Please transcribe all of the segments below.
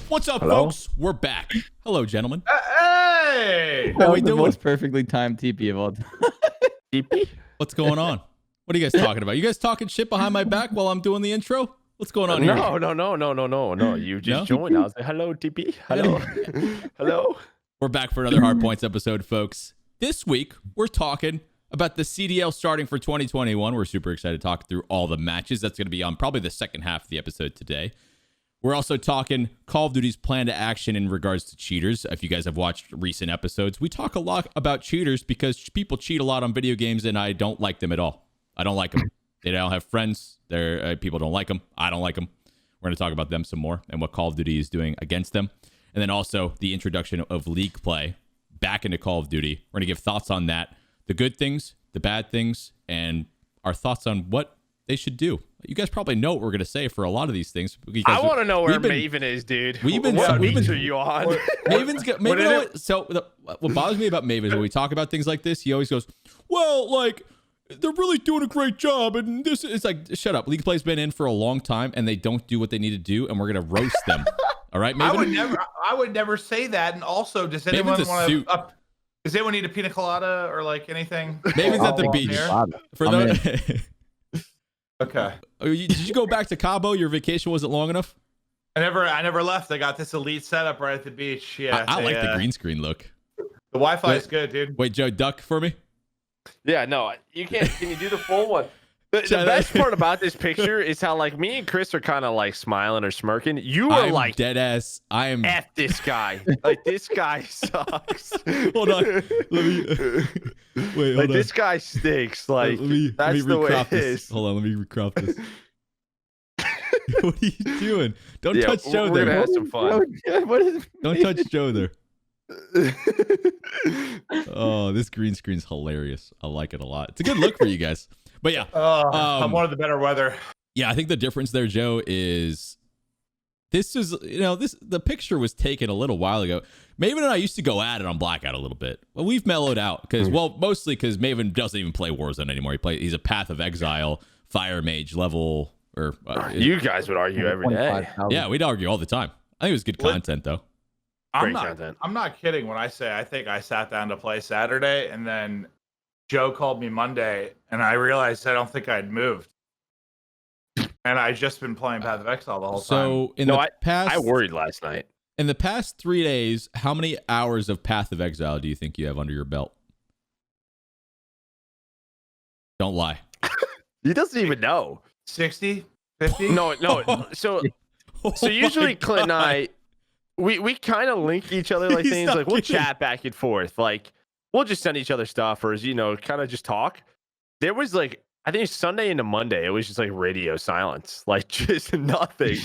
What's up, Hello? folks? We're back. Hello, gentlemen. Hey! How we The doing? most perfectly timed TeeP of all time. TeeP? What's going on? What are you guys talking about? You guys talking shit behind my back while I'm doing the intro? What's going on here? No. You just No? joined. I was like, hello, TeeP. Hello. Hello. We're back for another Hardpoints episode, folks. This week, we're talking about the CDL starting for 2021. We're super excited to talk through all the matches. That's going to be on probably the second half of the episode today. We're also talking Call of Duty's plan to action in regards to cheaters. If you guys have watched recent episodes, we talk a lot about cheaters because people cheat a lot on video games, and I don't like them at all. I don't like them. They don't have friends. People don't like them. I don't like them. We're going to talk about them some more and what Call of Duty is doing against them. And then also the introduction of League play back into Call of Duty. We're going to give thoughts on that, the good things, the bad things, and our thoughts on what they should do. You guys probably know what we're going to say for a lot of these things. I want to know where Maven is, dude. What beach are you on? Maven's got... what bothers me about Maven is when we talk about things like this, he always goes, well, like, they're really doing a great job, and this... It's like, shut up. League play's been in for a long time, and they don't do what they need to do, and we're going to roast them. All right, Maven? I would never say that. And also, does anyone want to... Does anyone need a pina colada or like anything? Maven's at the beach. For those... Okay. Did you go back to Cabo? Your vacation wasn't long enough? I never left. I got this elite setup right at the beach. Yeah, I like the green screen look. The Wi-Fi is good, dude. Wait, Joe, duck for me. Yeah, no, you can't. Can you do the full one? The best part about this picture is how like me and Chris are kind of like smiling or smirking. You are like dead ass. I am F this guy. Like this guy sucks. Hold on. Let me wait. Like this guy stinks. Like that's the way it is. Hold on. Let me recrop this. What are you doing? Don't touch Joe we're there. Gonna have some fun. Don't touch Joe there. Oh, this green screen's hilarious. I like it a lot. It's a good look for you guys. But yeah, I'm one of the better weather. Yeah, I think the difference there, Joe, is this is, the picture was taken a little while ago. Maven and I used to go at it on Blackout a little bit. Well, we've mellowed out mostly because Maven doesn't even play Warzone anymore. He's a Path of Exile, Fire Mage level. You guys would argue every day. Yeah, we'd argue all the time. I think it was good content, though. I'm not kidding when I say I think I sat down to play Saturday and then Joe called me Monday and I realized I don't think I'd moved. And I just been playing Path of Exile the whole time. So in the past, I worried last night. In the past 3 days, how many hours of Path of Exile do you think you have under your belt? Don't lie. He doesn't even know. 60, 50? No. So usually Clint and I, we kind of link each other like things like we'll chat back and forth. Like we'll just send each other stuff or, kind of just talk. There was like, I think Sunday into Monday, it was just like radio silence, like just nothing.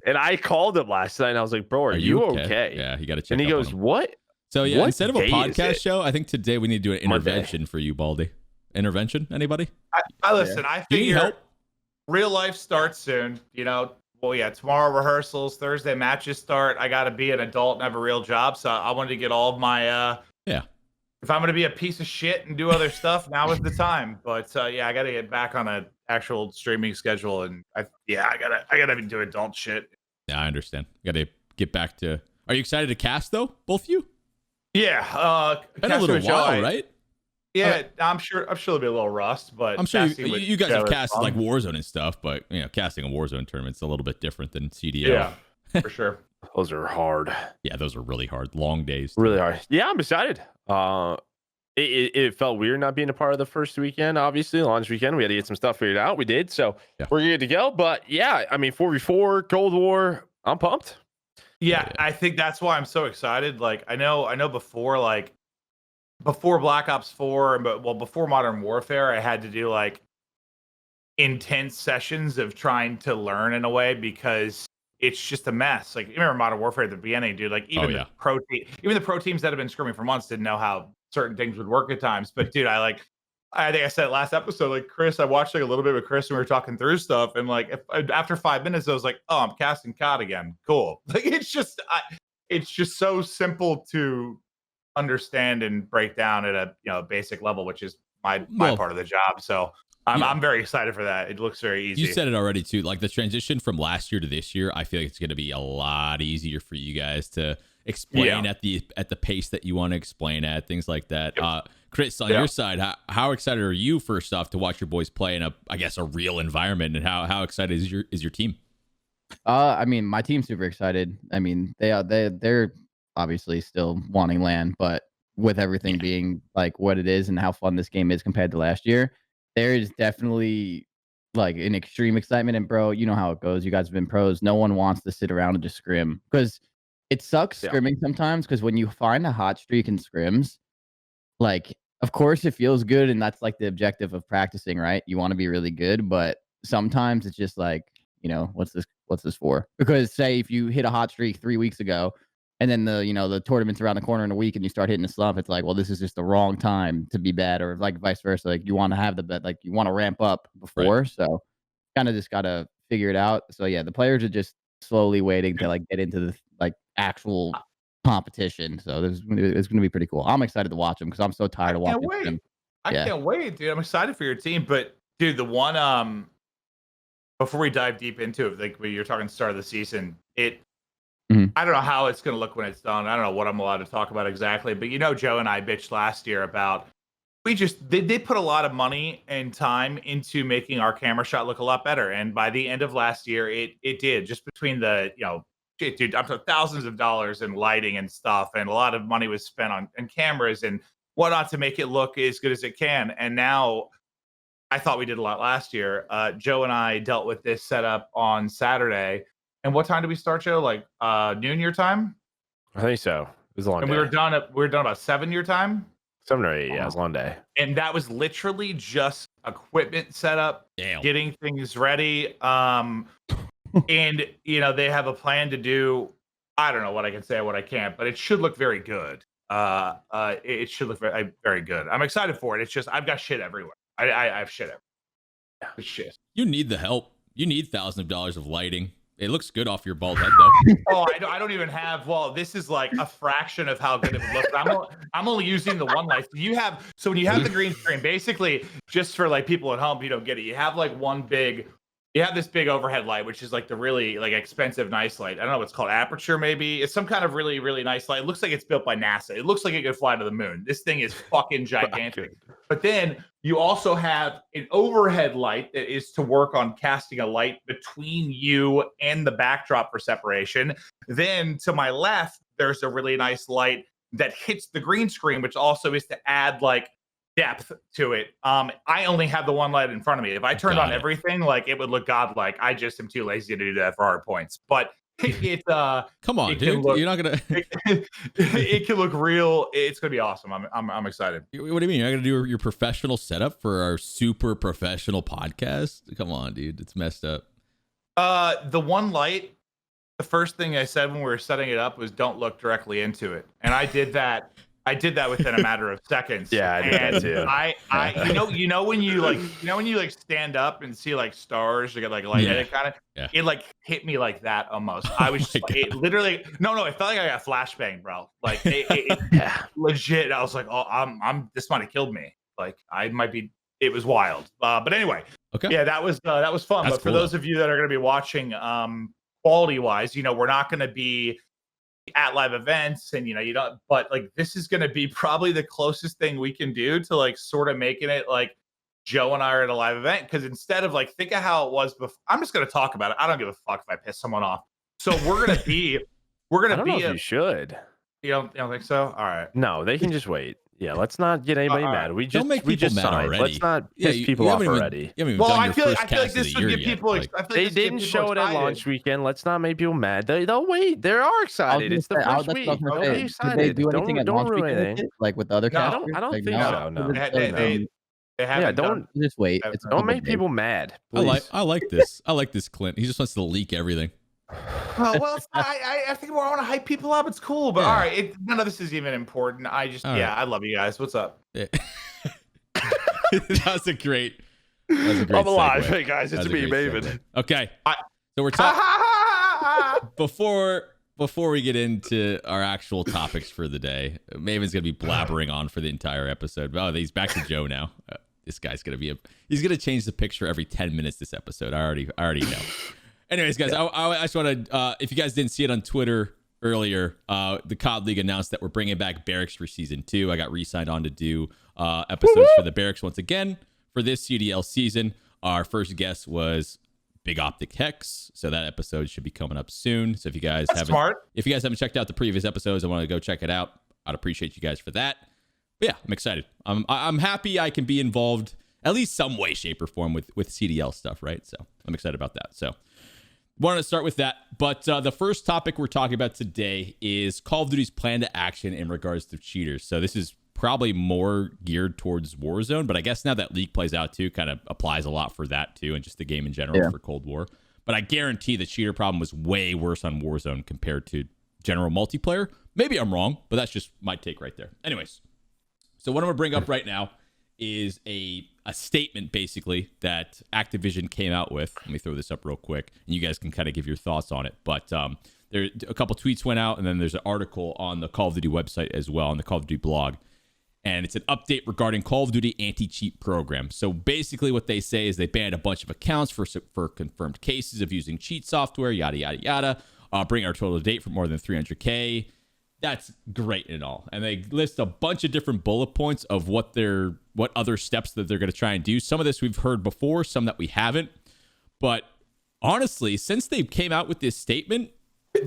And I called him last night and I was like, bro, are you okay? Yeah, you got to check. And he goes, what? So yeah, what instead of a podcast show, I think today we need to do an intervention for you, Baldy. Intervention? Anybody? I listen, I figure real life starts soon, tomorrow rehearsals, Thursday matches start. I got to be an adult and have a real job. So I wanted to get all of my, if I'm going to be a piece of shit and do other stuff, now is the time. But I got to get back on an actual streaming schedule. And I got to do adult shit. Yeah, I understand. Got to get back to, are you excited to cast though? Both of you? Yeah. Been a little while, right? Yeah, I'm sure there'll be a little rust, but I'm sure you guys have casted like Warzone and stuff, but casting a Warzone tournament's a little bit different than CDL. Yeah, for sure. Those are hard. Yeah, those are really hard. Long days. Really hard. Yeah, I'm excited. It felt weird not being a part of the first weekend, obviously. Launch weekend. We had to get some stuff figured out. We did. So we're good to go. But yeah, I mean, 4v4, Cold War, I'm pumped. Yeah, I think that's why I'm so excited. Like, I know before Black Ops 4, before Modern Warfare, I had to do like intense sessions of trying to learn in a way because it's just a mess. Like, you remember Modern Warfare at the beginning, dude? Like, even the pro teams that have been screaming for months didn't know how certain things would work at times. But dude, I think I said last episode, like Chris, I watched like a little bit with Chris and we were talking through stuff, and like after 5 minutes, I was like, oh, I'm casting COD again. Cool. Like it's just so simple to understand and break down at a basic level, which is my part of the job. So I'm very excited for that. It looks very easy. You said it already too. Like the transition from last year to this year, I feel like it's going to be a lot easier for you guys to explain at the pace that you want to explain at, things like that. Chris, on your side, how excited are you first off to watch your boys play in a real environment, and how excited is your team? I mean, my team's super excited. I mean, they're obviously still wanting land, but with everything being like what it is and how fun this game is compared to last year, there is definitely like an extreme excitement. And bro, you know how it goes. You guys have been pros. No one wants to sit around and just scrim because it sucks scrimming sometimes. Because when you find a hot streak in scrims, like of course it feels good, and that's like the objective of practicing, right? You want to be really good, but sometimes it's just like, what's this for? Because say if you hit a hot streak 3 weeks ago, and then the tournament's around the corner in a week and you start hitting a slump, it's like, well, this is just the wrong time to be bad, or like vice versa. Like you want to have the bet, like you want to ramp up before. Right. So kind of just gotta figure it out. So yeah, the players are just slowly waiting to like get into the like actual competition. So it's gonna be pretty cool. I'm excited to watch them because I'm so tired of watching them. I can't wait, dude. I'm excited for your team. But dude, the one before we dive deep into it, like when you're talking start of the season, I don't know how it's going to look when it's done. I don't know what I'm allowed to talk about exactly, but Joe and I bitched last year about they put a lot of money and time into making our camera shot look a lot better. And by the end of last year, it did, just between the, dude, I'm talking thousands of dollars in lighting and stuff. And a lot of money was spent on cameras and whatnot to make it look as good as it can. And now I thought we did a lot last year. Joe and I dealt with this setup on Saturday. And what time did we start, Joe? Like noon your time? I think so. It was a long day. And we were done about 7 your time? 7 or 8, yeah, it was a long day. And that was literally just equipment setup, getting things ready. And they have a plan to do. I don't know what I can say, what I can't, but it should look very good. It should look very, very good. I'm excited for it. It's just I've got shit everywhere. I have shit everywhere. Yeah. Shit. You need the help. You need thousands of dollars of lighting. It looks good off your bald head, though. Oh, I don't even have. Well, this is like a fraction of how good it would look. I'm only using the one light. When you have the green screen, basically, just for like people at home, you don't get it. You have like you have this big overhead light, which is like the really like expensive, nice light. I don't know what it's called, aperture maybe. It's some kind of really, really nice light. It looks like it's built by NASA. It looks like it could fly to the moon. This thing is fucking gigantic. But then you also have an overhead light that is to work on casting a light between you and the backdrop for separation. Then to my left, there's a really nice light that hits the green screen, which also is to add like depth to it. I only have the one light in front of me. If I turned on everything, like it would look godlike. I just am too lazy to do that for Hardpoints. But it's come on, dude. You're not gonna. It can look real. It's gonna be awesome. I'm excited. What do you mean? You're not gonna do your professional setup for our super professional podcast? Come on, dude. It's messed up. The one light. The first thing I said when we were setting it up was don't look directly into it, and I did that. Within a matter of seconds. Yeah, I did that too. When you like stand up and see like stars, you get like light edit kind of. Yeah. It like hit me like that almost. I was just it literally no. It felt like I got flashbang, bro. Like legit. I was like, oh, I'm. This might have killed me. Like I might be. It was wild. But anyway, okay. Yeah, that was fun. That's but for those of you that are going to be watching, quality wise, we're not going to be at live events and you don't, but like this is going to be probably the closest thing we can do to like sort of making it like Joe and I are at a live event, because instead of like think of how it was before. I'm just going to talk about it. I don't give a fuck if I piss someone off. So we're going to be you should. You don't think so? All right. No, they can just wait. Yeah, let's not get anybody mad. We just signed. Already. Let's not piss people off already. Well, I feel like this would give people. They didn't show it at launch weekend. Let's not make people mad. They'll wait. They are excited. It's the first week. Don't be excited. Did they do anything at launch weekend? Like with the other casters? I don't think so. No. They haven't. Don't just wait. Don't make people mad. I like this. I like this, Clint. He just wants to leak everything. Well, I think I want to hype people up. It's cool, but all right, none of this is even important. I love you guys. What's up? Yeah. That was a great. I'm alive. Hey guys, it's me, Maven. Okay, so we're talking before we get into our actual topics for the day. Maven's gonna be blabbering on for the entire episode. Oh, he's back to Joe now. This guy's gonna be he's gonna change the picture every 10 minutes this episode. I already know. Anyways, guys, I just want to if you guys didn't see it on Twitter earlier, the COD League announced that we're bringing back Barracks for season 2. I got re-signed on to do episodes for the Barracks once again for this CDL season. Our first guest was Big Optic Hex, so that episode should be coming up soon. So if you guys haven't checked out the previous episodes and want to go check it out, I'd appreciate you guys for that. But yeah, I'm excited. I'm happy I can be involved at least some way, shape, or form with CDL stuff, right? So I'm excited about that. So wanted to start with that. But the first topic we're talking about today is Call of Duty's plan to action in regards to cheaters. So this is probably more geared towards Warzone, but I guess now that League plays out too, kind of applies a lot for that too, and just the game in general for Cold War. But I guarantee the cheater problem was way worse on Warzone compared to general multiplayer. Maybe I'm wrong, but that's just my take right there. Anyways, so what I'm gonna bring up right now is a statement basically that Activision came out with. Let me throw this up real quick, and you guys can kind of give your thoughts on it. But there a couple tweets went out, and then there's an article on the Call of Duty website as well, on the Call of Duty blog. And it's an update regarding Call of Duty anti-cheat program. So basically what they say is they banned a bunch of accounts for confirmed cases of using cheat software, yada, yada, yada. Bring our total to date for more than 300K. That's great and all. And they list a bunch of different bullet points of what other steps that they're going to try and do. Some of this we've heard before, some that we haven't. But honestly, since they came out with this statement,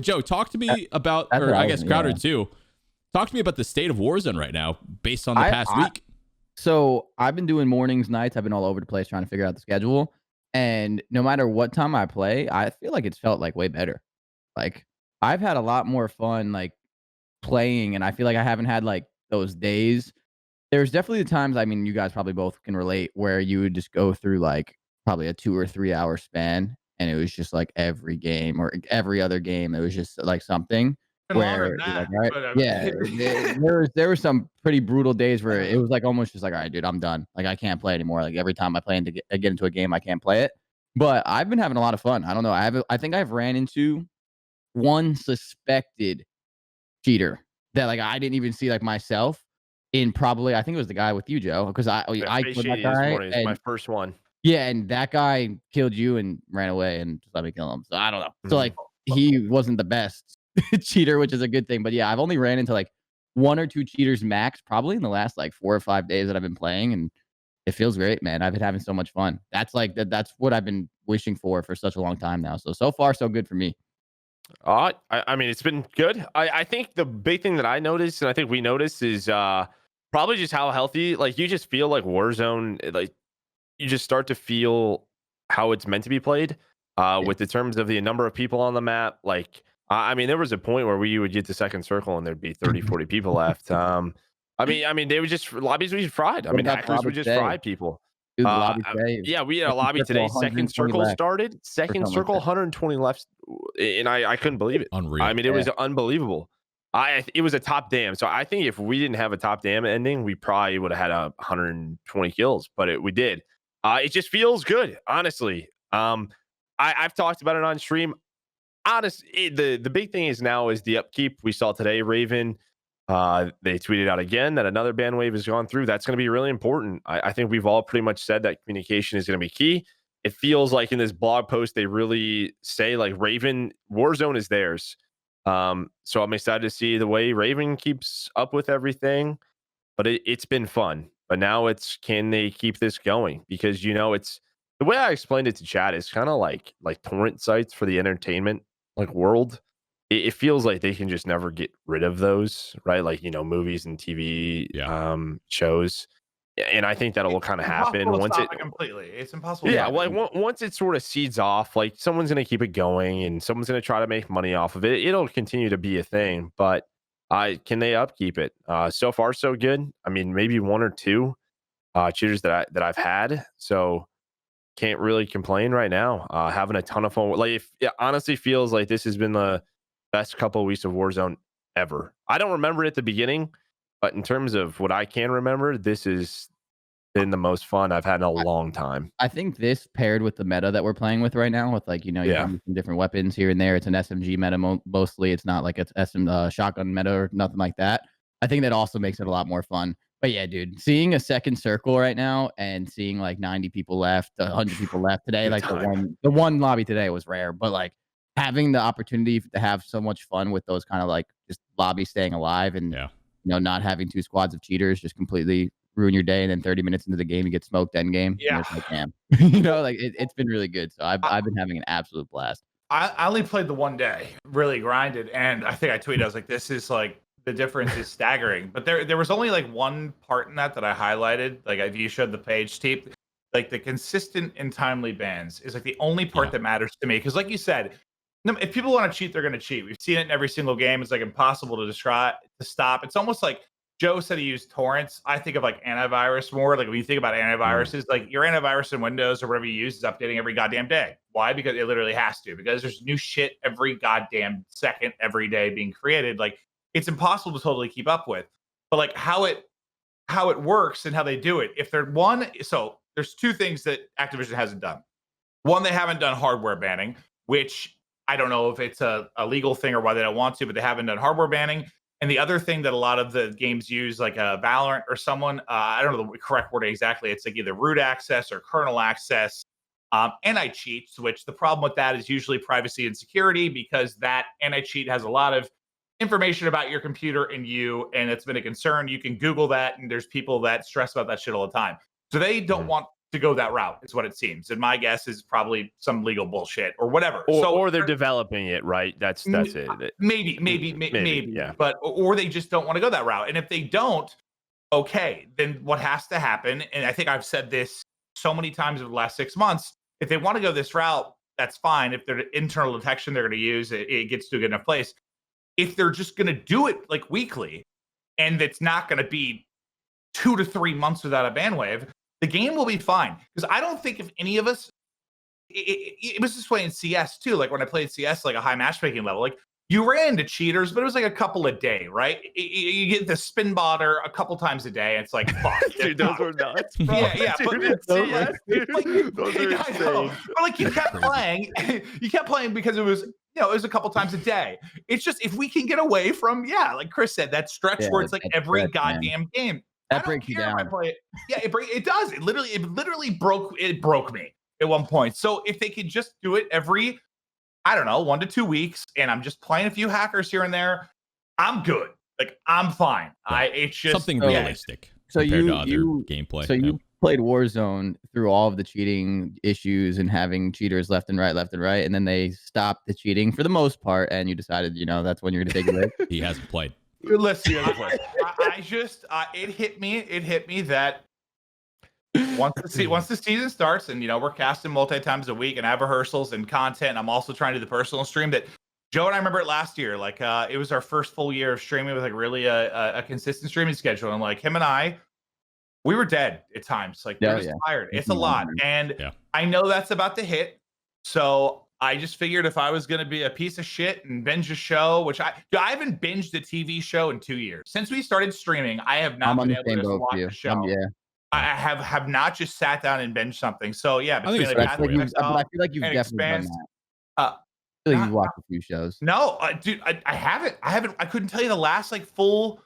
Joe, talk to me about, or I guess Crowder too, talk to me about the state of Warzone right now based on the past week. So I've been doing mornings, nights. I've been all over the place trying to figure out the schedule. And no matter what time I play, I feel like it's felt like way better. Like I've had a lot more fun like playing, and I feel like I haven't had like those days. There's definitely the times, I mean, you guys probably both can relate, where you would just go through like probably a 2 or 3 hour span, and it was just like every game or every other game, it was just like something. Where like, right? Yeah, there were some pretty brutal days where it was like almost just like, all right, dude, I'm done. Like I can't play anymore. Like every time I play into get into a game, I can't play it. But I've been having a lot of fun. I don't know. I think I've ran into one suspected cheater that like I didn't even see like myself in, probably I think it was the guy with you, Joe, because I killed that guy. It's my first one. Yeah, and that guy killed you and ran away and just let me kill him. So I don't know. So like he wasn't the best cheater, which is a good thing. But yeah, I've only ran into like 1 or 2 cheaters max probably in the last like 4 or 5 days that I've been playing, and it feels great, man. I've been having so much fun. That's like that's what I've been wishing for such a long time now. So far so good for me. I mean, it's been good. I think the big thing that I noticed, and I think we noticed, is probably just how healthy, like you just feel like Warzone, like you just start to feel how it's meant to be played with the terms of the number of people on the map. Like, I mean, there was a point where we would get to second circle and there'd be 30, 40 people left. I mean, they would just, lobbies would just fried. I mean, hackers would just fry people. Dude, the yeah, we had a lobby today. Second circle started. Second circle, 120 left, and I couldn't believe it. Unreal. I mean, it was unbelievable. It was a top damn. So I think if we didn't have a top damn ending, we probably would have had 120 kills. But we did. It just feels good, honestly. I've talked about it on stream. Honestly, the big thing is now is the upkeep. We saw today, Raven. They tweeted out again that another ban wave has gone through. That's going to be really important. I think we've all pretty much said that communication is going to be key. It feels like in this blog post, they really say like Raven, Warzone is theirs. So I'm excited to see the way Raven keeps up with everything, but it's been fun. But now it's, can they keep this going? Because, you know, it's the way I explained it to chat is kind of like torrent sites for the entertainment like world. It feels like they can just never get rid of those, right? Like, you know, movies and TV shows. And I think that will kind of happen once it completely. It's impossible. Yeah, like once it sort of seeds off, like someone's going to keep it going and someone's going to try to make money off of it. It'll continue to be a thing, but can they upkeep it? So far, so good. I mean, maybe 1 or 2 cheaters that I've had. So can't really complain right now. Having a ton of fun. Like, it honestly feels like this has been the best couple of weeks of Warzone ever. I don't remember it at the beginning, but in terms of what I can remember, this has been the most fun I've had in a long time. I think this paired with the meta that we're playing with right now, with like, you know, you have some different weapons here and there. It's an SMG meta mostly. It's not like it's shotgun meta or nothing like that. I think that also makes it a lot more fun. But yeah, dude, seeing a second circle right now and seeing like 90 people left, 100 people left today, Good like time. the one lobby today was rare, but like having the opportunity to have so much fun with those kind of like just lobbies staying alive and Yeah. not having two squads of cheaters just completely ruin your day, and then 30 minutes into the game you get smoked end game. Yeah. And it's like, damn, like it's been really good. So I've been having an absolute blast. I only played the one day, really grinded, and I think I tweeted, I was like, this is like, the difference is staggering. But there was only like one part in that I highlighted. Like if you showed the page, TeeP, like the consistent and timely bans is like the only part that matters to me. Because like you said, if people want to cheat, they're going to cheat. We've seen it in every single game. It's like impossible to stop. It's almost like Joe said he used torrents. I think of like antivirus more. Like when you think about antiviruses, like your antivirus in Windows or whatever you use is updating every goddamn day. Why? Because it literally has to. Because there's new shit every goddamn second, every day being created. Like it's impossible to totally keep up with. But like how it works and how they do it. If they're so there's two things that Activision hasn't done. One, they haven't done hardware banning, which I don't know if it's a legal thing or why they don't want to, but they haven't done hardware banning. And the other thing that a lot of the games use, like a Valorant or someone, I don't know the correct wording exactly. It's like either root access or kernel access, anti-cheats, which the problem with that is usually privacy and security, because that anti-cheat has a lot of information about your computer and you, and it's been a concern. You can Google that, and there's people that stress about that shit all the time. So they don't want to go that route, is what it seems. And my guess is probably some legal bullshit or whatever. Or they're developing it, right? That's it. Maybe. Yeah. But or they just don't want to go that route. And if they don't, okay, then what has to happen? And I think I've said this so many times over the last 6 months. If they want to go this route, that's fine. If their internal detection they're going to use, it gets to a good enough place. If they're just going to do it like weekly, and it's not going to be 2 to 3 months without a ban wave, the game will be fine. Because I don't think if any of us, it was this way in CS too. Like when I played CS, like a high matchmaking level, like you ran into cheaters, but it was like a couple a day, right? You get the spin botter a couple times a day. And it's like, fuck. Dude, those were nuts, bro. Yeah. Dude, in CS, dude. Those are insane. But like you kept playing because it was, it was a couple times a day. It's just if we can get away from, like Chris said, that stretch where it's like every goddamn game. That breaks you down. I play it. Yeah, it does. It literally broke me at one point. So if they could just do it every, I don't know, 1 to 2 weeks, and I'm just playing a few hackers here and there, I'm good. Like I'm fine. It's just something realistic. So compared to other you gameplay. So you played Warzone through all of the cheating issues and having cheaters left and right, and then they stopped the cheating for the most part, and you decided, that's when you're gonna take a break. He hasn't played. Listen, it hit me that once the season starts, and we're casting multi times a week, and I have rehearsals and content, and I'm also trying to do the personal stream. That Joe and I remember it last year. Like it was our first full year of streaming with like really a consistent streaming schedule, and like him and I, we were dead at times. Like we're just tired. It's a lot, and I know that's about to hit. So I just figured if I was going to be a piece of shit and binge a show, which I haven't binged a TV show in 2 years. Since we started streaming, I have not been able to watch a show. I have not just sat down and binged something. So yeah, I feel like you've definitely done that. I feel like you've watched a few shows. No, dude, I haven't. I couldn't tell you the last full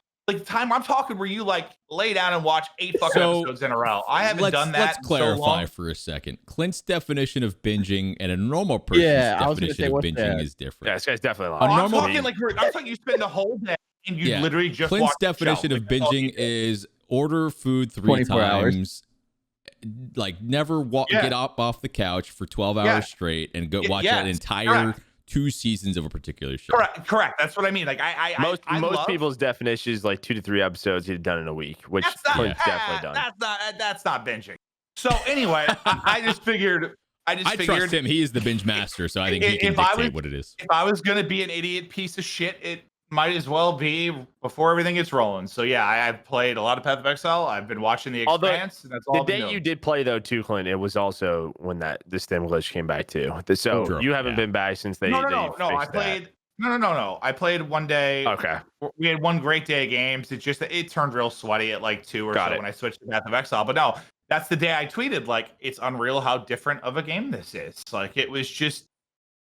time I'm talking where you lay down and watch 8 fucking episodes in a row. I haven't done that. Let's clarify for a second. Clint's definition of binging and a normal person's definition of binging is different. Yeah, this guy's definitely lying. I'm talking you spend the whole day and you literally just Clint's watch definition of binging is order food 3 times. Never get up off the couch for 12 hours straight and go watch an entire 2 seasons of a particular show. Correct. That's what I mean. Like most people's definition is 2 to 3 episodes you've done in a week, which Clint's definitely done. That's not binging. So anyway, I just figured. I trust him. He is the binge master, so I think he can dictate what it is. If I was gonna be an idiot piece of shit, it might as well be before everything gets rolling. So yeah, I've played a lot of Path of Exile. I've been watching The Expanse. And that's all. The day you did play though, too, Clint, it was also when the stem glitch came back too. So you haven't been back since they. No. I played. No. I played one day. Okay. We had one great day of games. It's just that it turned real sweaty at 2 or so when I switched to Path of Exile. But no, that's the day I tweeted it's unreal how different of a game this is. It was just.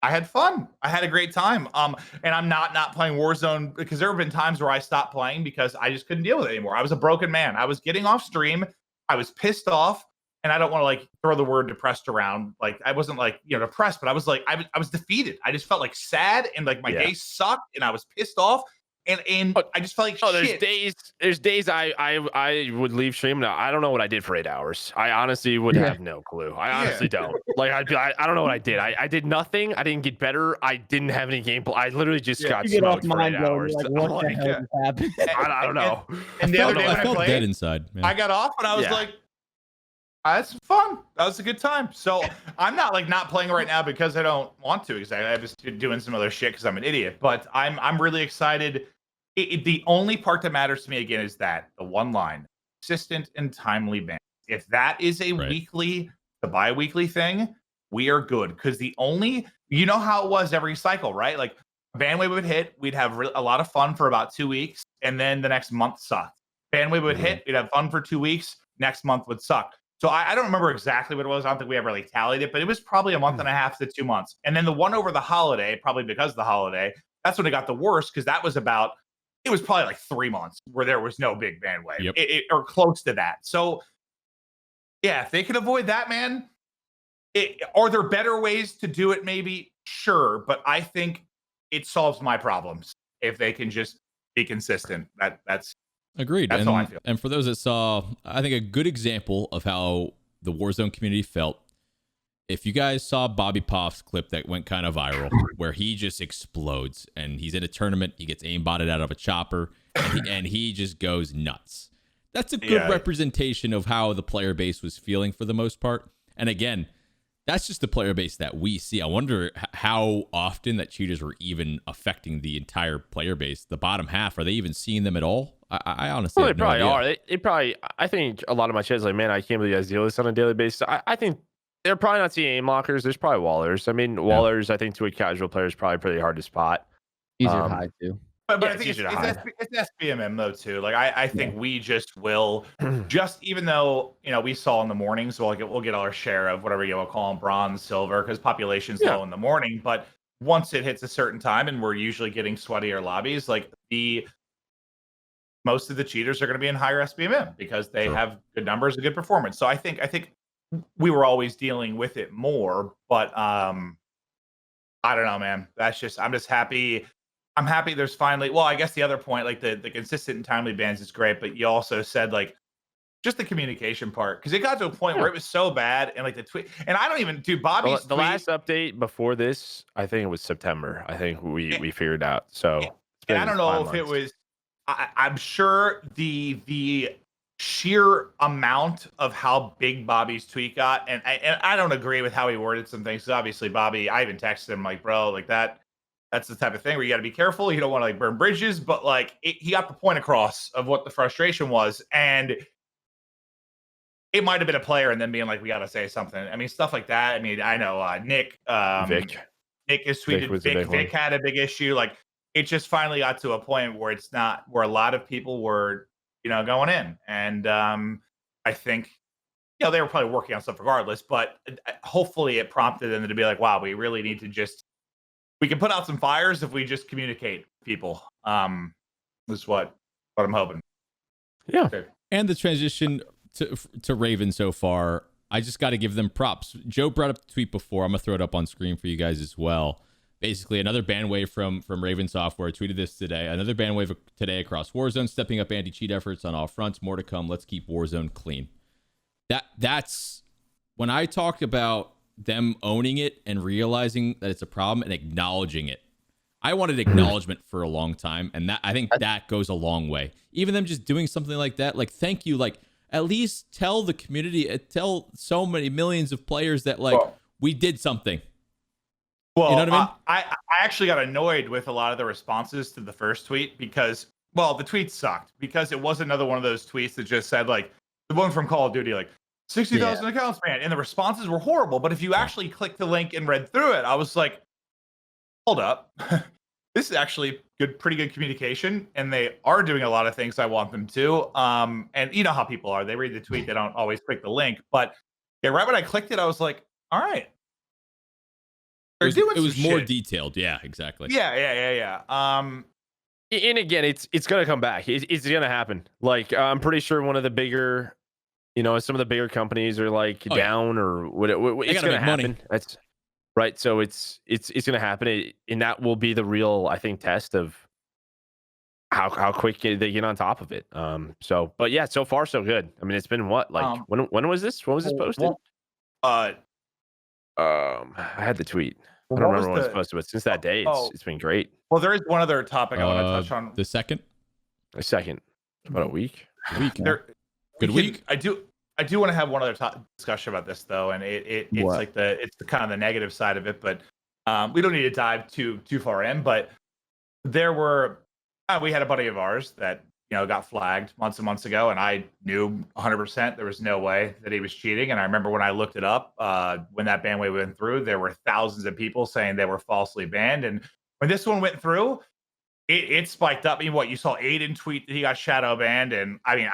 I had fun. I had a great time. And I'm not playing Warzone because there have been times where I stopped playing because I just couldn't deal with it anymore. I was a broken man. I was getting off stream. I was pissed off, and I don't want to like throw the word depressed around. Like I wasn't like depressed, but I was like I was defeated. I just felt like sad and like my day sucked, and I was pissed off. And I just felt like shit. There's days I would leave stream. Now I don't know what I did for 8 hours. I honestly would have no clue. I honestly don't. Like I'd be I don't know what I did. I did nothing. I didn't get better. I didn't have any gameplay. I literally just got smoked for 8 hours. Like, what the hell just happened? I don't know. And the other day when I felt played, dead inside. Man. I got off and I was like, that's fun. That was a good time. So I'm not like not playing right now because I don't want to. Exactly. I'm just doing some other shit because I'm an idiot. But I'm really excited. The only part that matters to me again is that the one line, consistent and timely ban. If that is a weekly, the bi-weekly thing, we are good. Because you know how it was every cycle, right? Like ban wave would hit, we'd have a lot of fun for about 2 weeks, and then the next month sucked. Ban wave would hit, we'd have fun for 2 weeks, next month would suck. So I don't remember exactly what it was. I don't think we ever really tallied it, but it was probably a month and a half to 2 months. And then the one over the holiday, probably because of the holiday, that's when it got the worst because that was it was probably like 3 months where there was no big ban wave or close to that. So yeah, if they can avoid that, man, are there better ways to do it? Maybe, sure. But I think it solves my problems if they can just be consistent. That's agreed. That's how I feel. And for those that saw, I think a good example of how the Warzone community felt. If you guys saw Bobby Poff's clip that went kind of viral, where he just explodes and he's in a tournament, he gets aimbotted out of a chopper, and he just goes nuts. That's a good representation of how the player base was feeling for the most part. And again, that's just the player base that we see. I wonder how often that cheaters were even affecting the entire player base. The bottom half, are they even seeing them at all? I honestly have no idea. Are. They probably. I think a lot of my chats like, man, I can't believe you guys deal with this on a daily basis. I think. They're probably not seeing aim lockers. There's probably wallers. I mean, wallers, I think, to a casual player is probably pretty hard to spot. Easier to hide, too. But I think it's SBMM, though, too. Like, I think we just will, even though, we saw in the mornings, we'll get our share of whatever we'll call them, bronze, silver, because population's low in the morning. But once it hits a certain time, and we're usually getting sweatier lobbies, like, most of the cheaters are going to be in higher SBMM because they have good numbers and good performance. So I think we were always dealing with it more, but I don't know, man. I'm just happy. I'm happy there's finally, well, I guess the other point, like the consistent and timely bans is great, but you also said like just the communication part, because it got to a point where it was so bad, and like the tweet, and I don't even do Bobby's the last update before this, I think it was September. I think we figured out. So and I don't know if it was, I'm sure the sheer amount of how big Bobby's tweet got, and I don't agree with how he worded some things. Obviously, Bobby, I even texted him like, bro, like that's the type of thing where you got to be careful. You don't want to like burn bridges, but like he got the point across of what the frustration was, and it might have been a player and then being like, we got to say something. I mean, stuff like that. I mean, I know Nick is tweeted. Vic had a big issue. Like it just finally got to a point where it's not where a lot of people were, going in. And I think, they were probably working on stuff regardless, but hopefully it prompted them to be like, wow, we really need to we can put out some fires if we just communicate people. Is what I'm hoping. Yeah. Okay. And the transition to Raven so far, I just got to give them props. Joe brought up the tweet before. I'm going to throw it up on screen for you guys as well. Basically, another ban wave from Raven Software. Tweeted this today. Another ban wave today across Warzone, stepping up anti-cheat efforts on all fronts. More to come. Let's keep Warzone clean. That's when I talked about them owning it and realizing that it's a problem and acknowledging it. I wanted acknowledgement for a long time, and I think that goes a long way. Even them just doing something like that, like thank you, like at least tell the community, tell so many millions of players that like we did something. Well, you know what I mean? I actually got annoyed with a lot of the responses to the first tweet because, the tweet sucked because it was another one of those tweets that just said like the one from Call of Duty, like 60,000 accounts, man. And the responses were horrible. But if you actually clicked the link and read through it, I was like, hold up. This is actually pretty good communication. And they are doing a lot of things I want them to. And you know how people are. They read the tweet. They don't always click the link. But right when I clicked it, I was like, all right. They're doing it was some more shit. detailed. Yeah, exactly. Yeah. And again, it's gonna come back. It's gonna happen. Like I'm pretty sure one of the bigger, some of the bigger companies are like down or what. It's gonna happen. Money. That's right. So it's gonna happen, and that will be the real, I think, test of how quick they get on top of it. But yeah, so far so good. I mean, it's been what, like when was this? When was this posted? I had the tweet. I don't remember when it was posted, but since that day, it's been great. Well, there is one other topic I want to touch on. The second? A second. About a week. Good week. I do want to have one other discussion about this though, and it's like the kind of the negative side of it, but we don't need to dive too far in. But there were we had a buddy of ours that got flagged months and months ago, and I knew 100% there was no way that he was cheating. And I remember when I looked it up, when that ban wave went through, there were thousands of people saying they were falsely banned. And when this one went through, it spiked up. I mean, what you saw Aiden tweet that he got shadow banned, and I mean,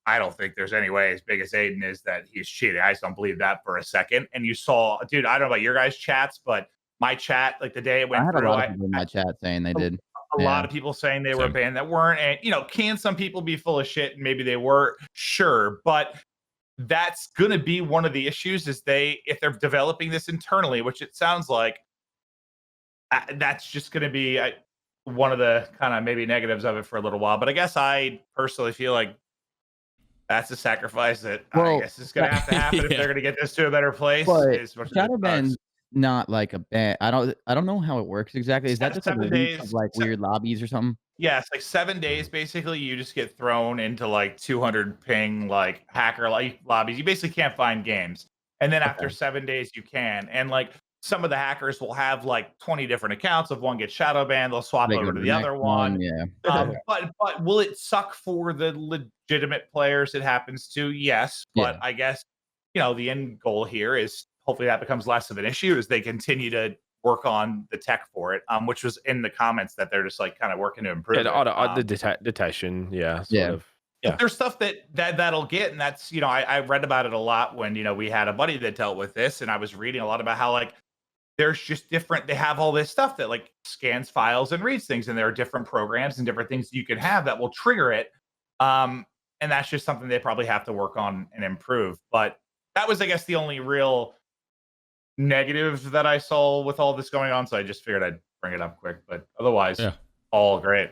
I don't think there's any way as big as Aiden is that he's cheating. I just don't believe that for a second. And you saw, dude, I don't know about your guys' chats, but my chat, like the day it went through, I had a lot of people in my chat saying they did. A lot of people saying they were banned that weren't. And, can some people be full of shit and maybe they were? Sure. But that's going to be one of the issues is if they're developing this internally, which it sounds like, that's just going to be one of the kind of maybe negatives of it for a little while. But I guess I personally feel like that's a sacrifice that I guess is going to have to happen if they're going to get this to a better place. Shadow ban not like a ban. I don't know how it works exactly. Is that just 7 days of like weird lobbies or something? Yes, like 7 days basically. You just get thrown into like 200 ping like hacker like lobbies. You basically can't find games, and then after 7 days you can. And like some of the hackers will have like 20 different accounts. If one gets shadow banned, they'll swap over to the other one. Yeah. But will it suck for the legitimate players it happens to? Yes, but I guess the end goal here is hopefully that becomes less of an issue as they continue to work on the tech for it, which was in the comments that they're just like kind of working to improve the detection. There's stuff that'll get, and that's I read about it a lot when we had a buddy that dealt with this, and I was reading a lot about how like there's just different, they have all this stuff that like scans files and reads things, and there are different programs and different things you can have that will trigger it, and that's just something they probably have to work on and improve. But that was, I guess, the only real negative that I saw with all this going on, so I just figured I'd bring it up quick. But otherwise, all great.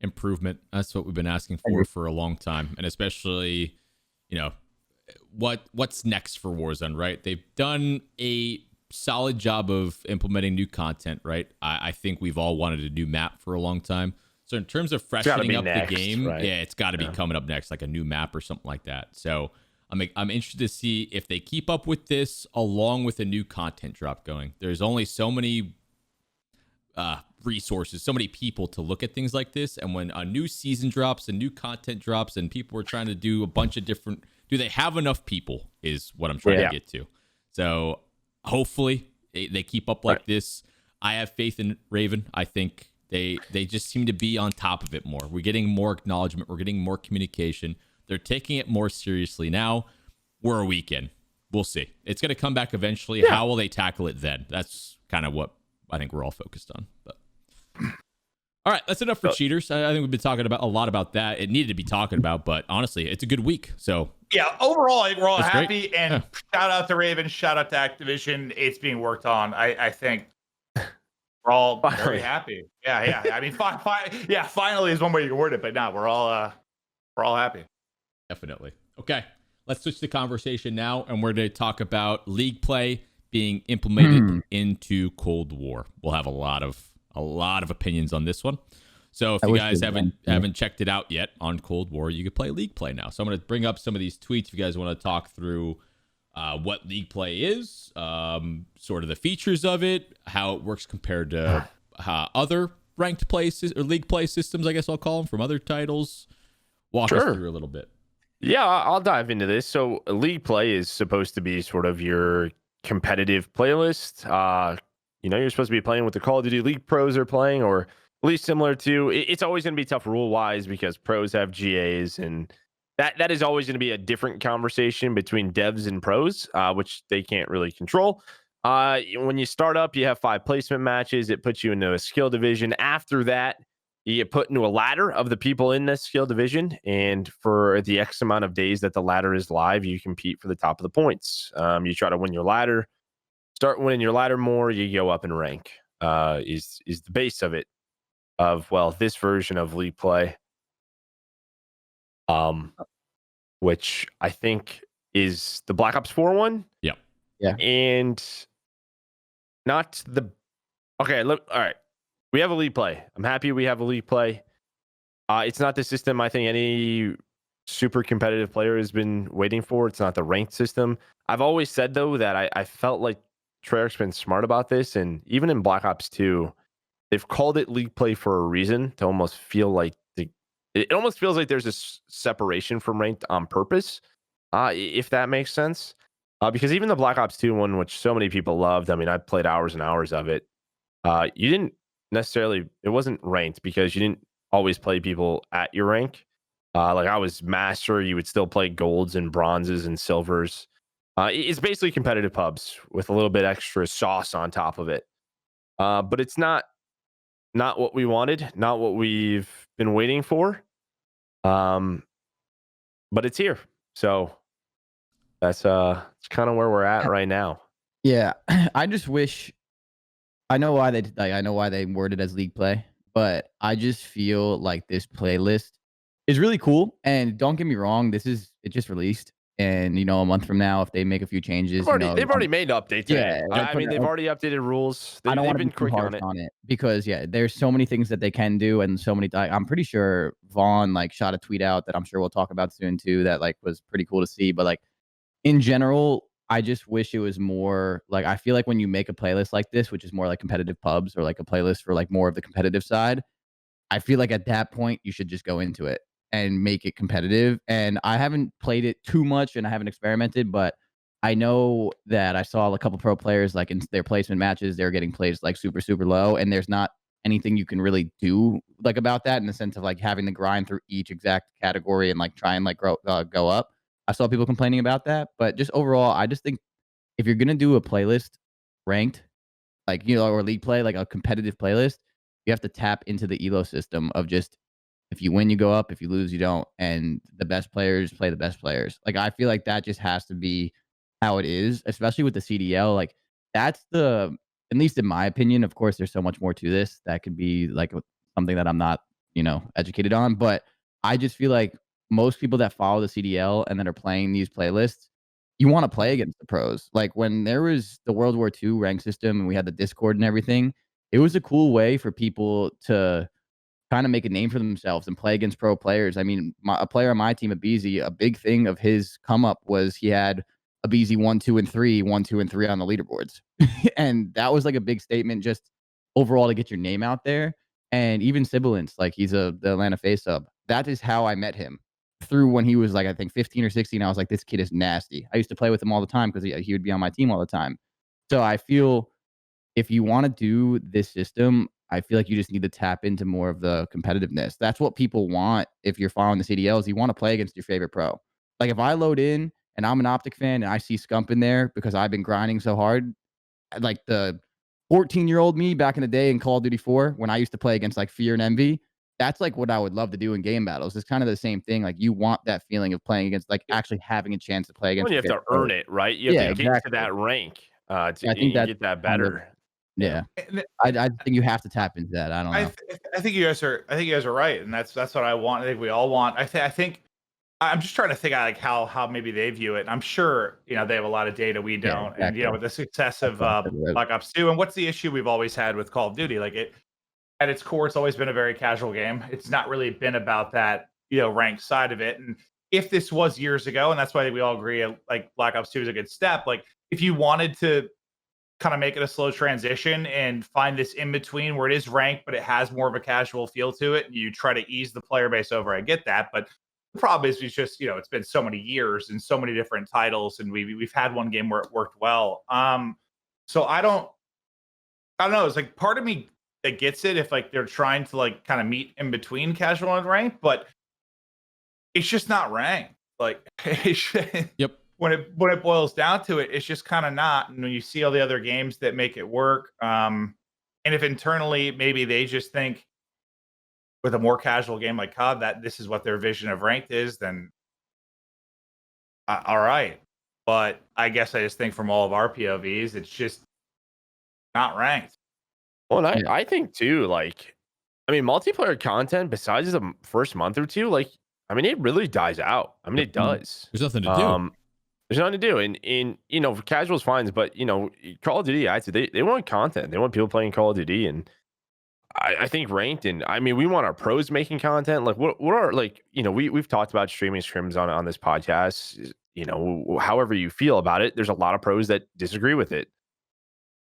Improvement. That's what we've been asking for a long time, and especially, what's next for Warzone, right? They've done a solid job of implementing new content, right? I think we've all wanted a new map for a long time. So in terms of freshening up the game, right? It's got to be coming up next, like a new map or something like that. So I'm interested to see if they keep up with this along with a new content drop going. There's only so many resources, so many people to look at things like this. And when a new season drops, a new content drops, and people are trying to do a bunch of different, do they have enough people is what I'm trying to get to. So hopefully they keep up like this. I have faith in Raven. I think they just seem to be on top of it more. We're getting more acknowledgement. We're getting more communication. They're taking it more seriously now. We're a week in. We'll see. It's going to come back eventually. How will they tackle it then? That's kind of what I think we're all focused on. But all right, that's enough for cheaters. I think we've been talking about a lot about that. It needed to be talking about, but honestly, it's a good week. So yeah, overall, I think we're all happy. Great. And shout out to Raven. Shout out to Activision. It's being worked on. I think we're all very happy. Yeah. I mean, finally is one way you can word it, but no, we're all happy. Definitely. Okay, let's switch the conversation now, and we're going to talk about league play being implemented into Cold War. We'll have a lot of opinions on this one. So if you guys haven't checked it out yet on Cold War, you can play league play now. So I'm going to bring up some of these tweets if you guys want to talk through what league play is, sort of the features of it, how it works compared to other ranked places or league play systems, I guess I'll call them, from other titles. Walk us through a little bit. Yeah, I'll dive into this. So league play is supposed to be sort of your competitive playlist. You're supposed to be playing with the Call of Duty League pros are playing, or at least similar to. It's always going to be tough rule-wise because pros have GAs, and that is always going to be a different conversation between devs and pros, which they can't really control. When you start up, you have 5 placement matches. It puts you into a skill division. After that, you get put into a ladder of the people in this skill division. And for the X amount of days that the ladder is live, you compete for the top of the points. You try to win your ladder. Start winning your ladder more, you go up in rank. Is the base of it. Of this version of league play. Which I think is the Black Ops 4 one. Yeah. Yeah. And not the okay, look, all right. We have a league play. I'm happy we have a league play. It's not the system I think any super competitive player has been waiting for. It's not the ranked system. I've always said though that I felt like Treyarch's been smart about this, and even in Black Ops 2, they've called it league play for a reason to almost feel like it almost feels like there's a separation from ranked on purpose, if that makes sense. Because even the Black Ops 2 one, which so many people loved, I mean, I played hours and hours of it. You didn't necessarily, it wasn't ranked because you didn't always play people at your rank. Like I was master, you would still play golds and bronzes and silvers. It's basically competitive pubs with a little bit extra sauce on top of it. But it's not what we wanted, not what we've been waiting for. But it's here. So that's it's kind of where we're at right now. Yeah, I just wish I know why they worded as league play, but I just feel like this playlist is really cool. And don't get me wrong, it just released, and a month from now, if they make a few changes, They've already made updates. Yeah, I mean, they've already updated rules. I don't they've want to been be too quick harsh on it because there's so many things that they can do, and so many. I'm pretty sure Vaughn shot a tweet out that I'm sure we'll talk about soon too. That was pretty cool to see, but in general, I just wish it was more I feel like when you make a playlist like this, which is more like competitive pubs or a playlist for more of the competitive side, I feel like at that point you should just go into it and make it competitive. And I haven't played it too much and I haven't experimented, but I know that I saw a couple pro players in their placement matches, they're getting placed super, super low, and there's not anything you can really do about that in the sense of having to grind through each exact category and try and go up. I saw people complaining about that, but just overall, I just think if you're gonna do a playlist ranked, or league play, a competitive playlist, you have to tap into the elo system of just if you win, you go up. If you lose, you don't. And the best players play the best players. I feel like that just has to be how it is, especially with the CDL. That's at least in my opinion. Of course, there's so much more to this that could be something that I'm not, educated on. But I just feel like most people that follow the CDL and that are playing these playlists, you want to play against the pros. When there was the World War II rank system and we had the Discord and everything, it was a cool way for people to kind of make a name for themselves and play against pro players. I mean, a player on my team, Abizi, a big thing of his come up was he had Abizi 1, 2, and 3, 1, 2, and 3 on the leaderboards. And that was a big statement just overall to get your name out there. And even Sibilance, he's the Atlanta Faze sub. That is how I met him. Through when he was I think 15 or 16, I was like, this kid is nasty. I used to play with him all the time because he would be on my team all the time. So I feel if you want to do this system, I feel like you just need to tap into more of the competitiveness. That's what people want if you're following the CDLs. You want to play against your favorite pro. If I load in and I'm an Optic fan and I see Scump in there because I've been grinding so hard, the 14-year-old me back in the day in Call of Duty 4 when I used to play against Fear and Envy, that's what I would love to do in game battles. It's kind of the same thing. You want that feeling of playing against actually having a chance to play against. When you have to earn it, right? You have to get to that rank I think that get that better. Yeah, I think you have to tap into that. I don't know. I think you guys are right, and that's what I want. I think we all want. I think I'm just trying to think how maybe they view it. And I'm sure they have a lot of data we don't, exactly. and with the success of Black Ops 2, and what's the issue we've always had with Call of Duty? It at its core, it's always been a very casual game. It's not really been about that ranked side of it. And if this was years ago, and that's why we all agree, Black Ops 2 is a good step. If you wanted to kind of make it a slow transition and find this in between where it is ranked, but it has more of a casual feel to it, and you try to ease the player base over. I get that, but the problem is it's just it's been so many years and so many different titles, and we've had one game where it worked well. So I don't know. It's part of me that gets it if they're trying to kind of meet in between casual and ranked, but it's just not ranked. Yep. when it boils down to it, it's just kind of not. And when you see all the other games that make it work, and if internally maybe they just think with a more casual game like CoD that this is what their vision of ranked is, then all right. But I guess I just think from all of our POVs, it's just not ranked. Well, and I think too, like, I mean, multiplayer content besides the first month or two, like, I mean, it really dies out. I mean, it does. There's nothing to do. There's nothing to do. And you know, for casuals fine, but you know, Call of Duty, I'd say they want content. They want people playing Call of Duty, and I think ranked. And I mean, we want our pros making content. Like, what are, like, you know, we've talked about streaming scrims on this podcast. You know, however you feel about it, there's a lot of pros that disagree with it.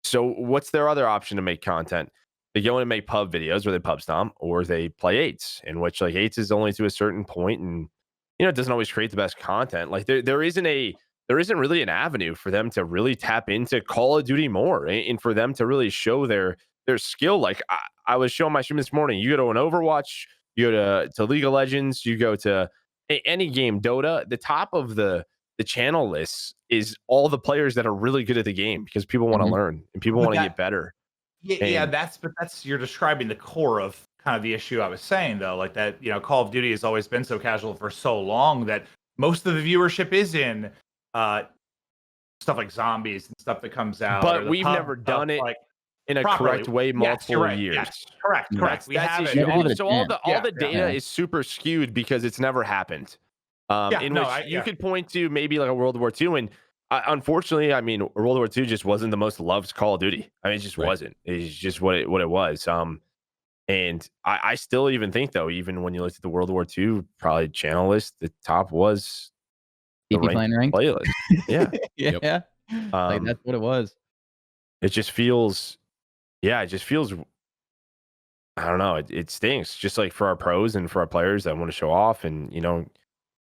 So what's their other option to make content? They go in and make pub videos where they pub stomp, or they play eights, in which like eights is only to a certain point, and you know, it doesn't always create the best content. Like there isn't really an avenue for them to really tap into Call of Duty more, and for them to really show their skill. Like I was showing my stream this morning. You go to an Overwatch, you go to League of Legends, you go to any game, Dota. The top of the channel list is all the players that are really good at the game, because people want to learn and people want to get better. Yeah, that's you're describing the core of kind of the issue I was saying, though, like that, you know, Call of Duty has always been so casual for so long that most of the viewership is in stuff like zombies and stuff that comes out. But we've never done it like in a correct way multiple years. Yes, correct. We have it. So all the data is super skewed because it's never happened. You could point to maybe like a World War II, and unfortunately, I mean, World War II just wasn't the most loved Call of Duty. I mean, it just wasn't. It's just what it was. And I still even think, though, even when you looked at the World War II probably channel list, the top was TeeP playing ranked playlist. Yeah, yeah. Like that's what it was. It just feels, I don't know. It stinks. Just like for our pros and for our players that want to show off, and you know,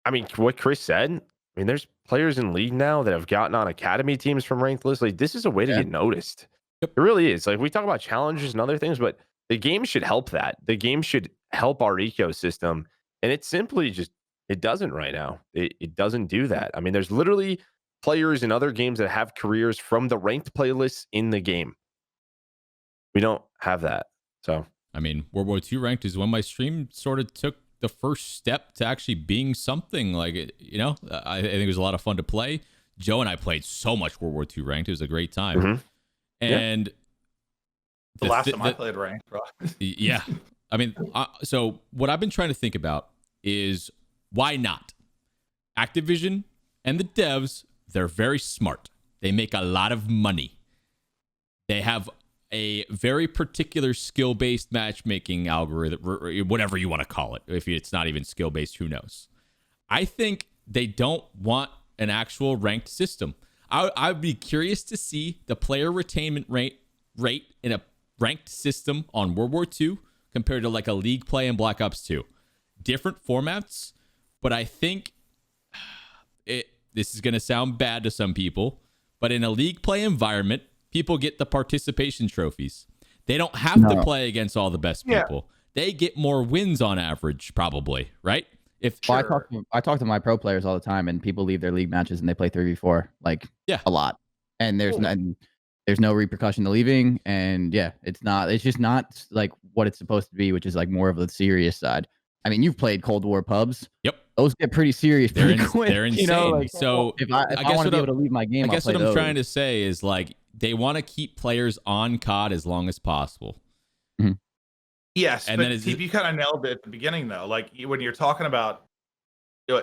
I mean, what Chris said. I mean, there's players in league now that have gotten on academy teams from ranked lists. Like, this is a way to get noticed. It really is. Like, we talk about challenges and other things, but the game should help that. The game should help our ecosystem. And it simply just, it doesn't right now. It doesn't do that. I mean, there's literally players in other games that have careers from the ranked playlists in the game. We don't have that. So, I mean, World War II ranked is when my stream sort of took the first step to actually being something. Like, you know, I think it was a lot of fun to play. Joe and I played so much World War II ranked. It was a great time. And the last time I played ranked, bro. Yeah. I mean, so what I've been trying to think about is why not? Activision and the devs, they're very smart. They make a lot of money. They have a very particular skill-based matchmaking algorithm, whatever you want to call it. If it's not even skill-based, who knows? I think they don't want an actual ranked system. I'd be curious to see the player retainment rate in a ranked system on World War II compared to like a league play in Black Ops 2. Different formats, but I think this is going to sound bad to some people, but in a league play environment, people get the participation trophies. They don't have to play against all the best people. They get more wins on average, probably, right? I talk to my pro players all the time, and people leave their league matches and they play 3v4 like a lot. And there's no repercussion to leaving, and it's just not like what it's supposed to be, which is like more of the serious side. I mean, you've played Cold War pubs. Yep. Those get pretty serious pretty quick. They're insane. You know, like, so if I want to be able to leave my game, I guess what I'm trying to say is like they want to keep players on COD as long as possible. Mm-hmm. Yes, and but TeeP, you kind of nailed it at the beginning, though. Like when you're talking about,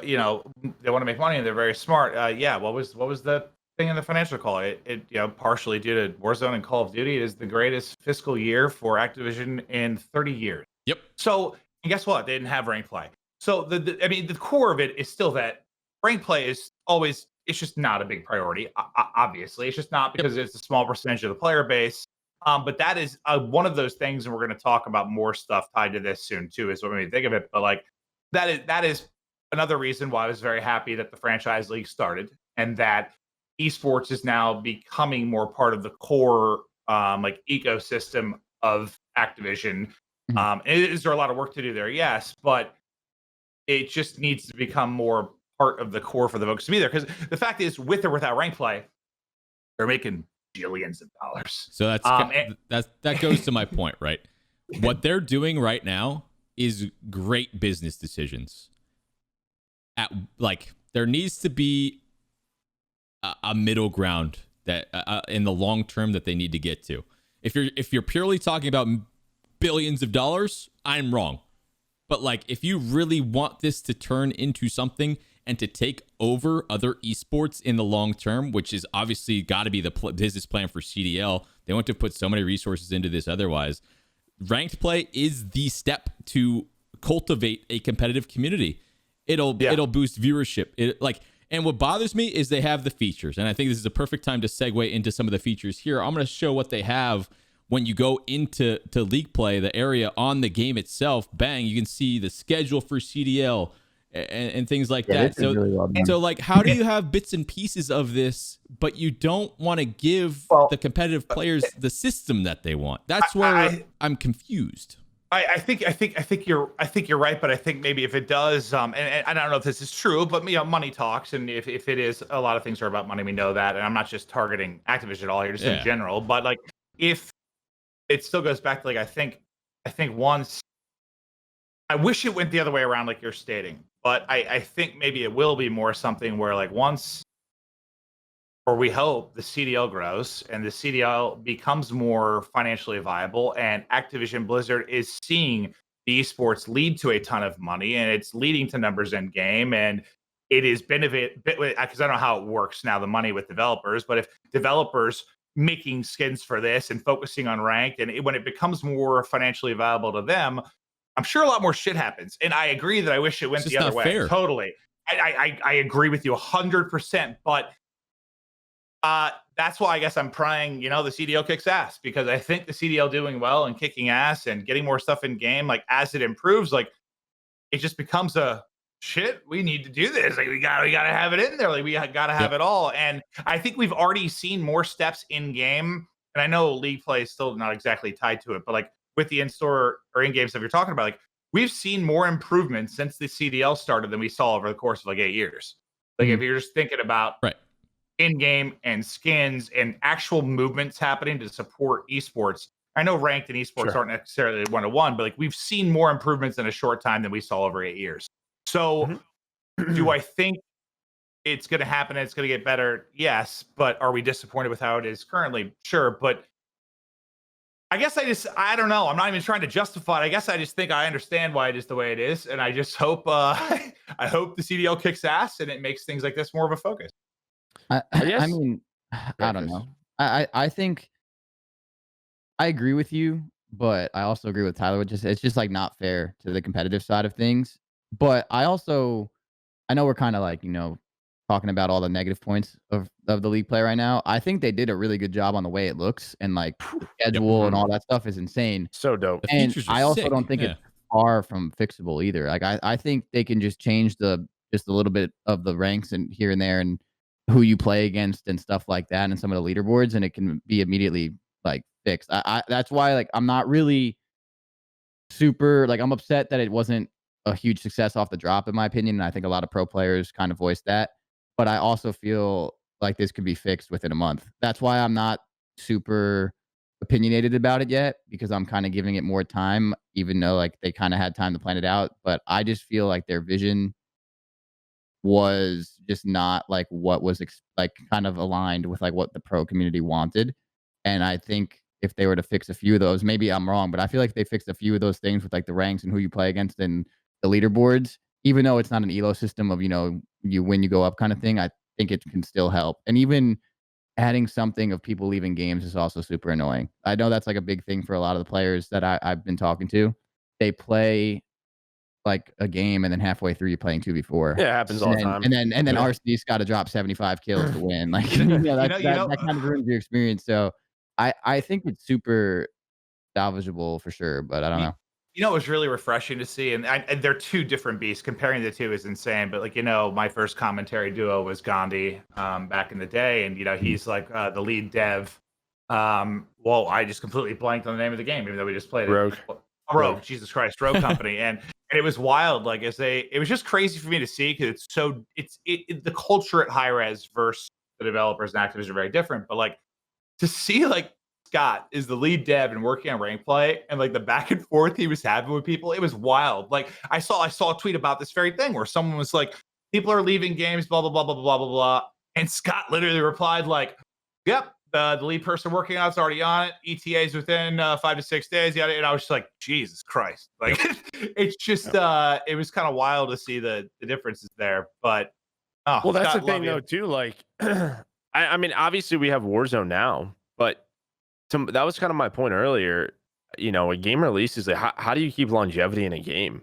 you know, they want to make money and they're very smart. What was the thing in the financial call? It partially due to Warzone and Call of Duty, it is the greatest fiscal year for Activision in 30 years. Yep. So and guess what? They didn't have ranked play. So the core of it is still that ranked play is always, it's just not a big priority. Obviously, it's just not, because it's a small percentage of the player base. But that is one of those things, and we're going to talk about more stuff tied to this soon too, is what made me think of it. But like that is another reason why I was very happy that the franchise league started, and that esports is now becoming more part of the core like ecosystem of Activision. Is there a lot of work to do there? Yes, but it just needs to become more part of the core for the folks to be there. Because the fact is, with or without rank play, they're making billions of dollars. So that goes to my point, right? What they're doing right now is great business decisions. There needs to be a middle ground that in the long term that they need to get to. If you're purely talking about billions of dollars, I'm wrong. But like, if you really want this to turn into something and to take over other esports in the long term, which is obviously got to be the business plan for CDL, they want to put so many resources into this otherwise. Ranked play is the step to cultivate a competitive community. It'll boost viewership. And what bothers me is they have the features, and I think this is a perfect time to segue into some of the features here. I'm going to show what they have when you go into league play, the area on the game itself. Bang, you can see the schedule for CDL and things like that. So, really well done. so like, how do you have bits and pieces of this, but you don't want to give the competitive players the system that they want? That's where I'm confused. I think you're right, but I think maybe if it does, and I don't know if this is true, but money talks, and if it is, a lot of things are about money. We know that, and I'm not just targeting Activision at all here, just in general. But like, if it still goes back to like, I think once, I wish it went the other way around, like you're stating, but I think maybe it will be more something where like once, or we hope, the CDL grows and the CDL becomes more financially viable, and Activision Blizzard is seeing the esports lead to a ton of money, and it's leading to numbers in game, and it is benefit, because I don't know how it works now, the money with developers, but if developers making skins for this and focusing on ranked, and when it becomes more financially viable to them, I'm sure a lot more shit happens. And I agree that I wish it went the other way. Fair. Totally. I agree with you 100%, but that's why I guess I'm praying, the CDL kicks ass, because I think the CDL doing well and kicking ass and getting more stuff in game, like as it improves, like it just becomes a shit. We need to do this. Like we gotta have it in there. Like we gotta have it all. And I think we've already seen more steps in game. And I know league play is still not exactly tied to it, but like with the in-store or in-game stuff you're talking about, like we've seen more improvements since the CDL started than we saw over the course of like 8 years. Like if you're just thinking about in-game and skins and actual movements happening to support esports. I know ranked and esports aren't necessarily 1-to-1, but like we've seen more improvements in a short time than we saw over 8 years. So do I think it's going to happen and it's going to get better? Yes. But are we disappointed with how it is currently? Sure. But I guess I don't know. I'm not even trying to justify it. I guess I just think I understand why it is the way it is. And I just hope, I hope the CDL kicks ass and it makes things like this more of a focus. I mean, I don't know. I think I agree with you, but I also agree with Tyler. It's just like not fair to the competitive side of things. But I know we're kind of like, talking about all the negative points of the league play right now. I think they did a really good job on the way it looks, and like the schedule and all that stuff is insane. So dope. And I also don't think it's far from fixable either. Like I think they can just change just a little bit of the ranks and here and there and who you play against and stuff like that and some of the leaderboards, and it can be immediately like fixed. That's why like I'm not really super like I'm upset that it wasn't a huge success off the drop, in my opinion. And I think a lot of pro players kind of voiced that. But I also feel like this could be fixed within a month. That's why I'm not super opinionated about it yet, because I'm kind of giving it more time, even though like they kind of had time to plan it out. But I just feel like their vision was just not like what was like kind of aligned with like what the pro community wanted. And I think if they were to fix a few of those, maybe I'm wrong, but I feel like they fixed a few of those things with like the ranks and who you play against and the leaderboards, even though it's not an elo system of, you win, you go up kind of thing. I think it can still help. And even adding something of people leaving games is also super annoying. I know that's like a big thing for a lot of the players that I've been talking to. They play like a game and then halfway through you're playing 2v4. Yeah, it happens all the time. And then RC's got to drop 75 kills to win. Like that kind of ruins your experience. So I think it's super salvageable for sure, but I don't know. It was really refreshing to see, and they're two different beasts. Comparing the two is insane. But like my first commentary duo was Gandhi back in the day, and he's like the lead dev. Well, I just completely blanked on the name of the game, even though we just played Rogue. Rogue, Jesus Christ, Rogue Company, and And it was wild. Like it was just crazy for me to see because the culture at Hi-Rez versus the developers and Activision are very different. But like to see like Scott is the lead dev and working on rank play and like the back and forth he was having with people, it was wild. Like I saw a tweet about this very thing where someone was like, people are leaving games, blah blah blah blah blah blah blah, and Scott literally replied like, "Yep, the lead person working on it's already on it. ETA is within 5 to 6 days." Yeah, and I was just like, Jesus Christ! Like it's just it was kind of wild to see the differences there. But well, that's Scott, the thing though too. Like, I mean, obviously we have Warzone now, but that was kind of my point earlier. You know, a game release is like, how do you keep longevity in a game?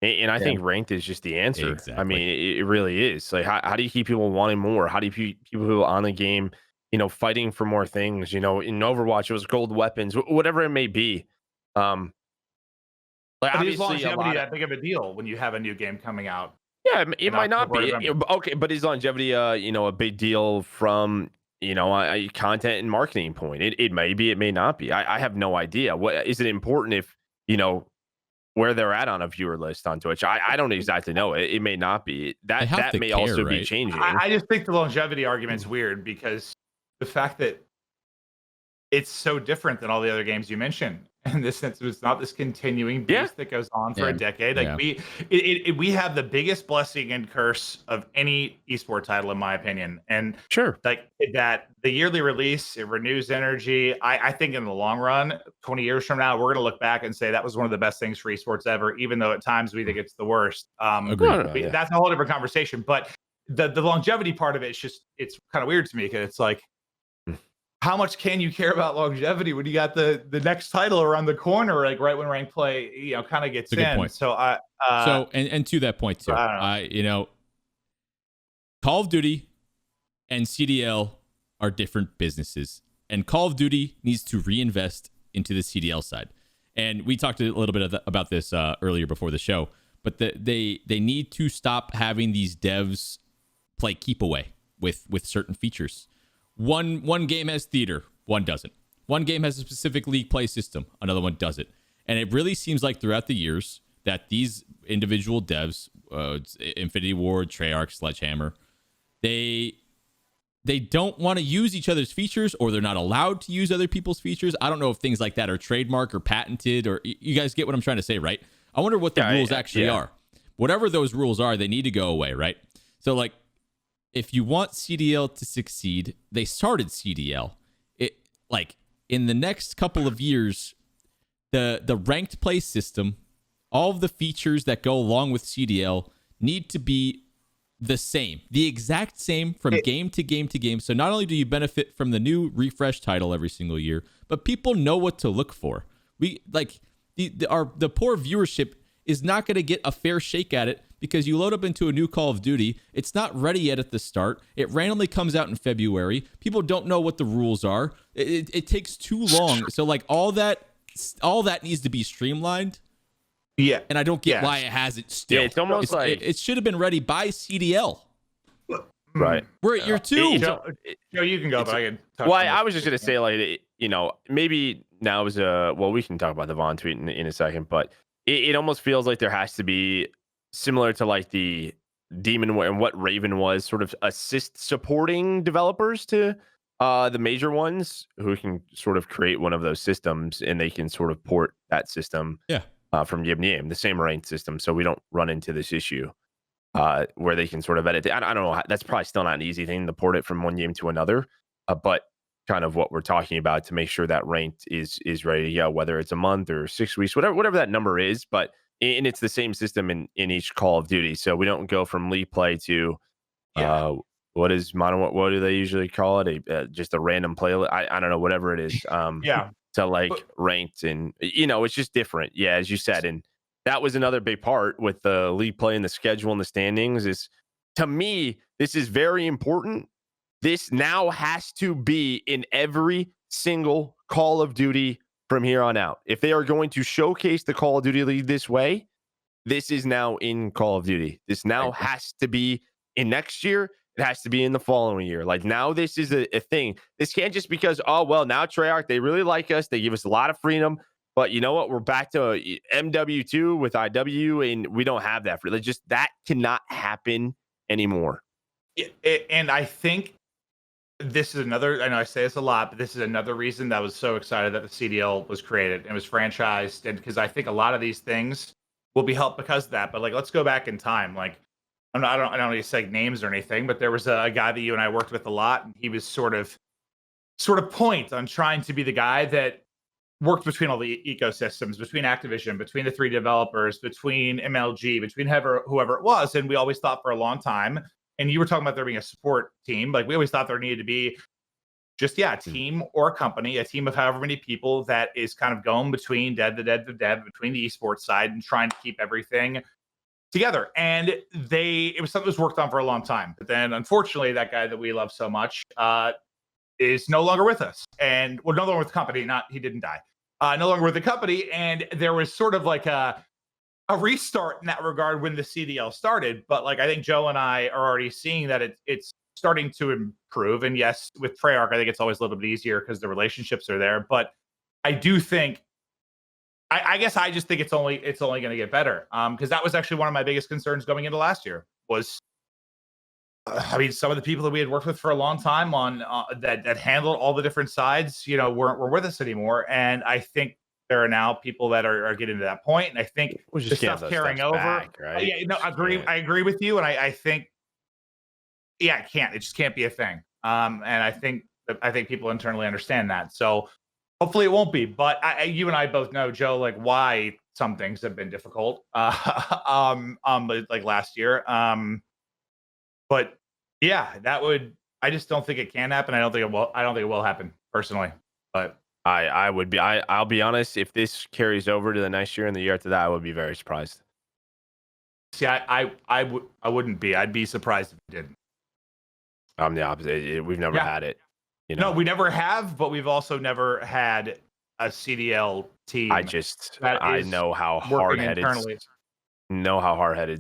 And I think ranked is just the answer. Exactly. I mean, it really is. Like, how do you keep people wanting more? How do you keep people on the game, you know, fighting for more things? You know, in Overwatch, it was gold weapons, whatever it may be. Like, but is obviously, longevity that big of a deal when you have a new game coming out? Yeah, it might not be. Okay, but is longevity, you know, a big deal from, you know, a content and marketing point? It may be, it may not be. I have no idea. What is it important if, you know, where they're at on a viewer list on Twitch? I don't exactly know. It may not be. That may care, also right? be changing. I just think the longevity argument's weird because the fact that it's so different than all the other games you mentioned. In this sense, it's not this continuing beast that goes on for a decade. Like we have the biggest blessing and curse of any esport title, in my opinion. And like that, the yearly release, it renews energy. I think in the long run, 20 years from now, we're going to look back and say that was one of the best things for esports ever, even though at times we think it's the worst. Agreed. That's a whole different conversation. But the longevity part of it, it's kind of weird to me because it's like, how much can you care about longevity when you got the next title around the corner, like right when rank play, you know, kind of gets in? Point. So and to that point too, you know, Call of Duty and CDL are different businesses, and Call of Duty needs to reinvest into the CDL side. And we talked a little bit about this earlier before the show, but they need to stop having these devs play keep away with certain features. One game has theater, one doesn't. One game has a specific league play system, another one doesn't. And it really seems like throughout the years that these individual devs, Infinity Ward, Treyarch, Sledgehammer, they don't want to use each other's features, or they're not allowed to use other people's features. I don't know if things like that are trademark or patented, or you guys get what I'm trying to say, right? I wonder what the rules actually are. Whatever those rules are, they need to go away, right? So like, if you want CDL to succeed, they started CDL. It like in the next couple of years, the ranked play system, all of the features that go along with CDL need to be the exact same from game to game to game. So not only do you benefit from the new refresh title every single year, but people know what to look for. We like the poor viewership is not going to get a fair shake at it because you load up into a new Call of Duty. It's not ready yet at the start. It randomly comes out in February. People don't know what the rules are. It takes too long. So like all that needs to be streamlined. Yeah. And I don't get why it hasn't still. Yeah, it's almost like it should have been ready by CDL. Right. We're at year 2. Joe, you can go, but I can talk. Well, I was just going to say, like, you know, maybe now is we can talk about the Vaughn tweet in a second, but it almost feels like there has to be, similar to like the Demon and what Raven was, sort of assist supporting developers to the major ones who can sort of create one of those systems, and they can sort of port that system from Yim Yim, the same ranked system, so we don't run into this issue where they can sort of edit. I don't know. That's probably still not an easy thing to port it from one game to another, but kind of what we're talking about to make sure that ranked is ready. Yeah, whether it's a month or 6 weeks, whatever that number is, but and it's the same system in each Call of Duty, so we don't go from league play to what is modern? What do they usually call it? Just a random play. I don't know, whatever it is. To like ranked, and you know, it's just different. Yeah, as you said, and that was another big part with the league play and the schedule and the standings. Is, to me, this is very important. This now has to be in every single Call of Duty from here on out. If they are going to showcase the Call of Duty League this way, this is now in Call of Duty. This now has to be in next year. It has to be in the following year. Like, now this is a thing. This can't just because, now Treyarch, they really like us. They give us a lot of freedom. But you know what? We're back to MW2 with IW, and we don't have that. That cannot happen anymore. And I think this is another, I know I say this a lot, but this is another reason that I was so excited that the CDL was created and was franchised. And because I think a lot of these things will be helped because of that. But like, let's go back in time. Like, I don't need to say names or anything, but there was a guy that you and I worked with a lot, and he was sort of point on trying to be the guy that worked between all the ecosystems, between Activision, between the 3 developers, between MLG, between whoever it was. And we always thought for a long time, and you were talking about there being a support team, like we always thought there needed to be just, a team or a company, a team of however many people that is kind of going between dev, between the esports side and trying to keep everything together. And it was something that was worked on for a long time. But then unfortunately, that guy that we love so much is no longer with us, and no longer with the company. He didn't die. No longer with the company, and there was sort of like a restart in that regard when the CDL started. But like, I think Joe and I are already seeing that it's starting to improve. And yes, with Treyarch, I think it's always a little bit easier because the relationships are there. But I do think, I guess I just think it's only going to get better. Because that was actually one of my biggest concerns going into last year was. I mean, some of the people that we had worked with for a long time on that handled all the different sides, weren't with us anymore. And I think there are now people that are getting to that point. And I think the stuff carrying over. Back, right? I agree with you. And I think, it just can't be a thing. And I think people internally understand that. So hopefully it won't be. But you and I both know, Joe, like why some things have been difficult. Like last year. But I just don't think it can happen. I don't think it will happen personally, but I'll be honest. If this carries over to the next year and the year after that, I would be very surprised. See, I wouldn't be. I'd be surprised if it didn't. I'm the opposite. We've never had it. No, we never have, but we've also never had a CDL team. I know how hard-headed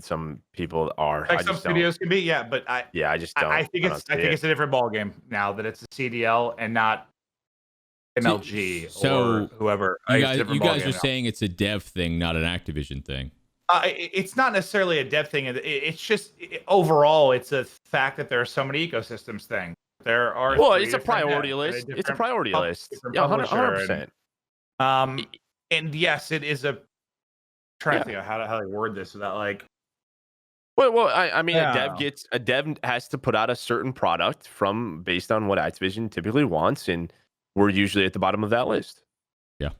some people are. Like some studios can be, but I just don't. I think it's a different ballgame now that it's a CDL and not MLG or whoever. You guys are saying it's a dev thing, not an Activision thing. It's not necessarily a dev thing. It's just overall, it's a fact that there are so many ecosystems things. There are. Well, it's a priority list. It's a priority list. Yeah, 100%. And yes, it is a. Trying to think of how to word this without like. Well, I mean, a dev has to put out a certain product based on what Activision typically wants, and we're usually at the bottom of that list. Yeah,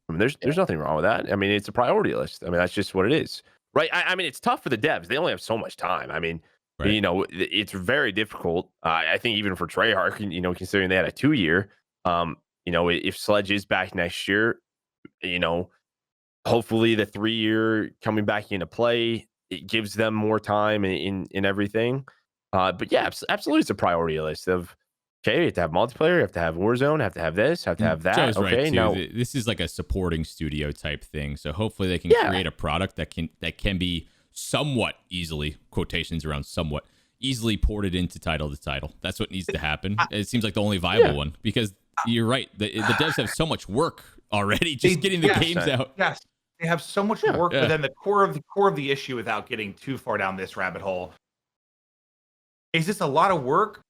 I mean, there's nothing wrong with that. I mean, it's a priority list. I mean, that's just what it is, right? I mean, it's tough for the devs. They only have so much time. I mean, it's very difficult. I think even for Treyarch, considering they had a 2-year, if Sledge is back next year, hopefully the 3-year coming back into play, it gives them more time in everything. But yeah, absolutely, it's a priority list of, okay, you have to have multiplayer, you have to have Warzone, have to have this, have to have that. Joe's okay, right, now this is like a supporting studio type thing. So hopefully they can create a product that can be somewhat easily, quotations around somewhat, easily ported into title to title. That's what needs to happen. It seems like the only viable one, because you're right. The devs have so much work already just getting the games out. Yes. They have so much work, but then the core of the issue, without getting too far down this rabbit hole, is it's a lot of work,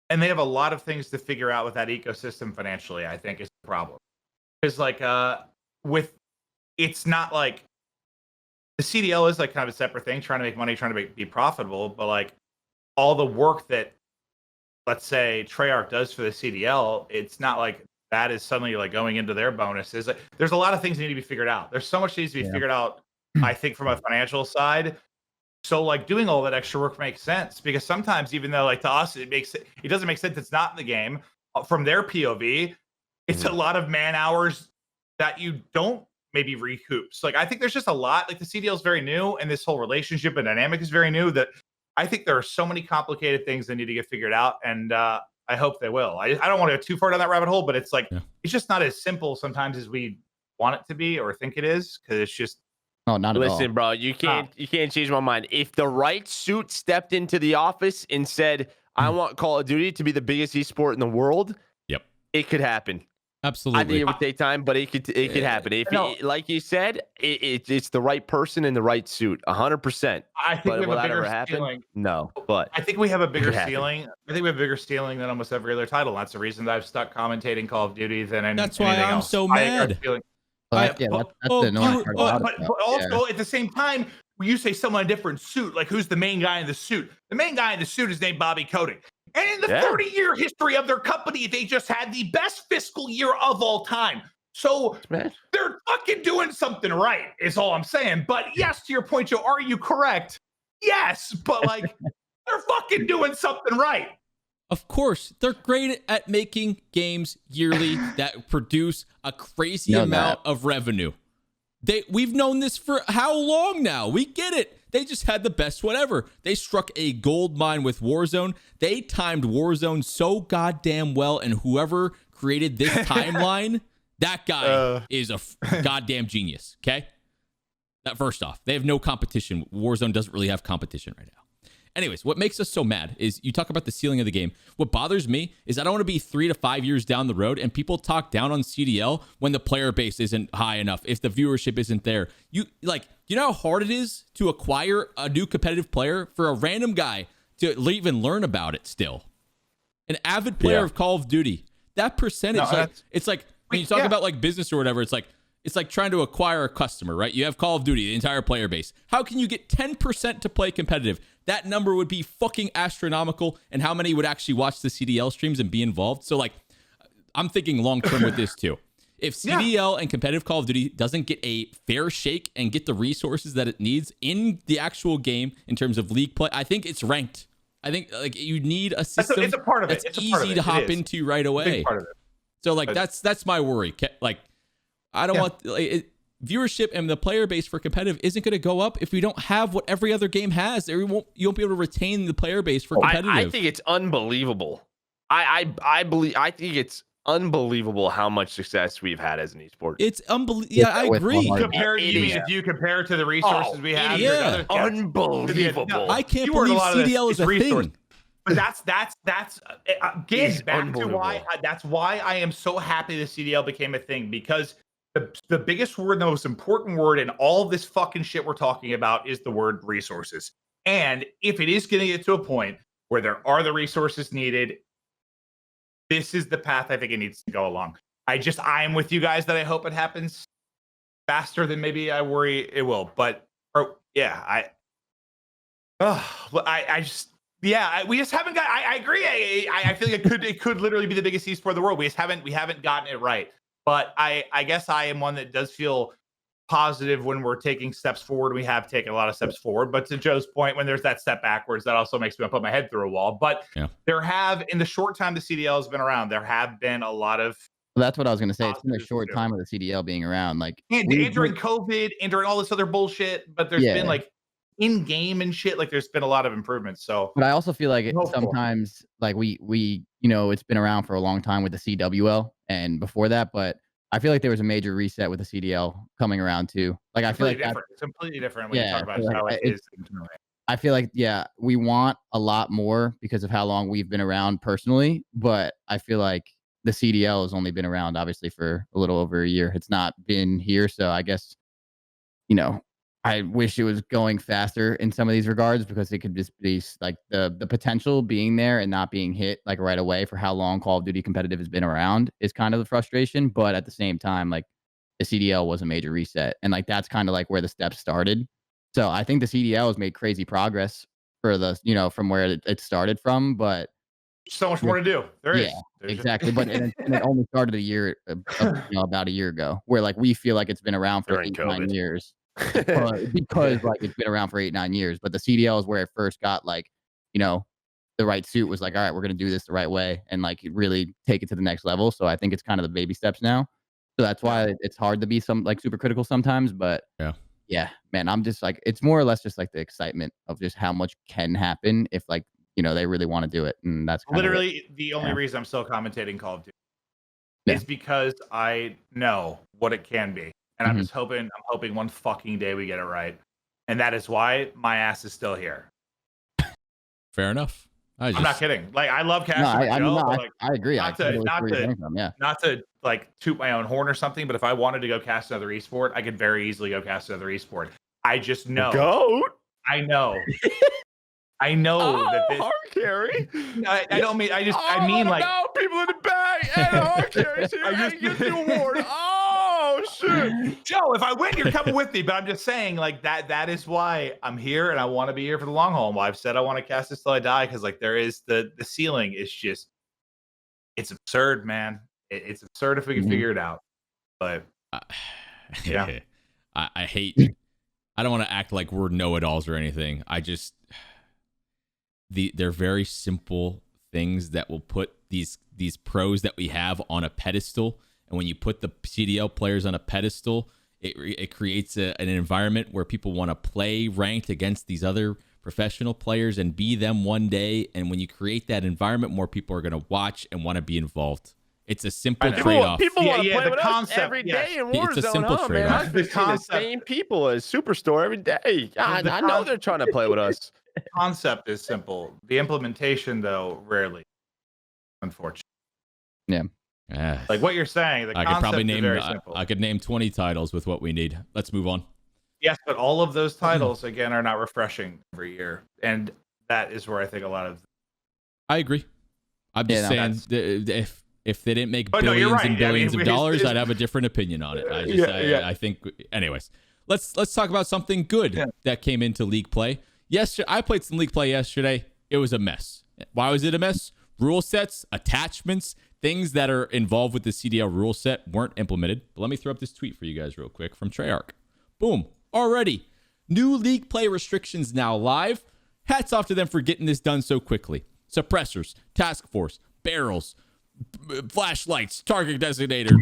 and they have a lot of things to figure out with that ecosystem financially. I think is the problem, because like it's not like the CDL is like kind of a separate thing, trying to make money, trying to be profitable, but like all the work that, let's say, Treyarch does for the CDL, it's not like that is suddenly like going into their bonuses. Like, there's a lot of things that need to be figured out. There's so much that needs to be figured out, I think, from a financial side. So like doing all that extra work makes sense, because sometimes, even though like to us it doesn't make sense, it's not in the game. From their POV, it's a lot of man hours that you don't maybe recoup. So like I think there's just a lot. Like the CDL is very new, and this whole relationship and dynamic is very new, that I think there are so many complicated things that need to get figured out, and I hope they will. I don't want to go too far down that rabbit hole, but it's like it's just not as simple sometimes as we want it to be or think it is, because it's just. Oh, not at all. Listen, bro, you can't change my mind. If the right suit stepped into the office and said, "I want Call of Duty to be the biggest esport in the world," yep, it could happen. Absolutely. I think it would take time, but it could happen. If like you said, it's the right person in the right suit, 100%. I think But we will have a that ever bigger happen? ceiling. No, but I think we have a bigger happen. ceiling. I think we have a bigger ceiling than almost every other title. That's the reason that I've stuck commentating Call of Duty than anything else. That's why I'm so I have a mad. feeling- But that's the annoying part about it. but also at the same time, when you say someone in a different suit, like who's the main guy in the suit? The main guy in the suit is named Bobby Kotick. And in the 30-year history of their company, they just had the best fiscal year of all time. So they're fucking doing something right, is all I'm saying. But yes, to your point, Joe, are you correct? Yes, but like they're fucking doing something right. Of course, they're great at making games yearly that produce a crazy amount of revenue. We've known this for how long now? We get it. They just had the best whatever. They struck a gold mine with Warzone. They timed Warzone so goddamn well, and whoever created this timeline, that guy is a goddamn genius, okay? That first off, they have no competition. Warzone doesn't really have competition right now. Anyways, what makes us so mad is you talk about the ceiling of the game. What bothers me is I don't want to be 3 to 5 years down the road and people talk down on CDL when the player base isn't high enough, if the viewership isn't there. You know how hard it is to acquire a new competitive player for a random guy to even learn about it still. An avid player of Call of Duty. That percentage, it's like when you talk about like business or whatever, it's like trying to acquire a customer, right? You have Call of Duty, the entire player base. How can you get 10% to play competitive? That number would be fucking astronomical. And how many would actually watch the CDL streams and be involved? So like, I'm thinking long term with this too. If CDL and competitive Call of Duty doesn't get a fair shake and get the resources that it needs in the actual game in terms of league play, I think it's ranked. I think like you need a system it's a part of it. It's easy to hop into right away. Part of it. So like that's my worry. Like I don't want viewership and the player base for competitive isn't going to go up if we don't have what every other game has. You won't be able to retain the player base for competitive. I think it's unbelievable. I think it's unbelievable how much success we've had as an esport. It's unbelievable. Yeah, I agree. If you compare to the resources we have, unbelievable. I can't believe CDL is a thing. But that's again back to why I am so happy the CDL became a thing, because the biggest word, the most important word in all of this fucking shit we're talking about is the word resources. And if it is going to get to a point where there are the resources needed, this is the path I think it needs to go along. I am with you guys that I hope it happens faster than maybe I worry it will. But we just haven't got. I agree. I feel like it could literally be the biggest esport in the world. We haven't gotten it right. But I guess I am one that does feel positive when we're taking steps forward. We have taken a lot of steps forward. But to Joe's point, when there's that step backwards, that also makes me want to put my head through a wall. But there have, in the short time the CDL has been around, there have been a lot of. Well, that's what I was going to say. It's been a short time of the CDL being around. Like and during COVID and during all this other bullshit. But there's been like in game and shit. Like there's been a lot of improvements. So, but I also feel like sometimes like we it's been around for a long time with the CWL and before that, but I feel like there was a major reset with the CDL coming around too. Like I feel like it's completely different when you talk about how it is. I feel like we want a lot more because of how long we've been around personally, but I feel like the CDL has only been around obviously for a little over a year. It's not been here, so I guess I wish it was going faster in some of these regards, because it could just be like the potential being there and not being hit like right away for how long Call of Duty competitive has been around is kind of the frustration. But at the same time, like the CDL was a major reset, and like that's kind of like where the steps started. So I think the CDL has made crazy progress for the from where it started from, but so much more to do. There is. Exactly. But and it only started a year, about a year ago, where like we feel like it's been around for 8-9 years. Because like it's been around for 8-9 years, but the CDL is where it first got like the right suit was like, all right, we're gonna do this the right way and like really take it to the next level. So I think it's kind of the baby steps now. So that's why it's hard to be super critical sometimes. But yeah, man, I'm just like, it's more or less just like the excitement of just how much can happen if like they really want to do it, and that's literally the only reason I'm still commentating Call of Duty is because I know what it can be. And I'm hoping one fucking day we get it right. And that is why my ass is still here. Fair enough. I'm not kidding. Like, I love Cash No, and I mean, Joe, no, but like, I agree. I not to totally see not where you're to coming from. Yeah. not to like toot my own horn or something, but if I wanted to go cast another esport, I could very easily go cast another esport. I just know. Goat. I know. I know that this. hard carry. I don't mean. I mean like people in the back and hard carries here. I I just- get the award. Oh shit. Joe, if I win, you're coming with me. But I'm just saying, like that is why I'm here, and I want to be here for the long haul. And why I've said I want to cast this till I die, because like there is the ceiling is just, it's absurd, man. It's absurd if we can figure it out. But yeah. I hate. I don't want to act like we're know-it-alls or anything. I just they're very simple things that will put these pros that we have on a pedestal. And when you put the CDL players on a pedestal, it creates an environment where people want to play ranked against these other professional players and be them one day. And when you create that environment, more people are going to watch and want to be involved. It's a simple trade-off. People want to play the with concept, us every day in Warzone. It's a simple man. trade-off. I've been The seeing the concept- same people as Superstore every day. God, The I know they're trying to play with us. concept is simple. The implementation, though, rarely. Unfortunately. Like what you're saying, the I could concept probably is name. very simple. I could name 20 titles with what we need. Let's move on. Yes, but all of those titles again are not refreshing every year, and that is where I think a lot of. I agree. I'm just saying if they didn't make billions right. and billions of dollars, it's- I'd have a different opinion on it. I think. Anyways, let's talk about something good that came into league play. Yesterday, I played some league play yesterday. It was a mess. Why was it a mess? Rule sets, attachments, things that are involved with the CDL rule set weren't implemented. But let me throw up this tweet for you guys real quick from Treyarch. Boom. Already. New league play restrictions now live. Hats off to them for getting this done so quickly. Suppressors, task force, barrels, flashlights, target designator,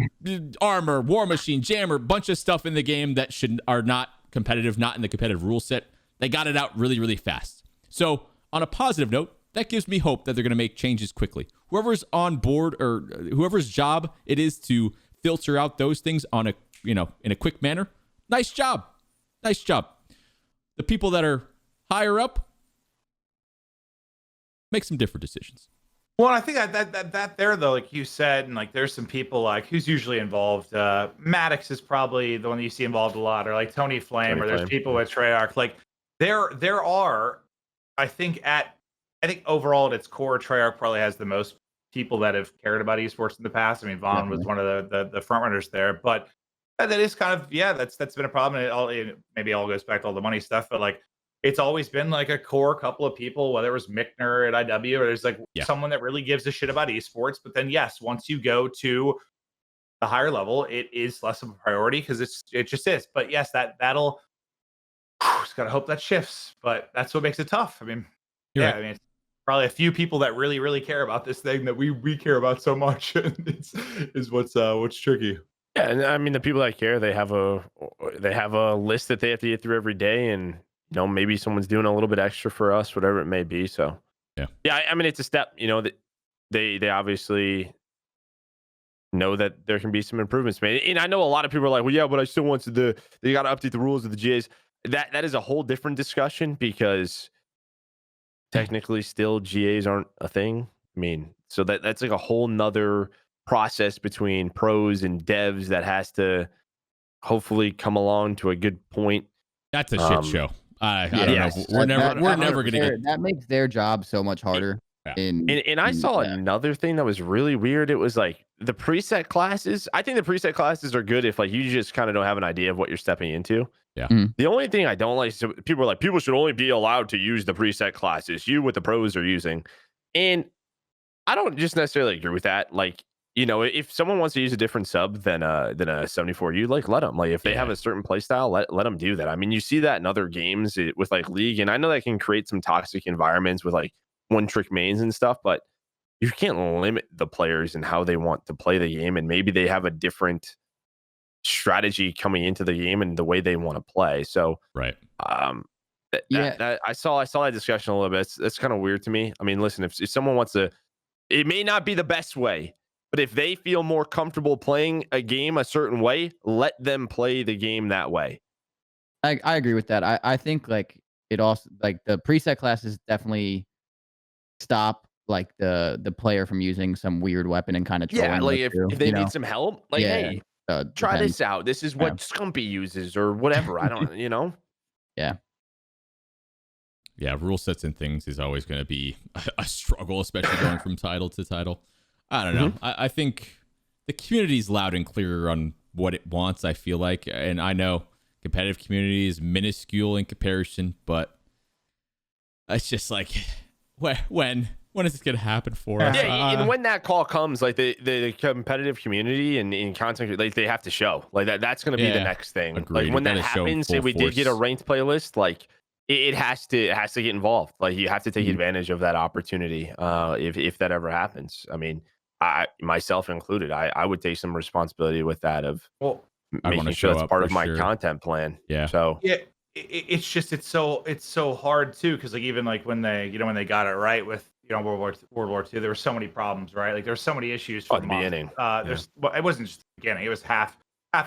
armor, war machine, jammer, bunch of stuff in the game that are not competitive, not in the competitive rule set. They got it out really, really fast. So on a positive note, that gives me hope that they're going to make changes quickly. Whoever's on board or whoever's job it is to filter out those things on a, in a quick manner. Nice job. Nice job. The people that are higher up make some different decisions. Well, I think that there though, like you said, and like there's some people like who's usually involved. Maddox is probably the one that you see involved a lot, or like Tony Flame, or there's people with Treyarch. Like there are, I think overall at its core, Treyarch probably has the most people that have cared about esports in the past. I mean, Vaughn was one of the front runners there, but that is kind of that's been a problem. And maybe it all goes back to all the money stuff, but like it's always been like a core couple of people, whether it was Mickner at IW or there's like someone that really gives a shit about esports. But then yes, once you go to the higher level, it is less of a priority because it just is. But yes, that'll just gotta hope that shifts. But that's what makes it tough. I mean, I mean, it's probably a few people that really, really care about this thing that we care about so much. is what's tricky. Yeah, and I mean the people that care, they have a list that they have to get through every day, and maybe someone's doing a little bit extra for us, whatever it may be. So yeah, I mean it's a step. That they obviously know that there can be some improvements made, and I know a lot of people are like, well, yeah, but I still want they got to update the rules of the GAs. That is a whole different discussion because technically still GAs aren't a thing. I mean, so that's like a whole nother process between pros and devs that has to hopefully come along to a good point. That's a shit show. I don't know. We're never going to get that. Makes their job so much harder. And I saw another thing that was really weird. It was like the preset classes. I think the preset classes are good if like you just kind of don't have an idea of what you're stepping into. Yeah. The only thing I don't like is people are like, people should only be allowed to use the preset classes what the pros are using. And I don't just necessarily agree with that. Like, if someone wants to use a different sub than a 74U, like let them. Like if they have a certain play style, let them do that. I mean, you see that in other games with like League, and I know that can create some toxic environments with like one trick mains and stuff, but you can't limit the players and how they want to play the game, and maybe they have a different strategy coming into the game and the way they want to play. So right. I saw that discussion a little bit. It's kind of weird to me. I mean, listen, if someone wants to, it may not be the best way, but if they feel more comfortable playing a game a certain way, let them play the game that way. I agree with that. I think like it also like the preset classes definitely stop like the player from using some weird weapon and kind of Yeah, trolling like it if too, they you know? need some help, like, Yeah, hey, try depends. this out. This is Yeah. what Scumpy uses or whatever. I don't, Yeah. Yeah, rule sets and things is always going to be a struggle, especially going from title to title. I don't know. I think the community's loud and clear on what it wants, I feel like. And I know competitive community is minuscule in comparison, but it's just like, when is this going to happen for us? Yeah, and when that call comes, like the competitive community and in content, like they have to show like that's going to be the next thing. Agreed. Like when that Gotta show happens, full if we did get a force. ranked playlist, like it has to get involved. Like you have to take advantage of that opportunity. If that ever happens, I mean, I myself included, I would take some responsibility with that of making sure that's part of my content plan. Yeah. So yeah, it's just it's so hard too, because like even like when they when they got it right with World War II, there were so many problems, right? Like there were so many issues from the beginning. There's well, it wasn't just the beginning; it was half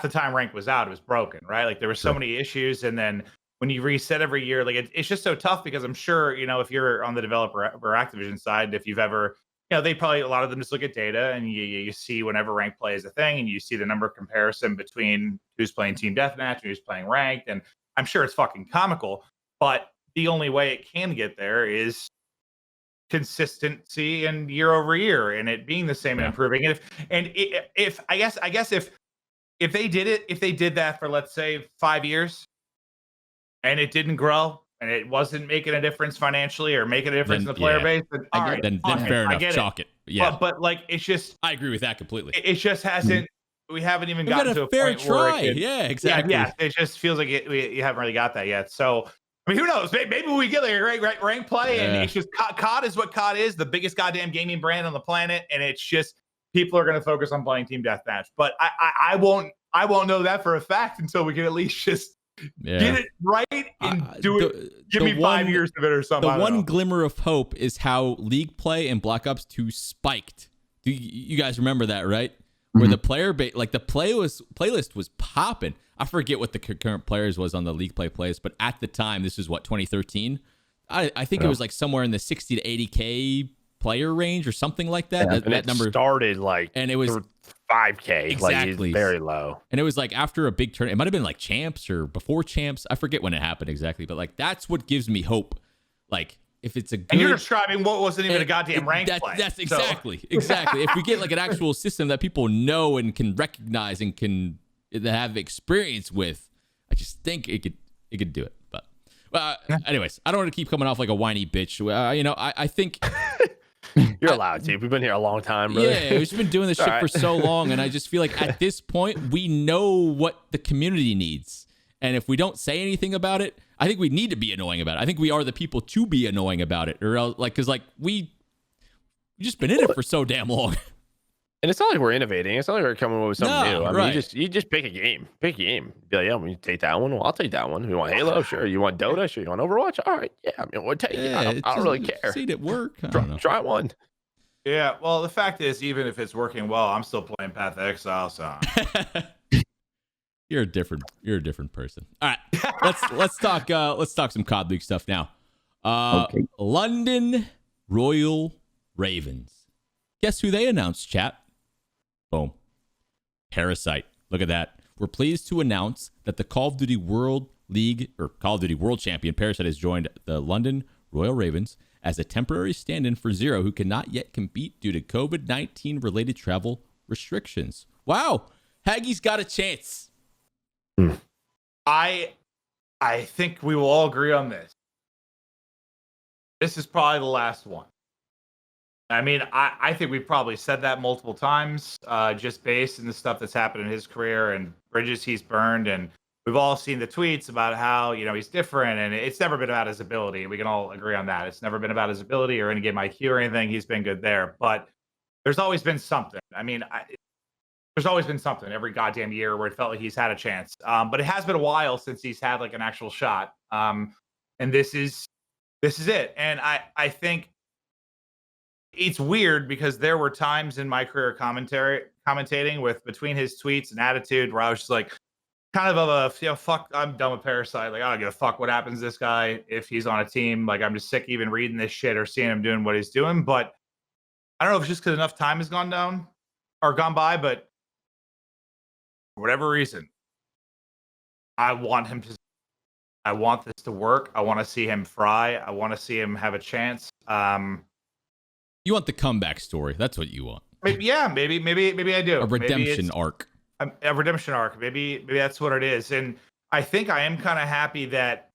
the time rank was out, it was broken, right? Like there were so many issues, and then when you reset every year, like it's just so tough because I'm sure if you're on the developer or Activision side, if you've ever they probably a lot of them just look at data and you see whenever rank play is a thing and you see the number comparison between who's playing team deathmatch and who's playing ranked, and I'm sure it's fucking comical, but the only way it can get there is consistency and year over year and it being the same and improving. And if I guess if they did that for let's say 5 years and it didn't grow and it wasn't making a difference financially or making a difference in the player base, then fair enough, chalk it. Yeah, but like it's just I agree with that completely. It just hasn't. We haven't even gotten to a fair point try. Where Yeah, exactly. Yeah, it just feels like you haven't really got that yet. So I mean, who knows? Maybe we get like a great rank play, and it's just COD is what COD is, the biggest goddamn gaming brand on the planet, and it's just people are going to focus on playing team deathmatch. But I won't know that for a fact until we can at least just get it right and do it. Give me 5 years of it or something. The one glimmer of hope is how League play and Black Ops 2 spiked. Do you guys remember that, right? Where the player like the playlist was popping. I forget what the current players was on the League play playlist, but at the time, this was what 2013. I think it was like somewhere in the 60 to 80K player range or something like that. Yeah, that number started like, and it was 5K, exactly, like very low. And it was like after a big turn. It might have been like champs or before champs. I forget when it happened exactly, but like that's what gives me hope. Like if it's a good, and you're describing what wasn't even a goddamn rank play. That's exactly. If we get like an actual system that people know and can recognize and can have experience with, I just think it could do it. But anyways, I don't want to keep coming off like a whiny bitch. I think you're allowed to. We've been here a long time, brother. Yeah, we've been doing this shit for so long, and I just feel like at this point we know what the community needs, and if we don't say anything about it, I think we need to be annoying about it. I think we are the people to be annoying about it, or else, because we've just been in it for so damn long. And it's not like we're innovating. It's not like we're coming up with something new. I mean, right. you just pick a game. Be like, yeah, we take that one. Well, I'll take that one. You want Halo? Sure. You want Dota? Sure. You want Overwatch? All right. Yeah, I mean, we'll take it. I don't really care. See it work. I don't know. Try one. Yeah. Well, the fact is, even if it's working well, I'm still playing Path of Exile. So you're a different person. All right. let's talk some COD League stuff now. Okay. London Royal Ravens. Guess who they announced, chat? Boom. Parasite. Look at that. We're pleased to announce that the Call of Duty World League or Call of Duty World Champion Parasite has joined the London Royal Ravens as a temporary stand-in for Zero, who cannot yet compete due to COVID-19 related travel restrictions. Wow. Haggie's got a chance. I think we will all agree on this. This is probably the last one. I mean, I think we've probably said that multiple times, just based on the stuff that's happened in his career and bridges he's burned. And we've all seen the tweets about how, he's different, and it's never been about his ability. We can all agree on that. It's never been about his ability or any game IQ or anything. He's been good there, but there's always been something. I mean, there's always been something every goddamn year where it felt like he's had a chance. But it has been a while since he's had like an actual shot. And this is it. And I think it's weird because there were times in my career commentating with between his tweets and attitude where I was just like, kind of a fuck. I'm done with Parasite. Like I don't give a fuck what happens to this guy if he's on a team. Like I'm just sick even reading this shit or seeing him doing what he's doing. But I don't know if it's just because enough time has gone by. But for whatever reason, I want him to. I want this to work. I want to see him fry. I want to see him have a chance. You want the comeback story. That's what you want. Maybe I do. A redemption arc. A redemption arc. Maybe that's what it is. And I think I am kind of happy that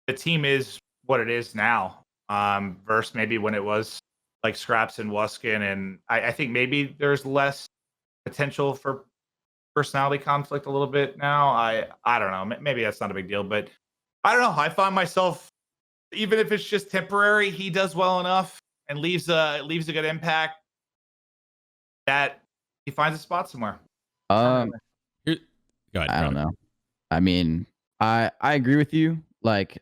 the team is what it is now. Versus maybe when it was like Scraps and Wuskin. And I think maybe there's less potential for personality conflict a little bit now. I don't know. Maybe that's not a big deal, but I don't know. I find myself, even if it's just temporary, he does well enough and leaves a good impact that he finds a spot somewhere. Go ahead, I don't know. I mean, I agree with you. Like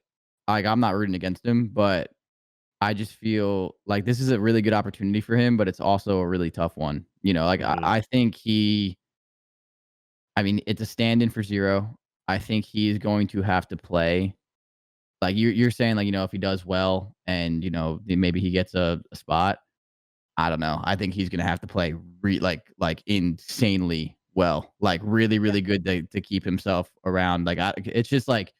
I'm not rooting against him, but I just feel like this is a really good opportunity for him, but it's also a really tough one. You know, like I think it's a stand-in for Zero. I think he's going to have to play. Like you're saying, like, you know, if he does well and, you know, maybe he gets a spot. I don't know. I think he's gonna have to play like insanely well, like really, really good to keep himself around. Like it's just like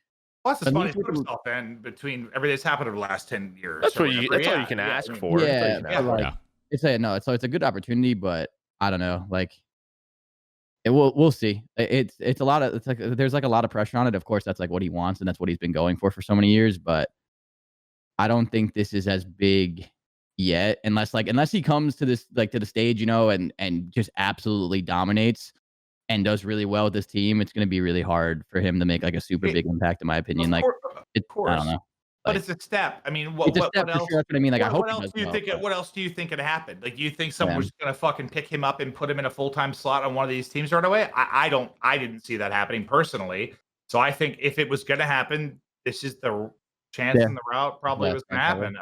plus the spot he put himself in between everything that's happened over the last 10 years. That's all you can ask for. It's a good opportunity, but I don't know. Like we'll see. It's a lot of there's like a lot of pressure on it. Of course, that's like what he wants and that's what he's been going for so many years. But I don't think this is as big yet, unless he comes to this to the stage, you know, and just absolutely dominates and does really well with this team. It's going to be really hard for him to make like a super big impact, in my opinion. I don't know. But it's a step. I mean, what else? Sure, that's what I mean. Like, I hope. What else do you think? What else do you think could happen? Like, do you think someone was going to fucking pick him up and put him in a full-time slot on one of these teams right away? I don't. I didn't see that happening personally. So I think if it was going to happen, this is the chance in the route. Probably was going to happen.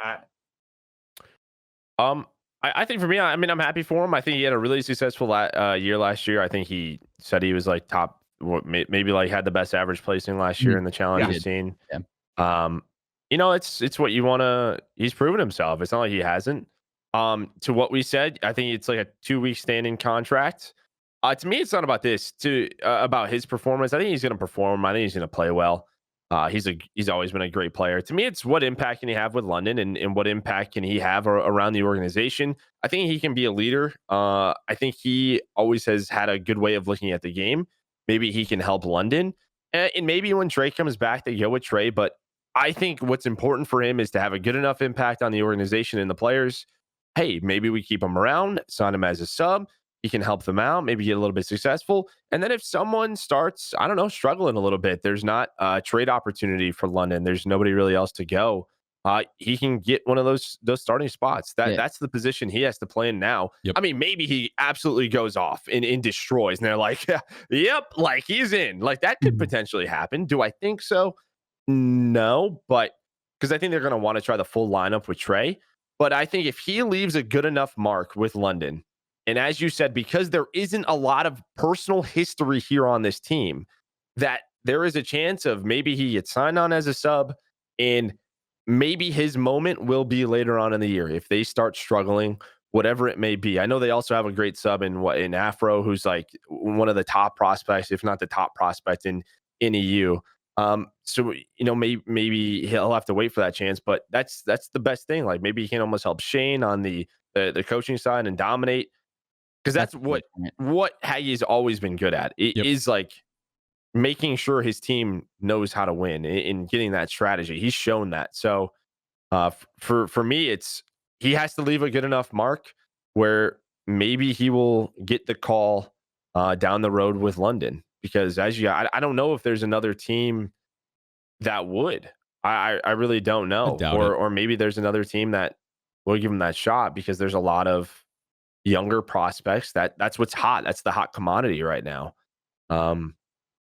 I think for me, I mean, I'm happy for him. I think he had a really successful year last year. I think he said he was like top, maybe like had the best average placing last year in the challenger scene. Yeah. You know, it's what you want to. He's proven himself. It's not like he hasn't. To what we said, I think it's like a 2-week standing contract. To me, it's not about this. About his performance. I think he's going to perform. I think he's going to play well. He's always been a great player. To me, it's what impact can he have with London and what impact can he have around the organization. I think he can be a leader. I think he always has had a good way of looking at the game. Maybe he can help London. And maybe when Trey comes back, they go with Trey. But I think what's important for him is to have a good enough impact on the organization and the players. Hey, maybe we keep him around, sign him as a sub. He can help them out, maybe get a little bit successful. And then if someone starts, I don't know, struggling a little bit, there's not a trade opportunity for London. There's nobody really else to go. He can get one of those starting spots. That's the position he has to play in now. Yep. I mean, maybe he absolutely goes off and destroys. And they're like, yep, like he's in. Like that could potentially happen. Do I think so? No, but because I think they're going to want to try the full lineup with Trey. But I think if he leaves a good enough mark with London, and as you said, because there isn't a lot of personal history here on this team, that there is a chance of maybe he gets signed on as a sub and maybe his moment will be later on in the year if they start struggling, whatever it may be. I know they also have a great sub in Afro, who's like one of the top prospects, if not the top prospect in EU. So, you know, maybe he'll have to wait for that chance, but that's the best thing. Like maybe he can almost help Shane on the coaching side and dominate. Because that's what Haggie's always been good at. It is like making sure his team knows how to win in getting that strategy. He's shown that. So for me, he has to leave a good enough mark where maybe he will get the call down the road with London. Because I don't know if there's another team that would. I really don't know. Or maybe there's another team that will give him that shot because there's a lot of younger prospects that's what's hot. That's the hot commodity right now.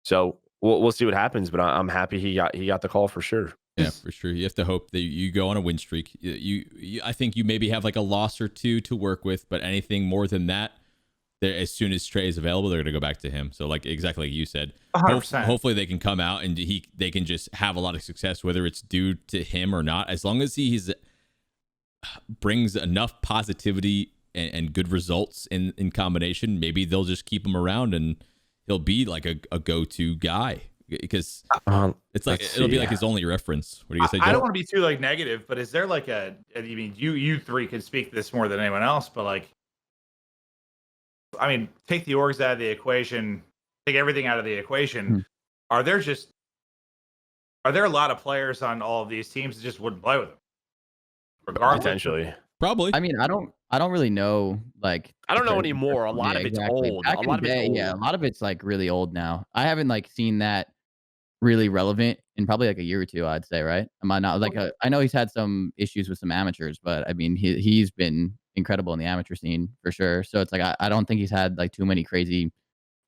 So we'll see what happens, but I'm happy he got the call for sure. Yeah, for sure. You have to hope that you go on a win streak. I think you maybe have like a loss or two to work with, but anything more than that, as soon as Trey is available, they're going to go back to him. So like exactly like you said, 100%. hopefully they can come out and they can just have a lot of success, whether it's due to him or not. As long as he's brings enough positivity and good results in combination, maybe they'll just keep him around and he'll be like a go-to guy, because it's like it'll be like his only reference. What do you say, Joe? I don't want to be too like negative, but is there like I mean, you three could speak to this more than anyone else, but like, I mean, take the orgs out of the equation, take everything out of the equation. Are there a lot of players on all of these teams that just wouldn't play with them? Regardless. Potentially. Probably. I mean, I don't really know. Like, I don't know anymore. A lot of it's old. Back A lot of it's old. Yeah, a lot of it's like really old now. I haven't like seen that really relevant in probably like a year or two, I'd say, right? Am I not like I know he's had some issues with some amateurs, but I mean he's been incredible in the amateur scene for sure. So it's like I don't think he's had like too many crazy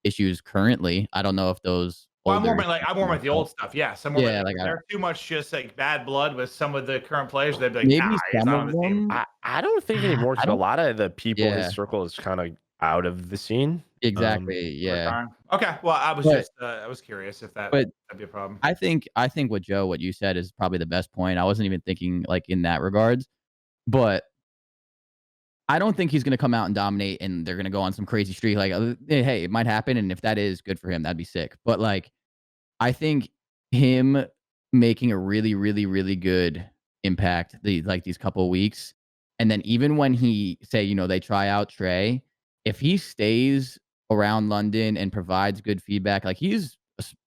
issues currently. I don't know if those Well, I'm more about the old stuff. Yes, I'm more Yeah, like, like, there's too much just like bad blood with some of the current players. They'd be like, maybe nah, he's some not on of the team. them. I don't think anymore. I 'Cause a don't- lot of the people in Yeah. his circle is kind of out of the scene. Exactly. Yeah. Okay. Well, I was But- just I was curious if that'd but be a problem. I think what Joe, what you said is probably the best point. I wasn't even thinking like in that regards, but I don't think he's going to come out and dominate and they're going to go on some crazy streak. Like, hey, it might happen. And if that is good for him, that'd be sick. But like, I think him making a really, really, really good impact these couple of weeks. And then even when he say, they try out Trey, if he stays around London and provides good feedback, like he's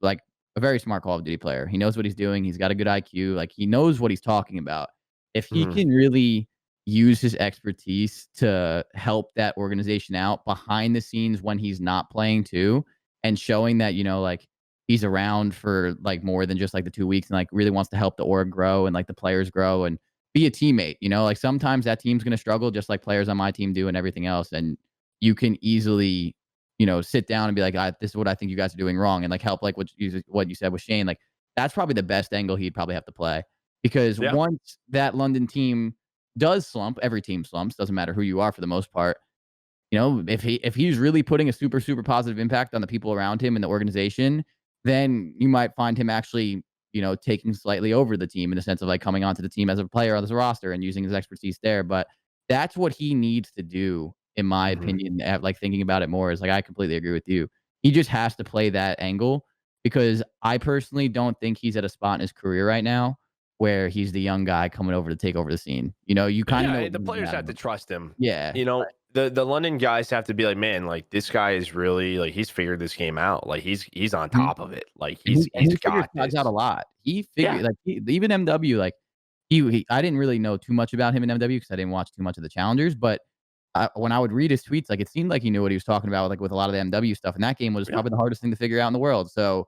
like a very smart Call of Duty player. He knows what he's doing. He's got a good IQ. Like he knows what he's talking about. If he can really use his expertise to help that organization out behind the scenes when he's not playing too, and showing that, like he's around for like more than just like the 2 weeks and like really wants to help the org grow and like the players grow and be a teammate, like sometimes that team's going to struggle just like players on my team do and everything else. And you can easily, sit down and be like, this is what I think you guys are doing wrong. And like help, like what you said with Shane, like that's probably the best angle he'd probably have to play, because once that London team does slump, every team slumps, doesn't matter who you are for the most part. If he's really putting a super, super positive impact on the people around him and the organization, then you might find him actually, taking slightly over the team in the sense of like coming onto the team as a player on this roster and using his expertise there. But that's what he needs to do, in my opinion. Like thinking about it more is like, I completely agree with you. He just has to play that angle, because I personally don't think he's at a spot in his career right now where he's the young guy coming over to take over the scene. You kind of know the players have to trust him. Yeah. The London guys have to be like, man, like this guy is really like he's figured this game out. Like he's on top of it. Like he's got this out a lot. He figured like even MW, like he I didn't really know too much about him in MW because I didn't watch too much of the challengers, but when I would read his tweets, like it seemed like he knew what he was talking about, like with a lot of the MW stuff. And that game was probably the hardest thing to figure out in the world. So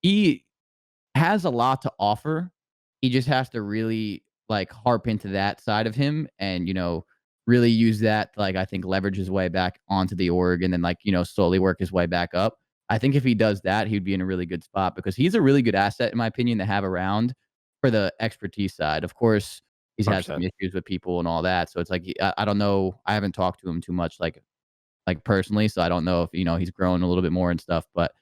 he has a lot to offer. He just has to really like harp into that side of him and, really use that to, like, I think leverage his way back onto the org and then like, slowly work his way back up. I think if he does that, he'd be in a really good spot, because he's a really good asset, in my opinion, to have around for the expertise side. Of course, he's had some issues with people and all that. So it's like, I don't know. I haven't talked to him too much, like personally. So I don't know if, he's grown a little bit more and stuff, but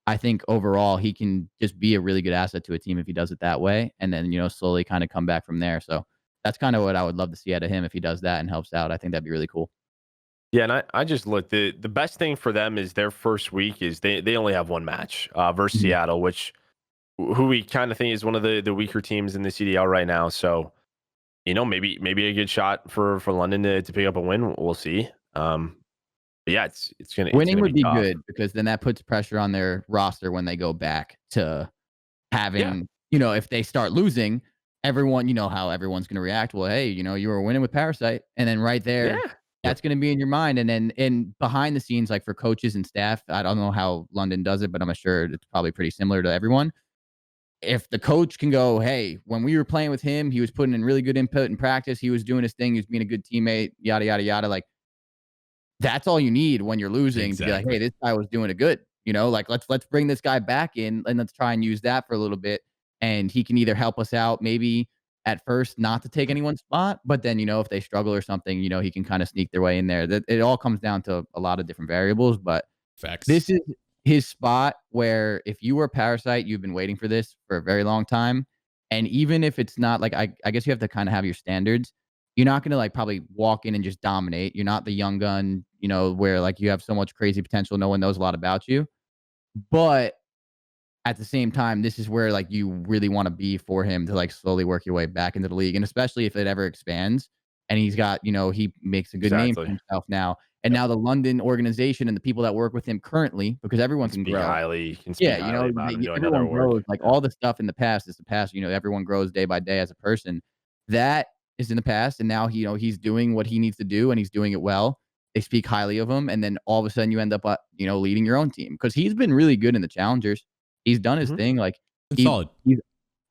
I think overall he can just be a really good asset to a team if he does it that way. And then, slowly kind of come back from there. So that's kind of what I would love to see out of him if he does that and helps out. I think that'd be really cool. Yeah, and I just look, the best thing for them is their first week is they only have one match versus Seattle, which who we kind of think is one of the weaker teams in the CDL right now. So, maybe a good shot for London to pick up a win. We'll see. But yeah, it's gonna winning would be tough. good, because then that puts pressure on their roster when they go back to having, if they start losing, everyone, how everyone's going to react. Well, hey, you were winning with Parasite, and then right there, that's going to be in your mind. And then behind the scenes, like for coaches and staff, I don't know how London does it, but I'm sure it's probably pretty similar to everyone. If the coach can go, hey, when we were playing with him, he was putting in really good input in practice. He was doing his thing. He was being a good teammate, yada, yada, yada. Like, that's all you need when you're losing to be like, hey, this guy was doing it good. Like let's bring this guy back in and let's try and use that for a little bit. And he can either help us out, maybe at first not to take anyone's spot, but then, if they struggle or something, he can kind of sneak their way in there. That it all comes down to a lot of different variables, but Facts. this is his spot where if you were Parasite, you've been waiting for this for a very long time. And even if it's not like, I guess you have to kind of have your standards. You're not going to like probably walk in and just dominate. You're not the young gun, where like you have so much crazy potential. No one knows a lot about you. But at the same time, this is where like you really want to be for him to like slowly work your way back into the league. And especially if it ever expands and he's got, he makes a good name for himself now. And now the London organization and the people that work with him currently, because everyone can grow. Everyone grows. Like all the stuff in the past is the past. Everyone grows day by day as a person. That is in the past, and now he's doing what he needs to do, and he's doing it well. They speak highly of him, and then all of a sudden you end up, leading your own team because he's been really good in the challengers. He's done his thing. Like solid.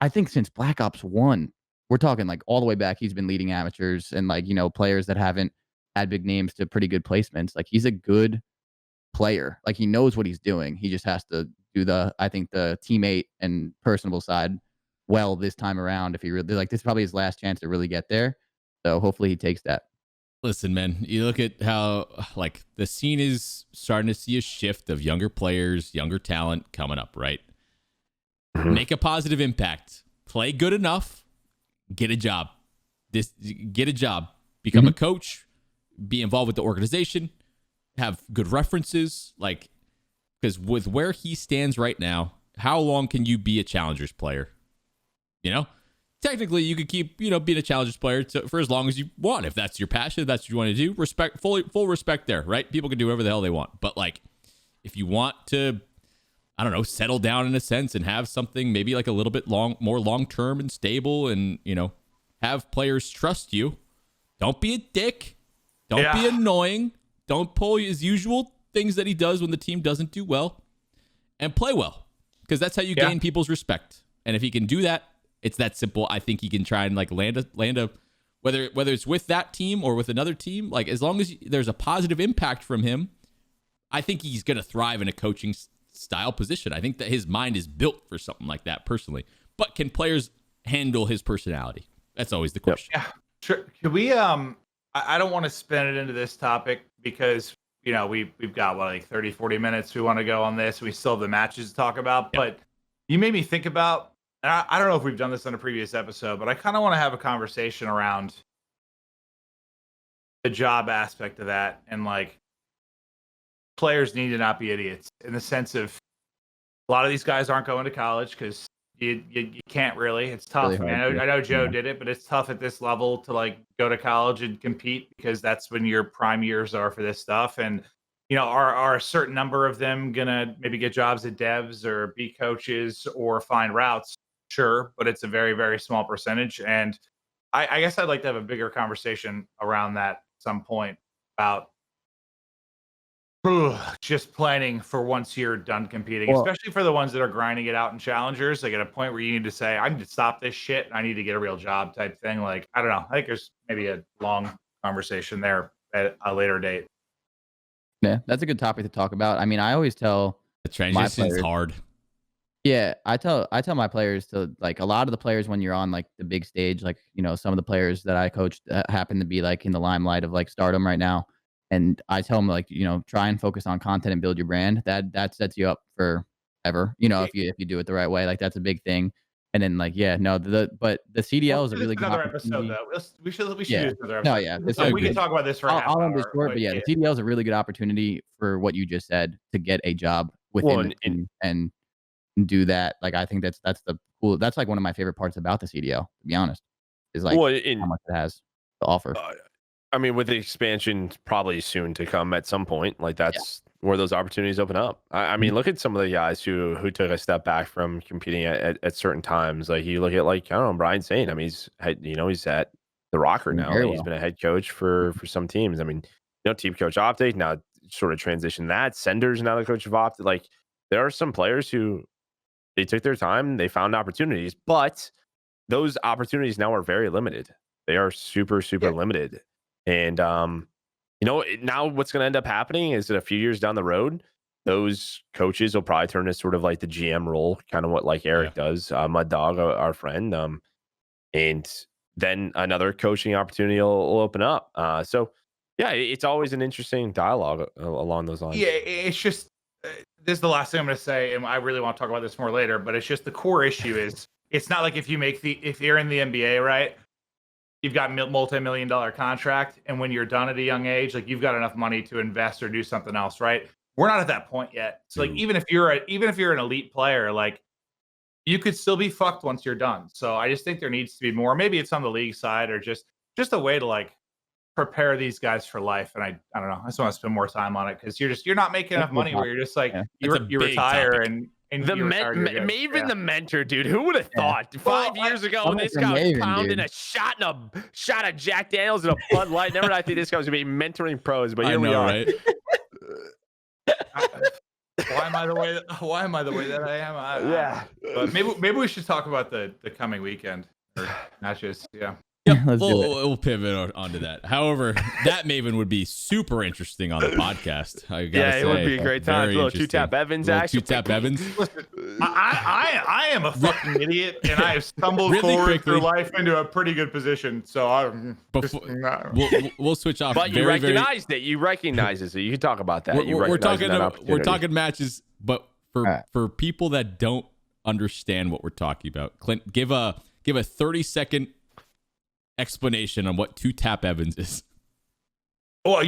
I think since Black Ops 1, we're talking like all the way back. He's been leading amateurs and like players that haven't had big names to pretty good placements. Like he's a good player. Like he knows what he's doing. He just has to do the teammate and personable side well this time around. If he really this is probably his last chance to really get there. So hopefully he takes that. Listen, man, you look at how like the scene is starting to see a shift of younger players, younger talent coming up, right? Make a positive impact. Play good enough. Get a job. Get a job. Become a coach. Be involved with the organization. Have good references. Like, because with where he stands right now, how long can you be a challengers player? Technically, you could keep, being a challengers player for as long as you want. If that's your passion, if that's what you want to do, full respect there, right? People can do whatever the hell they want. But like, if you want to, I don't know, settle down in a sense and have something maybe like a little bit more long-term and stable and, have players trust you, don't be a dick. Don't be annoying. Don't pull his usual things that he does when the team doesn't do well, and play well, because that's how you gain people's respect. And if he can do that, it's that simple. I think he can try and like land a whether it's with that team or with another team. Like as long as there's a positive impact from him, I think he's gonna thrive in a coaching style position. I think that his mind is built for something like that personally. But can players handle his personality? That's always the question. Yeah, sure. Could we? I don't want to spin it into this topic because we've got like 30, 40 minutes we want to go on this. We still have the matches to talk about, but you made me think about. And I don't know if we've done this on a previous episode, but I kind of want to have a conversation around the job aspect of that. And like, players need to not be idiots in the sense of a lot of these guys aren't going to college because you can't really. It's tough. Really I know Joe did it, but it's tough at this level to like go to college and compete because that's when your prime years are for this stuff. And are a certain number of them gonna maybe get jobs at devs or be coaches or find routes? Sure, but it's a very, very small percentage. And I guess I'd like to have a bigger conversation around that at some point about just planning for once you're done competing, especially for the ones that are grinding it out in challengers. Like at a point where you need to say, I need to stop this shit. I need to get a real job type thing. Like, I don't know. I think there's maybe a long conversation there at a later date. Yeah, that's a good topic to talk about. I mean, I always tell the transition is hard. Yeah, I tell my players to like a lot of the players when you're on like the big stage, like some of the players that I coached happen to be like in the limelight of like stardom right now, and I tell them like try and focus on content and build your brand. That sets you up for ever. If you do it the right way, like that's a big thing. And then like but the CDL is a really good episode though. We should do another episode. No, yeah, we can talk about this for half I'll hour. end this short, but yeah, the CDL is a really good opportunity for what you just said to get a job within the team and do that. Like I think that's the cool. That's like one of my favorite parts about the CDL, to be honest, is like how much it has to offer. I mean, with the expansion probably soon to come at some point, like that's where those opportunities open up. I mean, look at some of the guys who took a step back from competing at certain times. Like you look at like I don't know, Brian Saint. I mean, he's at the Rokkr now. Like, he's been a head coach for some teams. I mean, team coach Optic now sort of transition that. Sender's now the coach of Optic. Like there are some players who they took their time, they found opportunities, but those opportunities now are very limited. They are super limited. And now what's going to end up happening is that a few years down the road, those coaches will probably turn to sort of like the GM role, kind of what like Eric does, Mud Dog, our friend. and then another coaching opportunity will open up. So yeah, it's always an interesting dialogue along those lines. Yeah, it's just this is the last thing I'm going to say, and I really want to talk about this more later. But it's just the core issue is it's not like if you're in the NBA, right? You've got multi-million-dollar contract, and when you're done at a young age, like you've got enough money to invest or do something else, right? We're not at that point yet. So like even if you're an elite player, like you could still be fucked once you're done. So I just think there needs to be more. Maybe it's on the league side or just a way to like prepare these guys for life. And I don't know. I just want to spend more time on it because you're not making enough money where you're just like you retire and the Maven the mentor, dude. Who would have thought 5 years ago when this guy was pounding a shot of Jack Daniels and a Bud Light? Never did I think this guy was gonna be mentoring pros, but here we are. Right? Why am I the way that I am? But maybe we should talk about the coming weekend or matches. Yeah. Yep, we'll pivot onto that. However, that Maven would be super interesting on the podcast. I gotta say, it would be a great time. Little two-tap Evans action. Two-tap Evans. Listen, I am a fucking idiot, and I have stumbled forward through life into a pretty good position. So we'll switch off. But you recognized it. You recognize it. So you can talk about that. We're talking matches, but for people that don't understand what we're talking about, Clint, give a 30-second explanation on what two-tap Evans is. I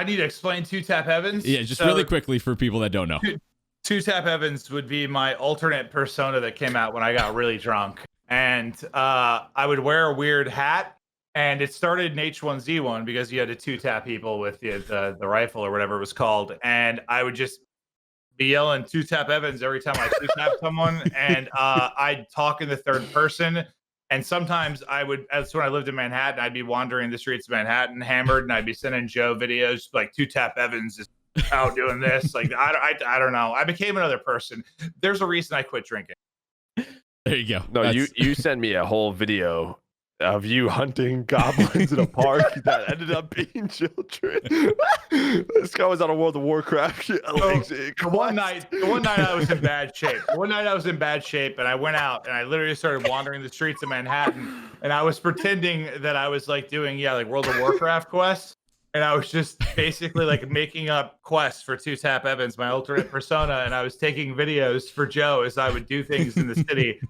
need to explain two-tap Evans? Yeah, just really quickly for people that don't know. Two-tap Evans would be my alternate persona that came out when I got really drunk. And I would wear a weird hat, and it started in H1Z1 because you had to two-tap people with the rifle or whatever it was called. And I would just be yelling two-tap Evans every time I two-tap someone. And I'd talk in the third person. And sometimes that's when I lived in Manhattan, I'd be wandering the streets of Manhattan hammered, and I'd be sending Joe videos like two-tap Evans is out doing this. Like, I don't know. I became another person. There's a reason I quit drinking. There you go. No, you sent me a whole video of you hunting goblins in a park that ended up being children. This guy was on a World of Warcraft. One night I was in bad shape. And I went out and I literally started wandering the streets of Manhattan, and I was pretending that I was like doing World of Warcraft quests. And I was just basically like making up quests for two-tap Evans, my alternate persona, and I was taking videos for Joe as I would do things in the city.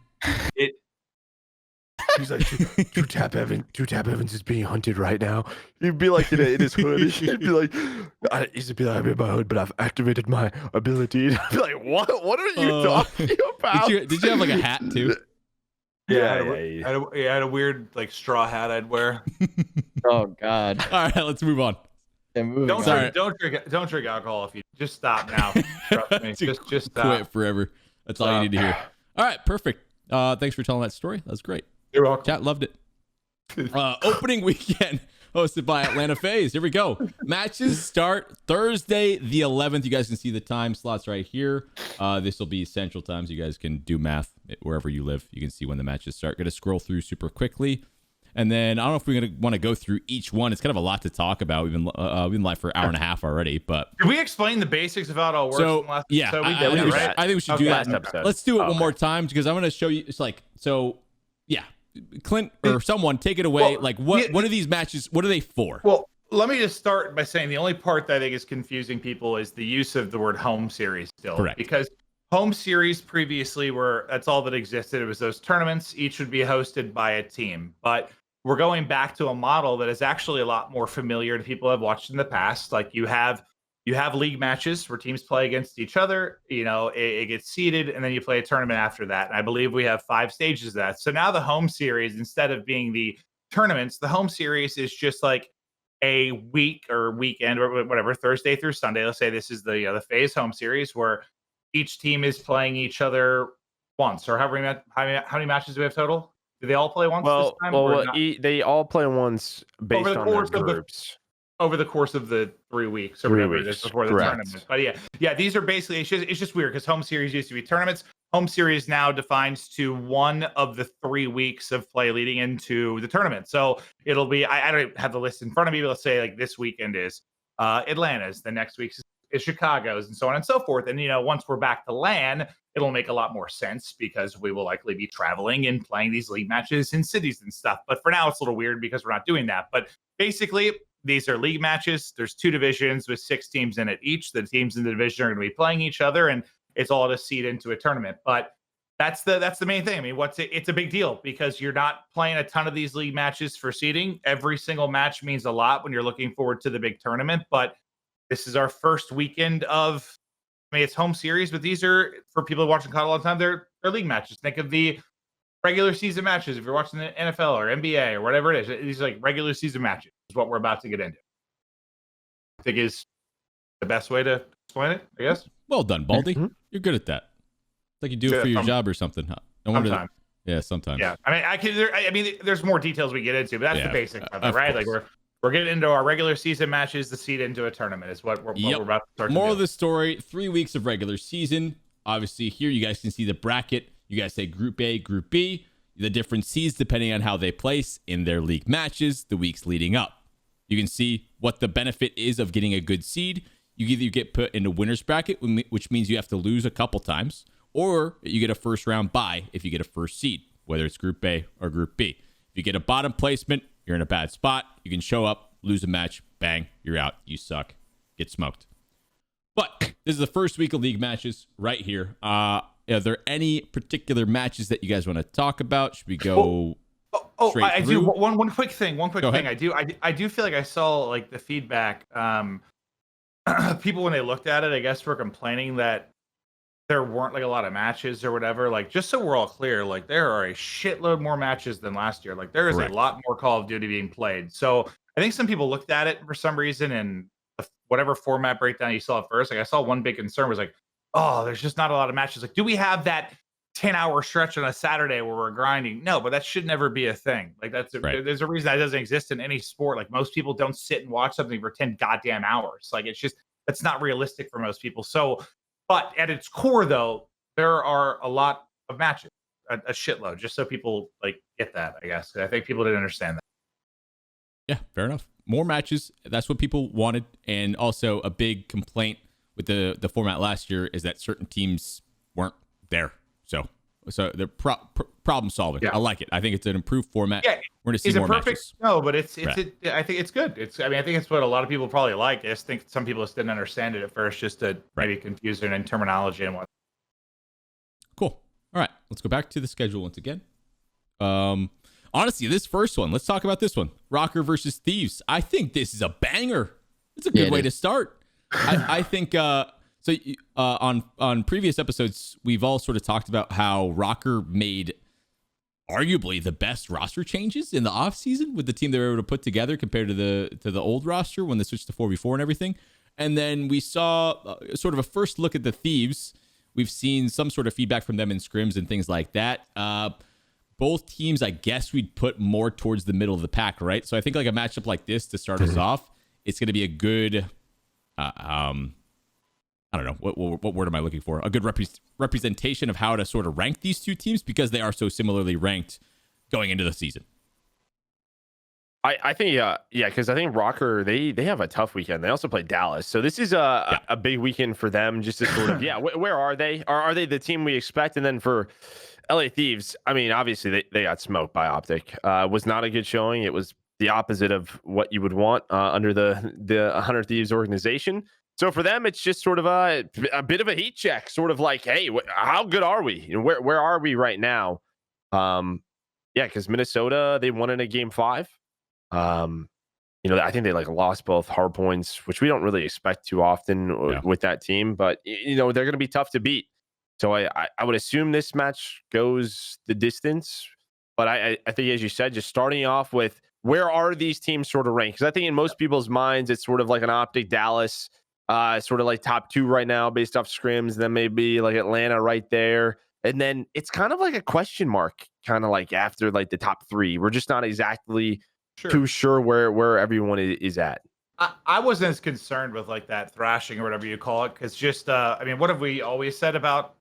He's like, two-tap Evans is being hunted right now. He'd be like in his hood. He'd be like, I'm in my hood, but I've activated my ability. I'd be like, what are you talking about? Did you have like a hat too? I had a weird like straw hat I'd wear. Oh God! All right, let's move on. Don't drink alcohol if you just stop now. Trust me, just stop. Quit forever. That's all you need to hear. All right, perfect. Thanks for telling that story. That was great. You're welcome. Chat loved it. Opening weekend hosted by Atlanta Faze. Here we go. Matches start Thursday the 11th. You guys can see the time slots right here. This will be Central Time, so you guys can do math wherever you live. You can see when the matches start. Going to scroll through super quickly. And then I don't know if we're going to want to go through each one. It's kind of a lot to talk about. We've been live for an hour and a half already. But did we explain the basics of how it all works? So, yeah, I think we should do that. Let's do it one more time because I'm going to show you. It's like, so, yeah. Clint or someone take it away. Well, what are these matches? What are they for? Well, let me just start by saying the only part that I think is confusing people is the use of the word home series still. Correct. Because home series previously that's all that existed. It was those tournaments. Each would be hosted by a team. But we're going back to a model that is actually a lot more familiar to people I've watched in the past. Like you have league matches where teams play against each other. It gets seeded, and then you play a tournament after that. And I believe we have 5 stages of that. So now the home series, instead of being the tournaments, the home series is just like a week or weekend or whatever, Thursday through Sunday. Let's say this is the Faze home series where each team is playing each other once, or how many matches do we have total? Do they all play once this time? They all play once based on their groups. Over the course of the 3 weeks or whatever it is before the tournament. But yeah, these are basically, it's just weird because home series used to be tournaments. Home series now defines to one of the 3 weeks of play leading into the tournament. So it'll be, I don't have the list in front of me, but let's say like this weekend is Atlanta's, the next week is Chicago's, and so on and so forth. And once we're back to LAN, it'll make a lot more sense because we will likely be traveling and playing these league matches in cities and stuff. But for now, it's a little weird because we're not doing that. But basically, these are league matches. There's 2 divisions with 6 teams in it each. The teams in the division are going to be playing each other, and it's all to seed into a tournament. But that's the main thing. I mean, it's a big deal because you're not playing a ton of these league matches for seeding. Every single match means a lot when you're looking forward to the big tournament. But this is our first weekend of, I mean, it's home series, but these are, for people watching CoD all the time, they're league matches. Think of the regular season matches. If you're watching the NFL or NBA or whatever it is, these are like regular season matches is what we're about to get into. I think is the best way to explain it, I guess. Well done, Baldy. Mm-hmm. You're good at that. It's like you do it for your job or something. Huh? Sometimes. Yeah, sometimes. Yeah, I mean, there's more details we get into, but that's the basics of it, right? Course. Like we're getting into our regular season matches to seed into a tournament is what we're about to start. Moral of the story: 3 weeks of regular season. Obviously, here you guys can see the bracket. You guys say Group A, Group B. The different seeds depending on how they place in their league matches the weeks leading up. You can see what the benefit is of getting a good seed. You either get put in a winner's bracket, which means you have to lose a couple times, or you get a first round bye if you get a first seed, whether it's Group A or Group B. If you get a bottom placement, you're in a bad spot. You can show up, lose a match, bang, you're out. You suck. Get smoked. But this is the first week of league matches right here. Are there any particular matches that you guys want to talk about? Should we go straight I through? do one quick thing. One quick Go thing. ahead. I do feel like I saw like the feedback. People when they looked at it, I guess, were complaining that there weren't like a lot of matches or whatever. Like, just so we're all clear, like there are a shitload more matches than last year. Like there is Correct. a lot more Call of Duty being played. So I think some people looked at it for some reason and whatever format breakdown you saw at first. Like I saw one big concern was like, oh, there's just not a lot of matches. Like, do we have that 10-hour stretch on a Saturday where we're grinding? No, but that should never be a thing. Like Right. There's a reason that doesn't exist in any sport. Like most people don't sit and watch something for 10 goddamn hours. Like that's not realistic for most people. So, but at its core though, there are a lot of matches, a shitload, just so people like get that, I guess. I think people didn't understand that. Yeah, fair enough. More matches. That's what people wanted. And also a big complaint with the format last year is that certain teams weren't there. So they're problem solving. Yeah. I like it. I think it's an improved format. Yeah. We're going to see Is it more perfect? matches. No, but it's Right. I think it's good. I think it's what a lot of people probably like. I just think some people just didn't understand it at first, just to maybe confuse it in terminology and what. Cool. All right. Let's go back to the schedule once again. Honestly, this first one, let's talk about this one. Rokkr versus Thieves. I think this is a banger. It's a good way to start. I think on previous episodes, we've all sort of talked about how Rokkr made arguably the best roster changes in the offseason with the team they were able to put together compared to the old roster when they switched to 4v4 and everything. And then we saw sort of a first look at the Thieves. We've seen some sort of feedback from them in scrims and things like that. Both teams, I guess we'd put more towards the middle of the pack, right? So I think like a matchup like this to start us off, it's going to be a good, I don't know, what word am I looking for? A good representation of how to sort of rank these two teams because they are so similarly ranked going into the season. I think, because I think Rokkr, they have a tough weekend. They also play Dallas. So this is a big weekend for them just to sort of, where are they? Are they the team we expect? And then for LA Thieves, I mean, obviously they got smoked by Optic. Was not a good showing. It was the opposite of what you would want under the 100 Thieves organization. So for them, it's just sort of a bit of a heat check, sort of like, hey, how good are we? And where are we right now? Because Minnesota, they won in a game 5. I think they lost both Hardpoints, which we don't really expect too often with that team, but they're going to be tough to beat. So I would assume this match goes the distance, but I think, as you said, just starting off with where are these teams sort of ranked? Because I think in most people's minds, it's sort of like an Optic Dallas, sort of like top 2 right now based off scrims, then maybe like Atlanta right there. And then it's kind of like a question mark, kind of like after like the top 3. We're just not exactly too sure where everyone is at. I wasn't as concerned with like that thrashing or whatever you call it, because just what have we always said about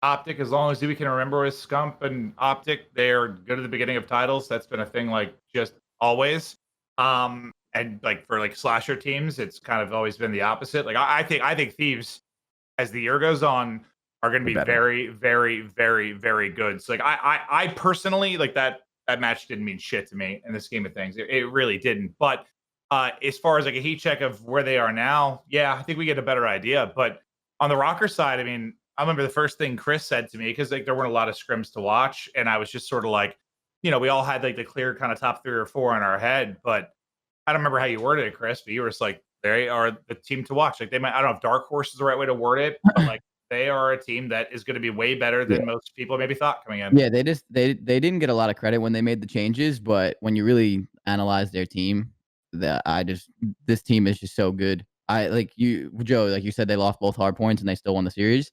Optic? As long as we can remember with Scump and Optic, they're good at the beginning of titles. That's been a thing like just always. And and like for like slasher teams, it's kind of always been the opposite. Like I think Thieves, as the year goes on, are going to be very, very, very, very good. So like I personally like that match didn't mean shit to me in the scheme of things. It really didn't. But as far as like a heat check of where they are now, yeah, I think we get a better idea. But on the Rokkr side, I mean, I remember the first thing Chris said to me, because like there weren't a lot of scrims to watch, and I was just sort of like, we all had like the clear kind of top 3 or 4 in our head, but I don't remember how you worded it, Chris, but you were just like, they are the team to watch. Like they might, I don't know if dark horse is the right way to word it, but like they are a team that is going to be way better than most people maybe thought coming in. Yeah, they didn't get a lot of credit when they made the changes, but when you really analyze their team, this team is just so good. I like you, Joe, like you said, they lost both hardpoints and they still won the series.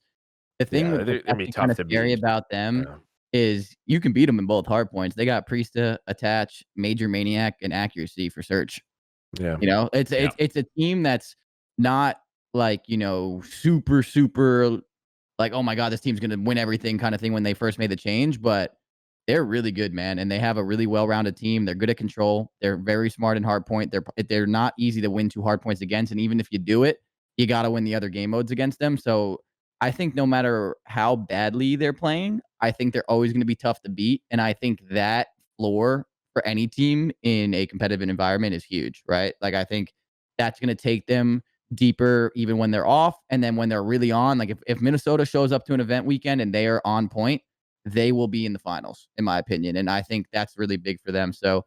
The thing that's kind of scary about them is you can beat them in both hardpoints. They got Priesta, Attach, Major Maniac, and Accuracy for Search. Yeah. It's a team that's not like, super like, oh my God, this team's gonna win everything kind of thing when they first made the change, but they're really good, man. And they have a really well-rounded team. They're good at control. They're very smart in hardpoint. They're not easy to win 2 hardpoints against. And even if you do it, you gotta win the other game modes against them. So I think no matter how badly they're playing, I think they're always gonna be tough to beat. And I think that floor for any team in a competitive environment is huge, right? Like I think that's gonna take them deeper even when they're off. And then when they're really on, like if Minnesota shows up to an event weekend and they are on point, they will be in the finals, in my opinion. And I think that's really big for them. So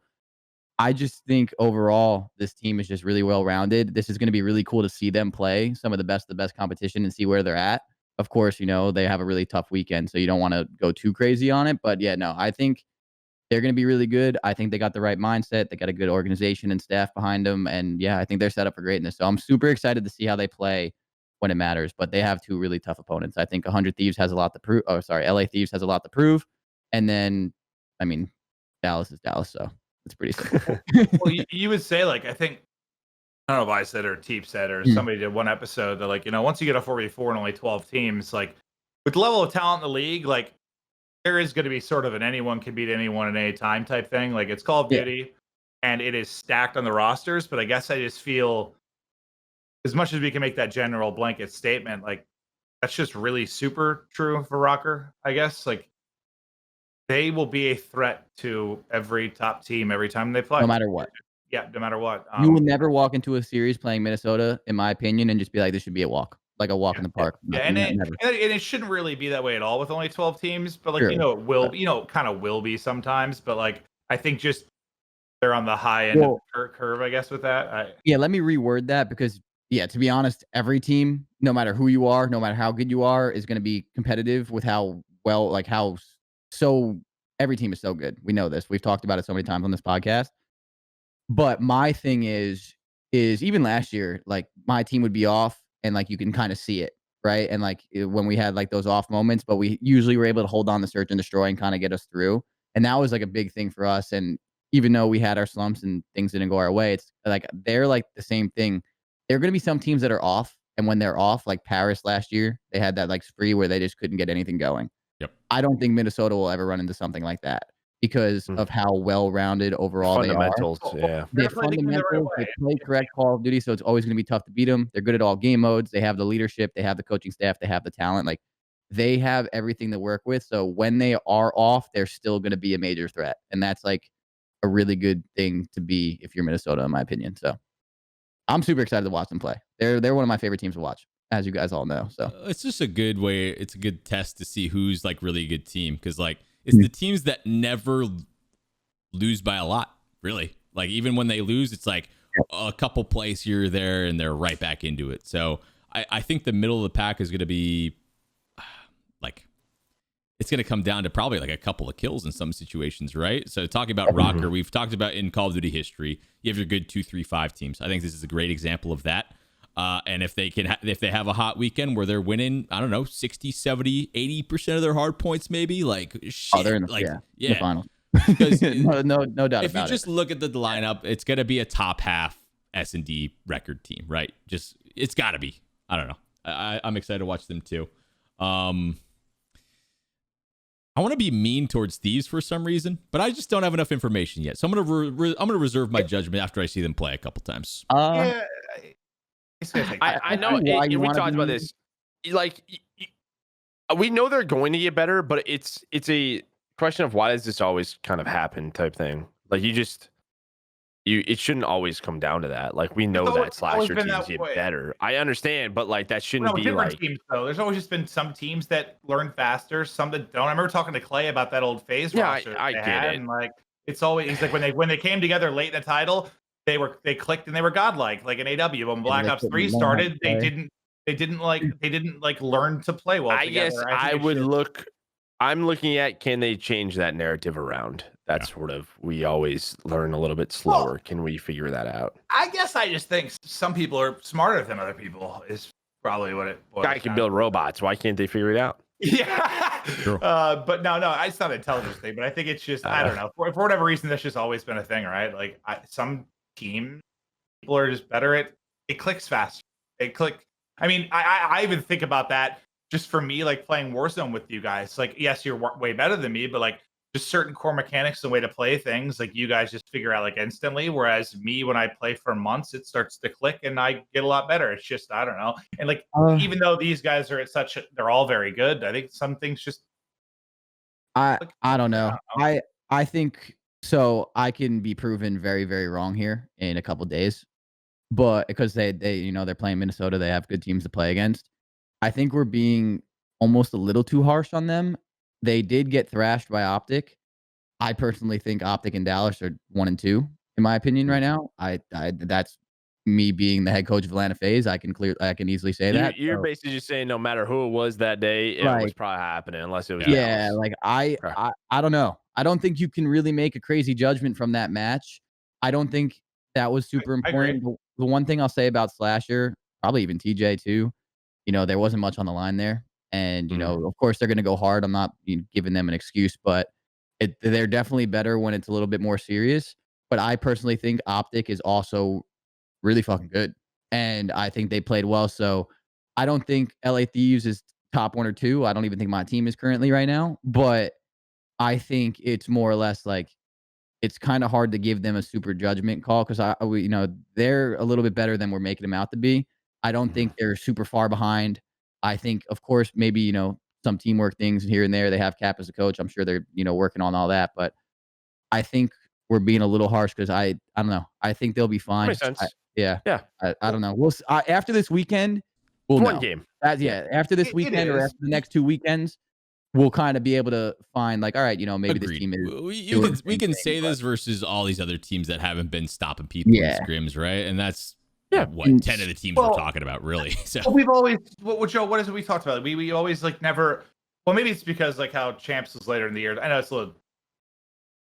I just think overall, this team is just really well-rounded. This is going to be really cool to see them play some of the best competition and see where they're at. Of course, they have a really tough weekend, so you don't want to go too crazy on it. But yeah, no, I think they're going to be really good. I think they got the right mindset. They got a good organization and staff behind them. And yeah, I think they're set up for greatness. So I'm super excited to see how they play when it matters. But they have 2 really tough opponents. I think 100 Thieves has a lot to prove. Oh, sorry, LA Thieves has a lot to prove. And then, I mean, Dallas is Dallas. So it's pretty simple. Well, you would say, like, I think, I don't know if I said or Teep said or somebody did one episode that, like, once you get a 4v4 and only 12 teams, like, with the level of talent in the league, like, there is going to be sort of an anyone can beat anyone at any time type thing. Like it's Call of Duty and it is stacked on the rosters. But I guess I just feel as much as we can make that general blanket statement, like that's just really super true for Rokkr, I guess. Like they will be a threat to every top team every time they play. No matter what. Yeah, no matter what. You will never walk into a series playing Minnesota, in my opinion, and just be like, this should be a walk. Like a walk in the park. Yeah, and it shouldn't really be that way at all with only 12 teams, but like it will, kind of will be sometimes. But like I think just they're on the high end of the curve, I guess, with that. Yeah, let me reword that because to be honest, every team, no matter who you are, no matter how good you are, is going to be competitive with how well, like every team is so good. We know this. We've talked about it so many times on this podcast. But my thing is even last year, like my team would be off. And like you can kind of see it, right? And like when we had like those off moments, but we usually were able to hold on to search and destroy and kind of get us through. And that was like a big thing for us. And even though we had our slumps and things didn't go our way, it's like they're like the same thing. There are going to be some teams that are off, and when they're off, like Paris last year, they had that like spree where they just couldn't get anything going. Yep. I don't think Minnesota will ever run into something like that because of how well-rounded overall they are. Yeah. They fundamentals, they play correct Call of Duty, so it's always going to be tough to beat them. They're good at all game modes. They have the leadership. They have the coaching staff. They have the talent. Like, they have everything to work with. So when they are off, they're still going to be a major threat. And that's, like, a really good thing to be if you're Minnesota, in my opinion. So I'm super excited to watch them play. They're one of my favorite teams to watch, as you guys all know. So it's just a good way. It's a good test to see who's, like, really a good team because, like, it's the teams that never lose by a lot, really. Like, even when they lose, it's like a couple plays here or there, and they're right back into it. So I think the middle of the pack is going to be, like, it's going to come down to probably, like, a couple of kills in some situations, right? So talking about Rokkr, we've talked about in Call of Duty history, you have your good 2, 3, 5 teams. I think this is a great example of that. And if they have a hot weekend where they're winning, I don't know, 60, 70, 80% of their hard points, maybe, like, shit, they're in the, like, in the finals. Because no doubt about it. If you just look at the lineup, it's going to be a top half S&D record team, right? Just, it's got to be. I don't know. I'm excited to watch them too. I want to be mean towards Thieves for some reason, but I just don't have enough information yet. So I'm gonna reserve my judgment after I see them play a couple times. Yeah, it's gonna take time. I know. We talked about this. Like, we know they're going to get better, but it's a question of why does this always kind of happen type thing. Like, it shouldn't always come down to that. Like, we know that slasher teams get better. I understand, but like that shouldn't be different like teams though. There's always just been some teams that learn faster, some that don't. I remember talking to Clay about that old Faze roster. I get it. And like it's always he's like when they came together late in the title, they clicked and they were godlike. Like in AW when Black Ops 3 started, they didn't like learn to play well together. I'm looking at, can they change that narrative around? That's sort of, we always learn a little bit slower. Well, can we figure that out? I guess I just think some people are smarter than other people is probably what it was. Guy can build robots. Why can't they figure it out? Yeah. Sure. But no, it's not an intelligence thing, but I think it's just, I don't know. For whatever reason, that's just always been a thing, right? Like some team people are just better at, it clicks faster. They click. I mean, I even think about that just for me, like playing Warzone with you guys. Like, yes, you're way better than me, but like just certain core mechanics and way to play things, like you guys just figure out like instantly. Whereas me, when I play for months, it starts to click and I get a lot better. It's just, I don't know. And like, even though these guys are they're all very good, I think some things just. I don't know. I think so. I can be proven very, very wrong here in a couple days, but because they they're playing Minnesota, they have good teams to play against. I think we're being almost a little too harsh on them. They did get thrashed by Optic. I personally think Optic and Dallas are 1 and 2 in my opinion right now. I that's me being the head coach of Atlanta Faze. I can easily say that. You're basically just saying no matter who it was that day, it was probably happening unless it was. Yeah, Dallas. Like I don't know. I don't think you can really make a crazy judgment from that match. I don't think that was super important. The one thing I'll say about Slasher, probably even TJ too, there wasn't much on the line there. And, of course, they're going to go hard. I'm not giving them an excuse, but they're definitely better when it's a little bit more serious. But I personally think Optic is also really fucking good. And I think they played well. So I don't think LA Thieves is top 1 or 2. I don't even think my team is currently right now. But I think it's more or less like it's kind of hard to give them a super judgment call because they're a little bit better than we're making them out to be. I don't think they're super far behind. I think, of course, maybe, some teamwork things here and there. They have Cap as a coach. I'm sure they're, working on all that. But I think we're being a little harsh because I don't know. I think they'll be fine. Makes sense. Yeah. I don't know. We'll after this weekend, we'll know. One game. After this weekend or after the next 2 weekends, we'll kind of be able to find like, all right, maybe this team is. We can say this versus all these other teams that haven't been stopping people in scrims, right? And that's. What 10 of the teams we're talking about, really? So we've always, Joe, what is it we talked about? We always like never. Well, maybe it's because like how Champs was later in the year. I know it's a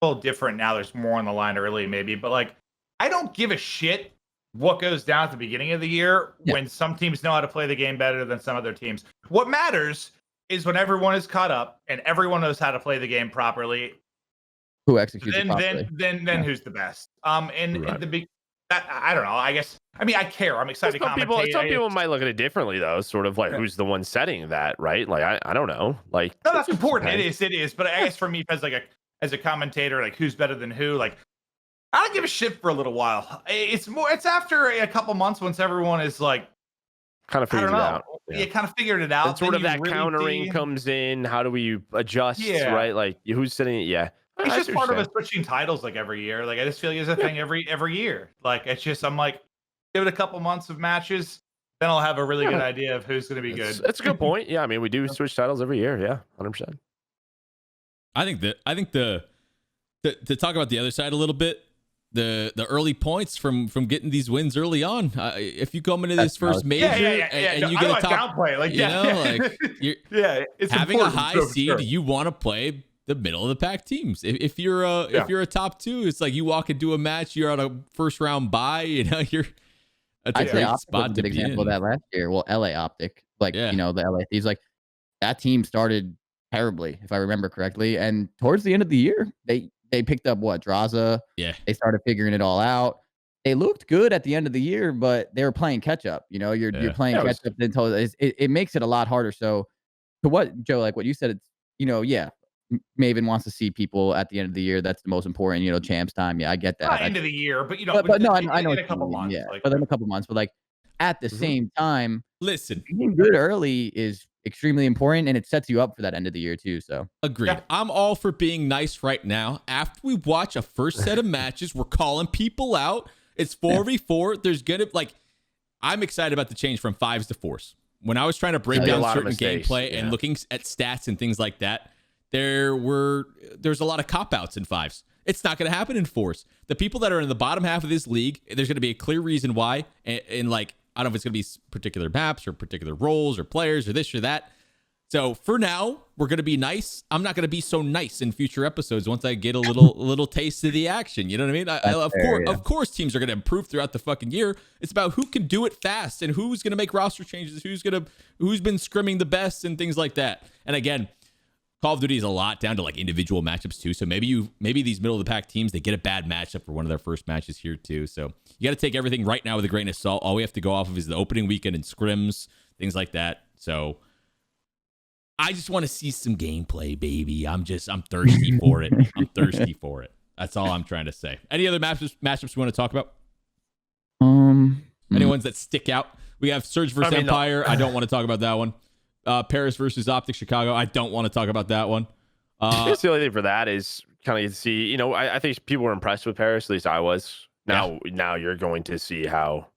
little different now. There's more on the line early, maybe, but like I don't give a shit what goes down at the beginning of the year when some teams know how to play the game better than some other teams. What matters is when everyone is caught up and everyone knows how to play the game properly. Who executes it properly. Then who's the best? I don't know. I guess. I mean, I care. I'm excited to commentate. Some people might look at it differently, though. Sort of like who's the one setting that, right? Like I don't know. Like no, that's important. It is. But I guess for me, as a commentator, like who's better than who? Like I don't give a shit for a little while. It's after a couple months once everyone is like kind of figured it out. Yeah, kind of figured it out. And sort of that really countering comes in. How do we adjust? Yeah. Right. Like who's setting it? Yeah. It's just part of us switching titles like every year. Like I just feel like it's a thing every year. Like it's just I'm like, give it a couple months of matches, then I'll have a really good idea of who's going to be good. That's a good point. Yeah, I mean we do switch titles every year. Yeah, 100%. I think the to talk about the other side a little bit, the early points from getting these wins early on. If you come into this first major and you get a top downplay, like you're it's having a high seed, you want to play the middle of the pack teams. If you're a top 2, it's like you walk into a match, you're on a first round bye. You're that's a great spot to be example in. Of that last year. Well, LA Optic, the LA Thieves, like that team started terribly, if I remember correctly, and towards the end of the year, they picked up Draza. Yeah, they started figuring it all out. They looked good at the end of the year, but they were playing catch up. You're playing catch up until it makes it a lot harder. So, to what Joe, like what you said, it's Maven wants to see people at the end of the year. That's the most important, champs time. Yeah, I get that. Not end of the year, but but no, I know in what a you couple mean. months. Yeah, Like, but in a couple months. But like at the same time, Listen, being good early is extremely important, and it sets you up for that end of the year too. So agreed. Yeah. I'm all for being nice right now. After we watch a first set of matches, we're calling people out. It's 4v4. There's gonna I'm excited about the change from 5s to 4s. When I was trying to break Yeah, a down lot of certain mistakes, gameplay and looking at stats and things like that, there's a lot of cop-outs in 5s. It's not going to happen in 4s. The people that are in the bottom half of this league, there's going to be a clear reason why. And like, I don't know if it's going to be particular maps or particular roles or players or this or that. So for now, we're going to be nice. I'm not going to be so nice in future episodes once I get a little taste of the action. You know what I mean? Of course, teams are going to improve throughout the fucking year. It's about who can do it fast and who's going to make roster changes, who's been scrimming the best and things like that. And again, Call of Duty is a lot down to like individual matchups too. So maybe these middle of the pack teams, they get a bad matchup for one of their first matches here too. So you got to take everything right now with a grain of salt. All we have to go off of is the opening weekend and scrims, things like that. So I just want to see some gameplay, baby. I'm thirsty for it. I'm thirsty for it. That's all I'm trying to say. Any other matchups we want to talk about? Any ones that stick out? We have Surge versus Empire. I don't want to talk about that one. Paris versus Optic Chicago. I don't want to talk about that one. I guess the only thing for that is kind of see, I think people were impressed with Paris. At least I was. Now you're going to see how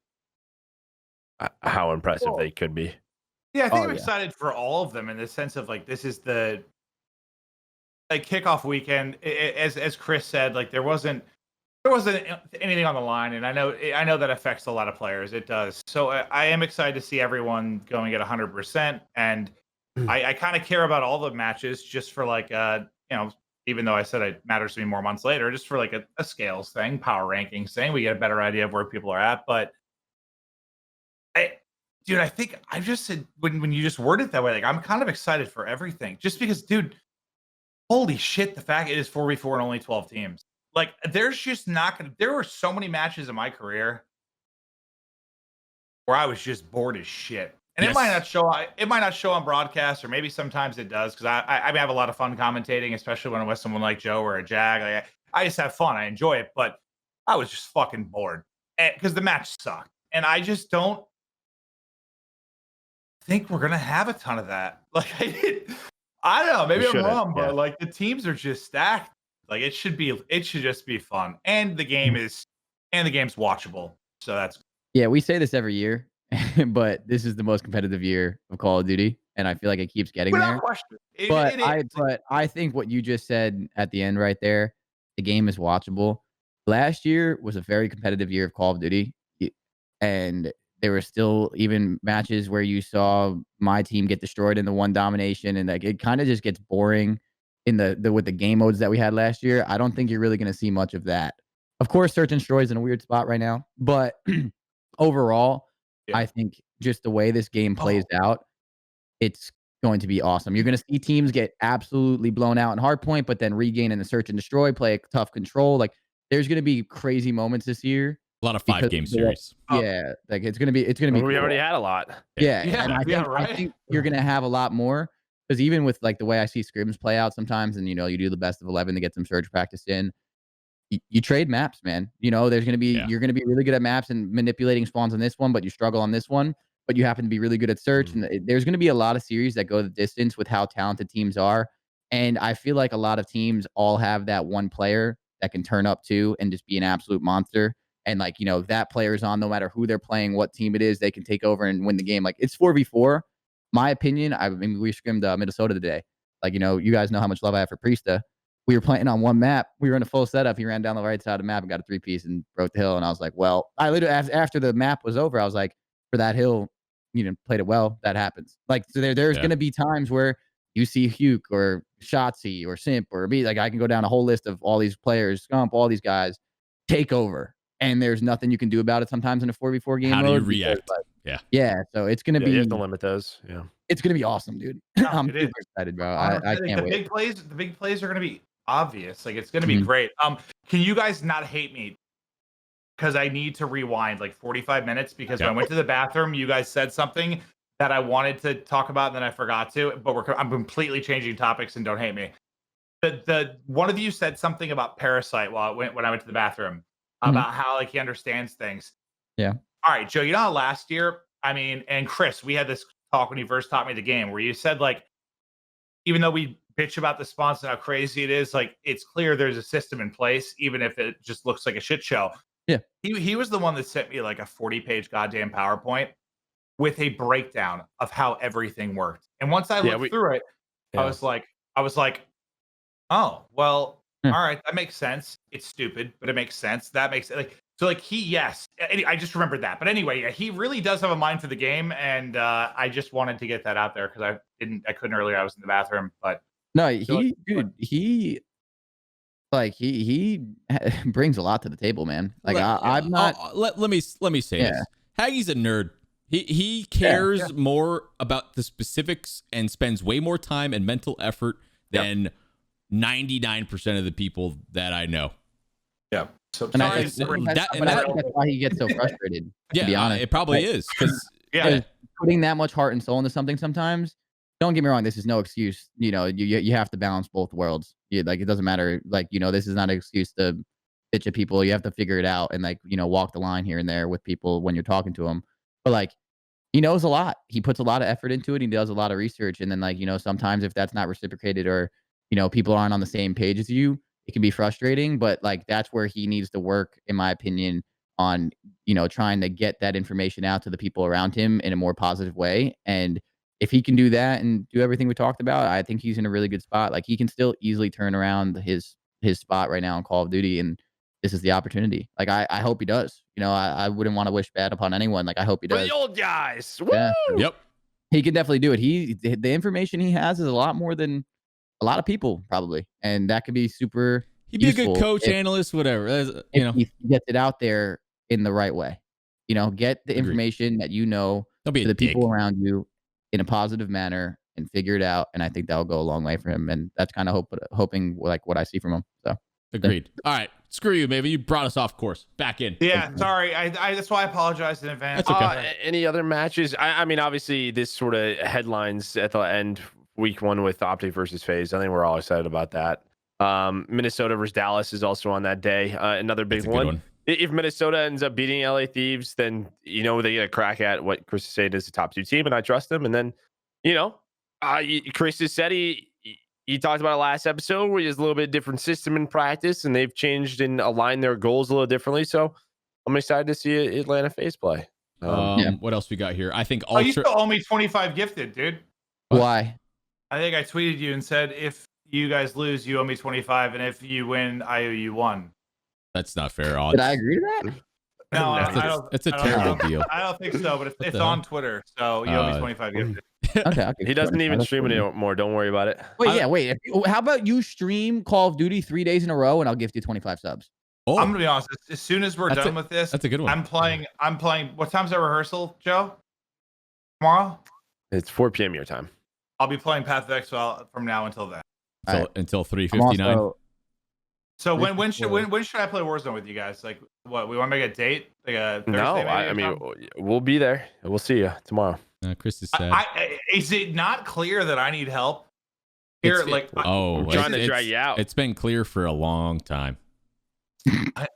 impressive they could be. Yeah, I think I'm excited for all of them in the sense of like this is the kickoff weekend. As Chris said, like there wasn't anything on the line, and I know that affects a lot of players. It does. So I am excited to see everyone going at 100%, and I kind of care about all the matches just for like even though I said it matters to me more months later, just for like a scales thing, power rankings thing, we get a better idea of where people are at. But I think I just said when you just word it that way, like I'm kind of excited for everything, just because, dude, holy shit, the fact it is 4v4 and only 12 teams. Like, there's just not gonna. There were so many matches in my career where I was just bored as shit, and it might not show. It might not show on broadcast, or maybe sometimes it does, because I have a lot of fun commentating, especially when I'm with someone like Joe or a Jag. Like, I just have fun. I enjoy it, but I was just fucking bored because the match sucked, and I just don't think we're gonna have a ton of that. Like, I don't know. Maybe I'm wrong, but like the teams are just stacked. Like it should just be fun, and the game's watchable. So that's we say this every year, but this is the most competitive year of Call of Duty, and I feel like it keeps getting there. But I think what you just said at the end right there, the game is watchable. Last year was a very competitive year of Call of Duty, and there were still even matches where you saw my team get destroyed in the one domination, and like it kind of just gets boring in the with the game modes that we had last year. I don't think you're really going to see much of that. Of course, Search and Destroy is in a weird spot right now, but overall, I think just the way this game plays out, it's going to be awesome. You're going to see teams get absolutely blown out in Hardpoint, but then regain in the Search and Destroy, play a tough control. Like there's going to be crazy moments this year. A lot of 5-game series. Yeah, like it's gonna be. We cool. Already had a lot. Yeah, and I think you're gonna have a lot more, because even with like the way I see scrims play out sometimes, and you do the best of 11 to get some surge practice in. You trade maps, man. There's gonna be you're gonna be really good at maps and manipulating spawns on this one, but you struggle on this one. But you happen to be really good at search, and there's gonna be a lot of series that go the distance with how talented teams are. And I feel like a lot of teams all have that one player that can turn up to and just be an absolute monster. And like, that player's on no matter who they're playing, what team it is, they can take over and win the game. Like it's 4v4. My opinion, we scrimmed Minnesota today. Like, you guys know how much love I have for Priesta. We were playing on one map. We were in a full setup. He ran down the right side of the map and got a 3-piece and broke the hill. And I was like, well, I literally, after the map was over, I was like, for that hill, played it well. That happens. Like, so there's going to be times where you see Huke or Shotzi or Simp or B. Like, I can go down a whole list of all these players, Scump, all these guys take over. And there's nothing you can do about it sometimes in a 4v4 game. How do you react? Yeah. So it's going to be. You have to limit those. Yeah. It's going to be awesome, dude. I'm super excited, bro. I can't wait. The big plays are going to be obvious. Like it's going to be great. Can you guys not hate me? Because I need to rewind like 45 minutes because when I went to the bathroom, you guys said something that I wanted to talk about and then I forgot to. But I'm completely changing topics, and don't hate me. the one of you said something about Parasite when I went to the bathroom about how like he understands things. Yeah. All right, Joe. You know how last year, I mean, and Chris, we had this talk when you first taught me the game where you said like, even though we bitch about the spawns and how crazy it is, like it's clear there's a system in place, even if it just looks like a shit show. Yeah. He was the one that sent me like a 40-page goddamn PowerPoint with a breakdown of how everything worked. And once I looked through it, I was like, oh, well, all right, that makes sense. It's stupid, but it makes sense. That makes like so like yes. I just remembered that. But anyway, yeah, he really does have a mind for the game, and I just wanted to get that out there because I couldn't earlier. I was in the bathroom, but no, he brings a lot to the table, man. Like I'm not. Let me say this. Haggy's a nerd. He cares more about the specifics and spends way more time and mental effort than 99% of the people that I know. Yeah. So I think that's why he gets so frustrated. To be honest, it probably is because putting that much heart and soul into something sometimes. Don't get me wrong. This is no excuse. You know, you have to balance both worlds. Like it doesn't matter. Like this is not an excuse to bitch at people. You have to figure it out and walk the line here and there with people when you're talking to them. But like, he knows a lot. He puts a lot of effort into it. He does a lot of research. And then sometimes if that's not reciprocated or people aren't on the same page as you, it can be frustrating. But like that's where he needs to work, in my opinion, on trying to get that information out to the people around him in a more positive way. And if he can do that and do everything we talked about, I think he's in a really good spot. Like he can still easily turn around his spot right now in Call of Duty, and this is the opportunity. Like I hope he does. I wouldn't want to wish bad upon anyone. Like I hope he does. For the old guys. Yeah. Woo! Yep. He can definitely do it. The information he has is a lot more than a lot of people probably, and that could be super. He'd be a good coach, analyst, whatever. If he gets it out there in the right way. Get the information that to the people around you in a positive manner and figure it out. And I think that'll go a long way for him. And that's kind of hoping like what I see from him. So agreed. All right. Screw you, Maven. You brought us off course. Back in. Yeah, sorry. I that's why I apologize in advance. That's okay. Any other matches? I mean, obviously, this sort of headlines at the end, week 1 with Optic versus Faze. I think we're all excited about that. Minnesota versus Dallas is also on that day. Another big one. If Minnesota ends up beating LA Thieves, then they get a crack at what Chris is saying is the top 2 team, and I trust them. And then, Chris has said he talked about it last episode where he has a little bit different system in practice, and they've changed and aligned their goals a little differently. So I'm excited to see Atlanta Faze play. What else we got here? I think you still owe me 25 gifted, dude. Why? I think I tweeted you and said if you guys lose, you owe me 25, and if you win, I owe you 1. That's not fair. Did I agree to that? No, it's a terrible deal. I don't think so, but it's on Twitter, so you owe me 25 gifted. Okay. He doesn't even stream it anymore. Don't worry about it. Wait. How about you stream Call of Duty 3 days in a row, and I'll gift you 25 subs? Oh, I'm gonna be honest. As soon as we're done with this, that's a good one. I'm playing. What time's our rehearsal, Joe? Tomorrow? It's 4 p.m. your time. I'll be playing Path of Exile from now until then. Until 3:59. So when should I play Warzone with you guys? Like, what, we want to make a date? Like a Thursday? No, I mean, we'll be there. We'll see you tomorrow. Chris is sad. Is it not clear that I need help here? I'm trying to drag you out. It's been clear for a long time. I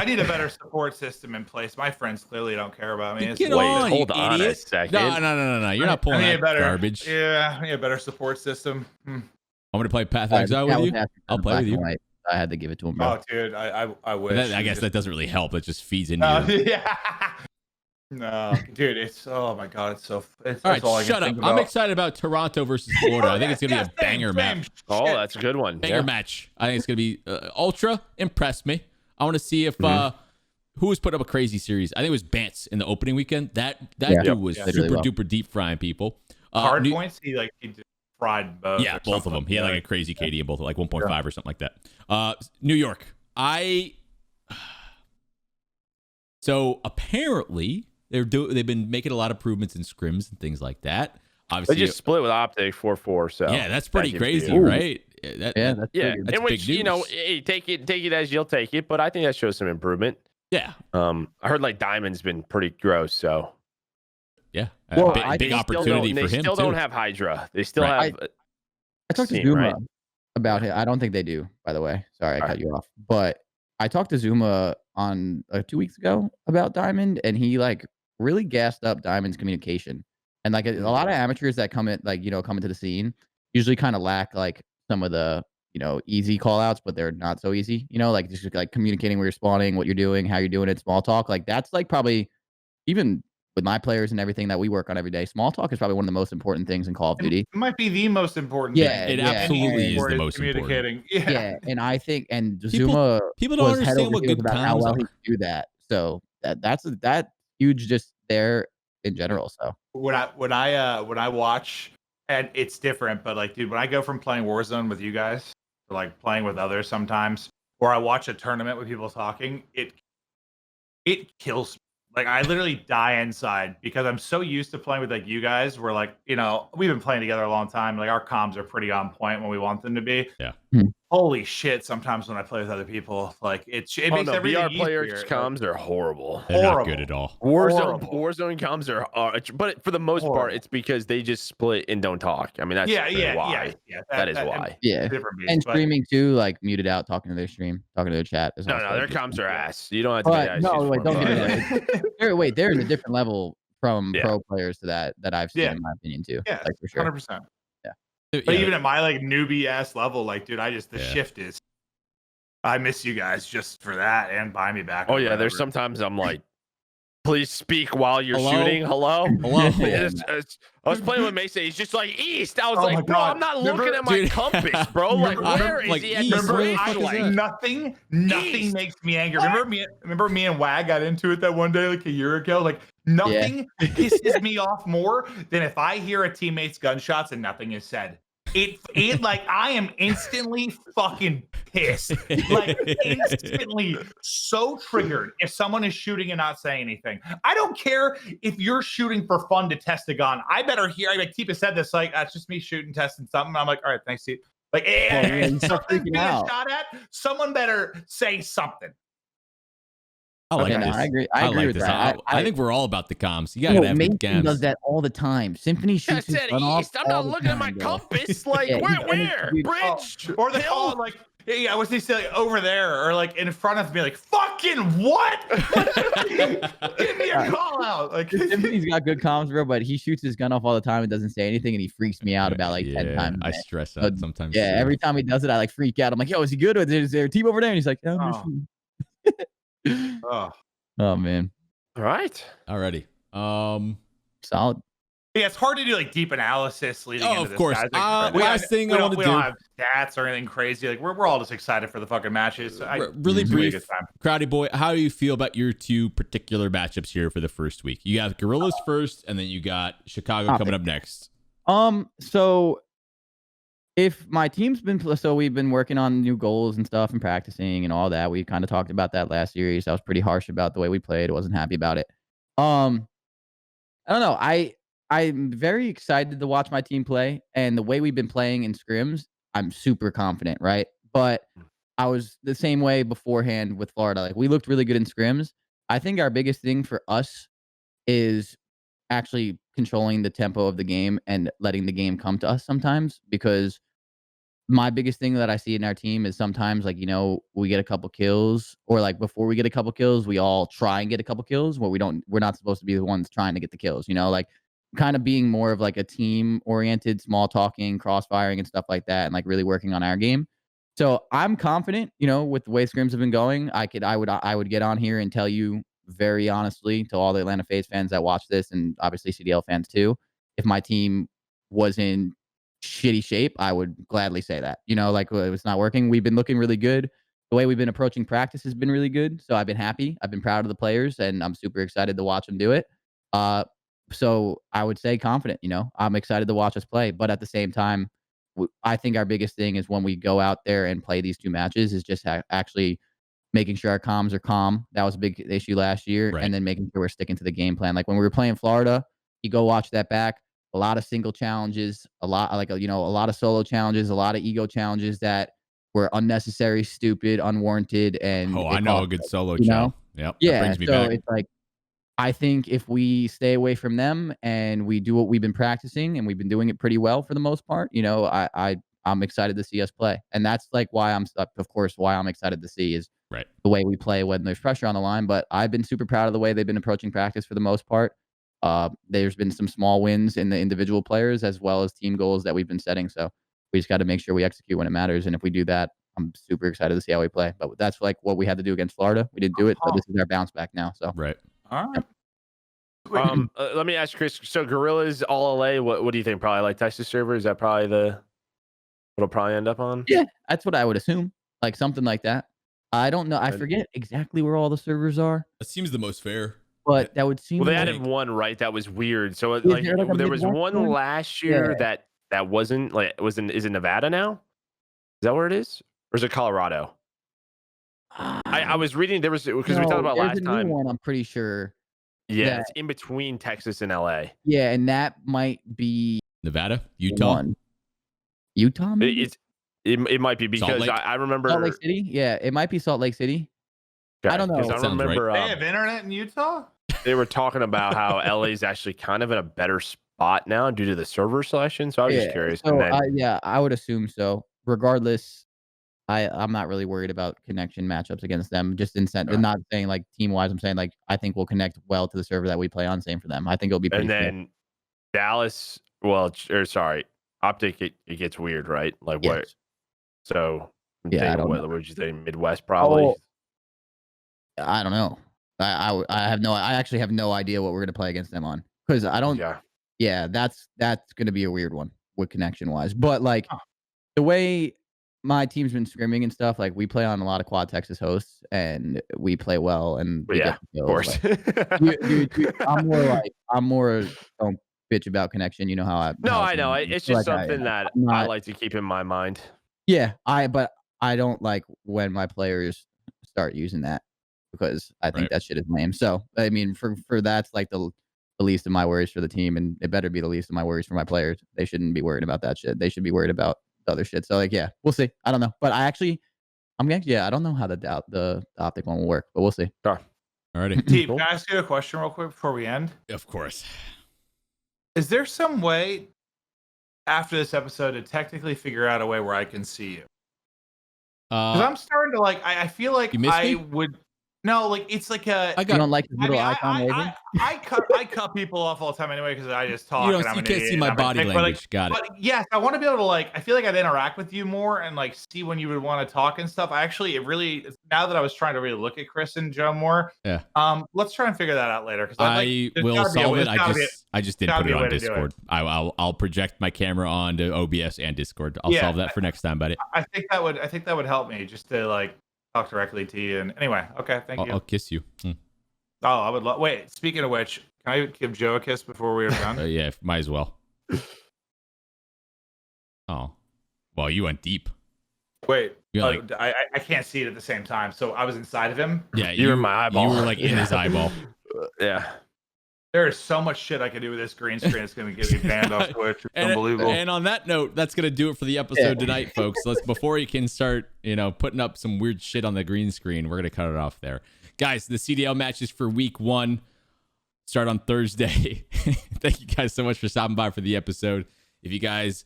need a better support system in place. My friends clearly don't care about me. Hold on a second. No. You're not pulling that garbage. Yeah, I need a better support system. I'm going to play Path of Exile with you. I'll play with you. I had to give it to him, bro. Oh, dude, I wish. I guess that doesn't really help. It just feeds into you. Yeah. No, dude, oh my god, it's all right, shut up. I'm excited about Toronto versus Florida. I think it's going to be a banger match. Oh, that's a good one. Banger match. I think it's going to be Ultra impressed me. I want to see if who was put up a crazy series. I think it was Bance in the opening weekend. That dude was super duper deep frying people. Hardpoints, he just fried both. Yeah, both of them. He had like a crazy KD in both, like 1.5 or something like that. New York. So apparently they've been making a lot of improvements in scrims and things like that. Obviously, they just split with Optic 4-4. So yeah, that's pretty crazy, right? That's in which big news. Hey, take it as you'll take it. But I think that shows some improvement. Yeah. I heard like Diamond's been pretty gross. So yeah, well, big opportunity for him. They still don't have Hydra. They still have. I talked to Zuma. Right? about it. I don't think they do, by the way. Sorry, I cut you off. But I talked to Zuma on 2 weeks ago about Diamond, and he like really gassed up Diamond's communication. And like a lot of amateurs that come come into the scene usually kind of lack like some of the easy call outs, but they're not so easy. Like just like communicating where you're spawning, what you're doing, how you're doing it, small talk. Like that's like probably even with my players and everything that we work on every day, small talk is probably one of the most important things in Call of Duty. It might be the most important Yeah, thing. It absolutely is the most communicating. important. Yeah, and I think Zuma people don't was head understand over what heels good about how comms well are. he could do that. So that's huge just there in general. So When I watch, and it's different, but like, dude, when I go from playing Warzone with you guys to like playing with others sometimes, or I watch a tournament with people talking, it kills me. Like I literally die inside because I'm so used to playing with like you guys. We're like, we've been playing together a long time. Like our comms are pretty on point when we want them to be. Yeah. Holy shit! Sometimes when I play with other people, like it makes everything VR players' easier. comms are horrible. They're not good at all. Warzone comms are, but for the most part, it's because they just split and don't talk. I mean, that's why. That is why. Yeah, and streaming too, like muted out, talking to their stream, talking to their chat. No, their comms are ass. You don't have to make no, wait, don't get me there. They're in a different level from pro players to that I've seen in my opinion too. Yeah, like for sure. 100%. But even at my like newbie ass level, like, dude, the shift is. I miss you guys just for that and buy me back. Oh yeah, there's sometimes I'm like, please speak while you're shooting. Hello. I was playing with Mesa. He's just like east. I was like, bro, I'm not looking at my compass, bro. Like, where is he at the nothing makes me angry. Remember me and Wag got into it that one day like a year ago. Like nothing pisses me off more than if I hear a teammate's gunshots and nothing is said. It like I am instantly fucking pissed. Like instantly so triggered if someone is shooting and not saying anything. I don't care if you're shooting for fun to test a gun. I better hear. Like TeeP said this. Like that's just me shooting, testing something. I'm like, all right, thanks, TeeP. Like, something's being shot at. Someone better say something. I like this. I agree with this. that. I think we're all about the comms. You gotta have good comms. Does that all the time. Symphony shoots his gun off. I'm not looking at my compass. Like where? Bridge or the call like. Yeah, what's he say? Like, over there, or like in front of me, like fucking what? Give me a call out. Like Symphony's got good comms, bro, but he shoots his gun off all the time and doesn't say anything, and he freaks me out about like 10 times. I stress out sometimes. Yeah, every time he does it, I like freak out. I'm like, yo, is he good? Or is there a team over there? And he's like, no, I'm shooting. Oh man. All right. Alrighty. Solid. Yeah, it's hard to do like deep analysis leading into this. Of course. Like, last thing I want to do. We don't have stats or anything crazy. Like we're all just excited for the fucking matches. Really brief. Crowdy boy, how do you feel about your two particular matchups here for the first week? You got Gorillas first, and then you got Chicago coming up next. So if my team's we've been working on new goals and stuff and practicing and all that. We kind of talked about that last series. I was pretty harsh about the way we played. Wasn't happy about it. I don't know. I'm very excited to watch my team play, and the way we've been playing in scrims, I'm super confident, right? But I was the same way beforehand with Florida. Like we looked really good in scrims. I think our biggest thing for us is actually controlling the tempo of the game and letting the game come to us sometimes, because my biggest thing that I see in our team is sometimes like, we get a couple kills, or like before we get a couple kills, we all try and get a couple kills where we're not supposed to be the ones trying to get the kills, like kind of being more of like a team oriented, small talking, crossfiring and stuff like that. And like really working on our game. So I'm confident, with the way scrims have been going, I would get on here and tell you very honestly to all the Atlanta Faze fans that watch this, and obviously CDL fans too, if my team was in shitty shape, I would gladly say that, like it was not working. We've been looking really good. The way we've been approaching practice has been really good. So I've been happy. I've been proud of the players, and I'm super excited to watch them do it. So I would say confident, I'm excited to watch us play. But at the same time, I think our biggest thing is when we go out there and play these two matches is just actually making sure our comms are calm. That was a big issue last year. Right. And then making sure we're sticking to the game plan. Like when we were playing Florida, you go watch that back. A lot of single challenges, a lot of solo challenges, a lot of ego challenges that were unnecessary, stupid, unwarranted. And I know a good solo challenge. Yep. Yeah. That brings me so back. It's like, I think if we stay away from them and we do what we've been practicing, and we've been doing it pretty well for the most part, I'm excited to see us play. And that's like why I'm excited to see is Right. the way we play when there's pressure on the line. But I've been super proud of the way they've been approaching practice for the most part. There's been some small wins in the individual players as well as team goals that we've been setting. So we just got to make sure we execute when it matters. And if we do that, I'm super excited to see how we play. But that's like what we had to do against Florida. We didn't do it, but this is our bounce back now. So Right. All right. Let me ask Chris. So Gorillas all LA. What do you think? Probably like Texas server. Is that probably what'll probably end up on? yeah, that's what I would assume. Like something like that. I don't know. I forget exactly where all the servers are, That seems the most fair. but that would seem. Well, they like, added one, right? That was weird. So Is like there, like, a there was Midwest one one? last year Yeah. that wasn't like is it Nevada now? Is that where it is, or is it Colorado? I was reading there was because we talked about there's last a new time. one, I'm pretty sure. Yeah, that- it's in between Texas and LA. Yeah, and that might be Nevada, the Utah. one. Utah, maybe? It might be Salt because Lake? I remember Salt Lake City. Yeah, it might be Salt Lake City. I don't know. because That I sounds right. remember They have internet in Utah? they were talking about how LA is actually kind of in a better spot now due to the server selection. So I was just curious. So And then, I would assume so. Regardless, I'm not really worried about connection matchups against them. Just Okay. not saying like team wise. I'm saying like I think we'll connect well to the server that we play on. Same for them. I think it'll be pretty. and fair. then Dallas. Well, or sorry, Optic. It gets weird, right? Like what? Yes. So I'm Yeah, I thinking, don't what know. would you think? Midwest, probably. Oh, I don't know. I actually have no idea what we're gonna play against them on because I don't. Yeah. Yeah, that's gonna be a weird one with connection wise. But like the way my team's been scrimming and stuff, like we play on a lot of Quad Texas hosts and we play well and But we yeah, get the of kills. course. Dude, I'm more don't bitch about connection. You know how I. No, how I know. I'm- It's like just something that I'm I not- like to keep in my mind. Yeah, but I don't like when my players start using that because I think Right. that shit is lame. So I mean, for that's like the least of my worries for the team, and it better be the least of my worries for my players. They shouldn't be worried about that shit. They should be worried about the other shit. So like, yeah, we'll see. I don't know, but I don't know how the Optic one will work, but we'll see. Alrighty. Teep, Cool. can I ask you a question real quick before we end? Of course. Is there some way after this episode to technically figure out a way where I can see you? Because I'm starting to like, I feel like You miss I me? would. No, like it's like a. I You got. don't like his I little mean, icon waving? I cut people off all the time anyway because I just talk. You and don't. I'm You an can't idiot see and my I'm a body dick, but, like, language. Got it. But yes, I want to be able to like. I feel like I'd interact with you more and like see when you would want to talk and stuff. Now that I was trying to really look at Chris and Joe more. Yeah. Let's try and figure that out later because I will solve it. I just didn't gotta put be it a on way to do it. Discord. I'll project my camera onto OBS and Discord. I'll Yeah, solve that for next time, buddy. I think that would help me just to like talk directly to you. And anyway, okay, thank you. I'll kiss you. Oh, I would love. Wait, speaking of which, can I give Joe a kiss before we are done? Yeah, might as well. Oh, well, you went deep. Wait, You're like, I can't see it at the same time. So I was inside of him. yeah, You were in my eyeball. You were like in his eyeball. Yeah. There is so much shit I could do with this green screen. It's going to get me banned off Twitch. It's unbelievable. And on that note, that's gonna do it for the episode tonight, folks. Before you can start, putting up some weird shit on the green screen, we're gonna cut it off there, guys. The CDL matches for week 1 start on Thursday. Thank you guys so much for stopping by for the episode. If you guys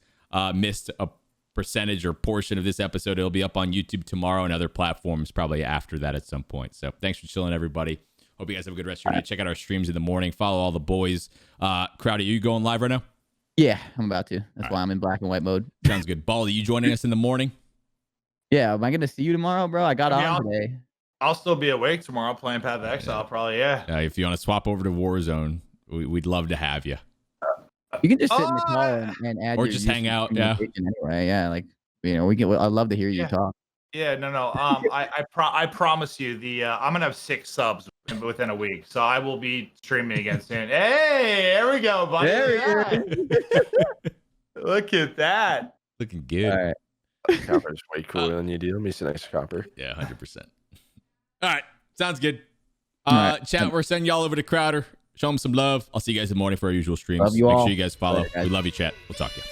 missed a percentage or portion of this episode, it'll be up on YouTube tomorrow and other platforms probably after that at some point. So thanks for chilling, everybody. Hope you guys have a good rest of your night. Check out our streams in the morning. Follow all the boys. Crowder, you going live right now? Yeah, I'm about to. That's why I'm in black and white mode. Sounds good. Baldy, you joining us in the morning? Yeah, am I gonna see you tomorrow, bro? I got on today. I'll still be awake tomorrow playing Path of Exile, probably, yeah. If you want to swap over to Warzone, we'd love to have you. You can just sit in the call and add Or your just use hang of out, yeah. communication Anyway, yeah, like we can. I'd love to hear you talk. Yeah, no. I promise you, I'm gonna have 6 subs within a week, so I will be streaming again soon. Hey, there we go, buddy. Look at that. Looking good. All right. Copper's way cooler than you do. Let me sit next to Copper. Yeah, 100%. All right. Sounds good. right. Chat, we're sending y'all over to Crowder. Show him some love. I'll see you guys in the morning for our usual streams. Love you Make all. sure you guys follow. Later, guys. We love you, chat. We'll talk to you.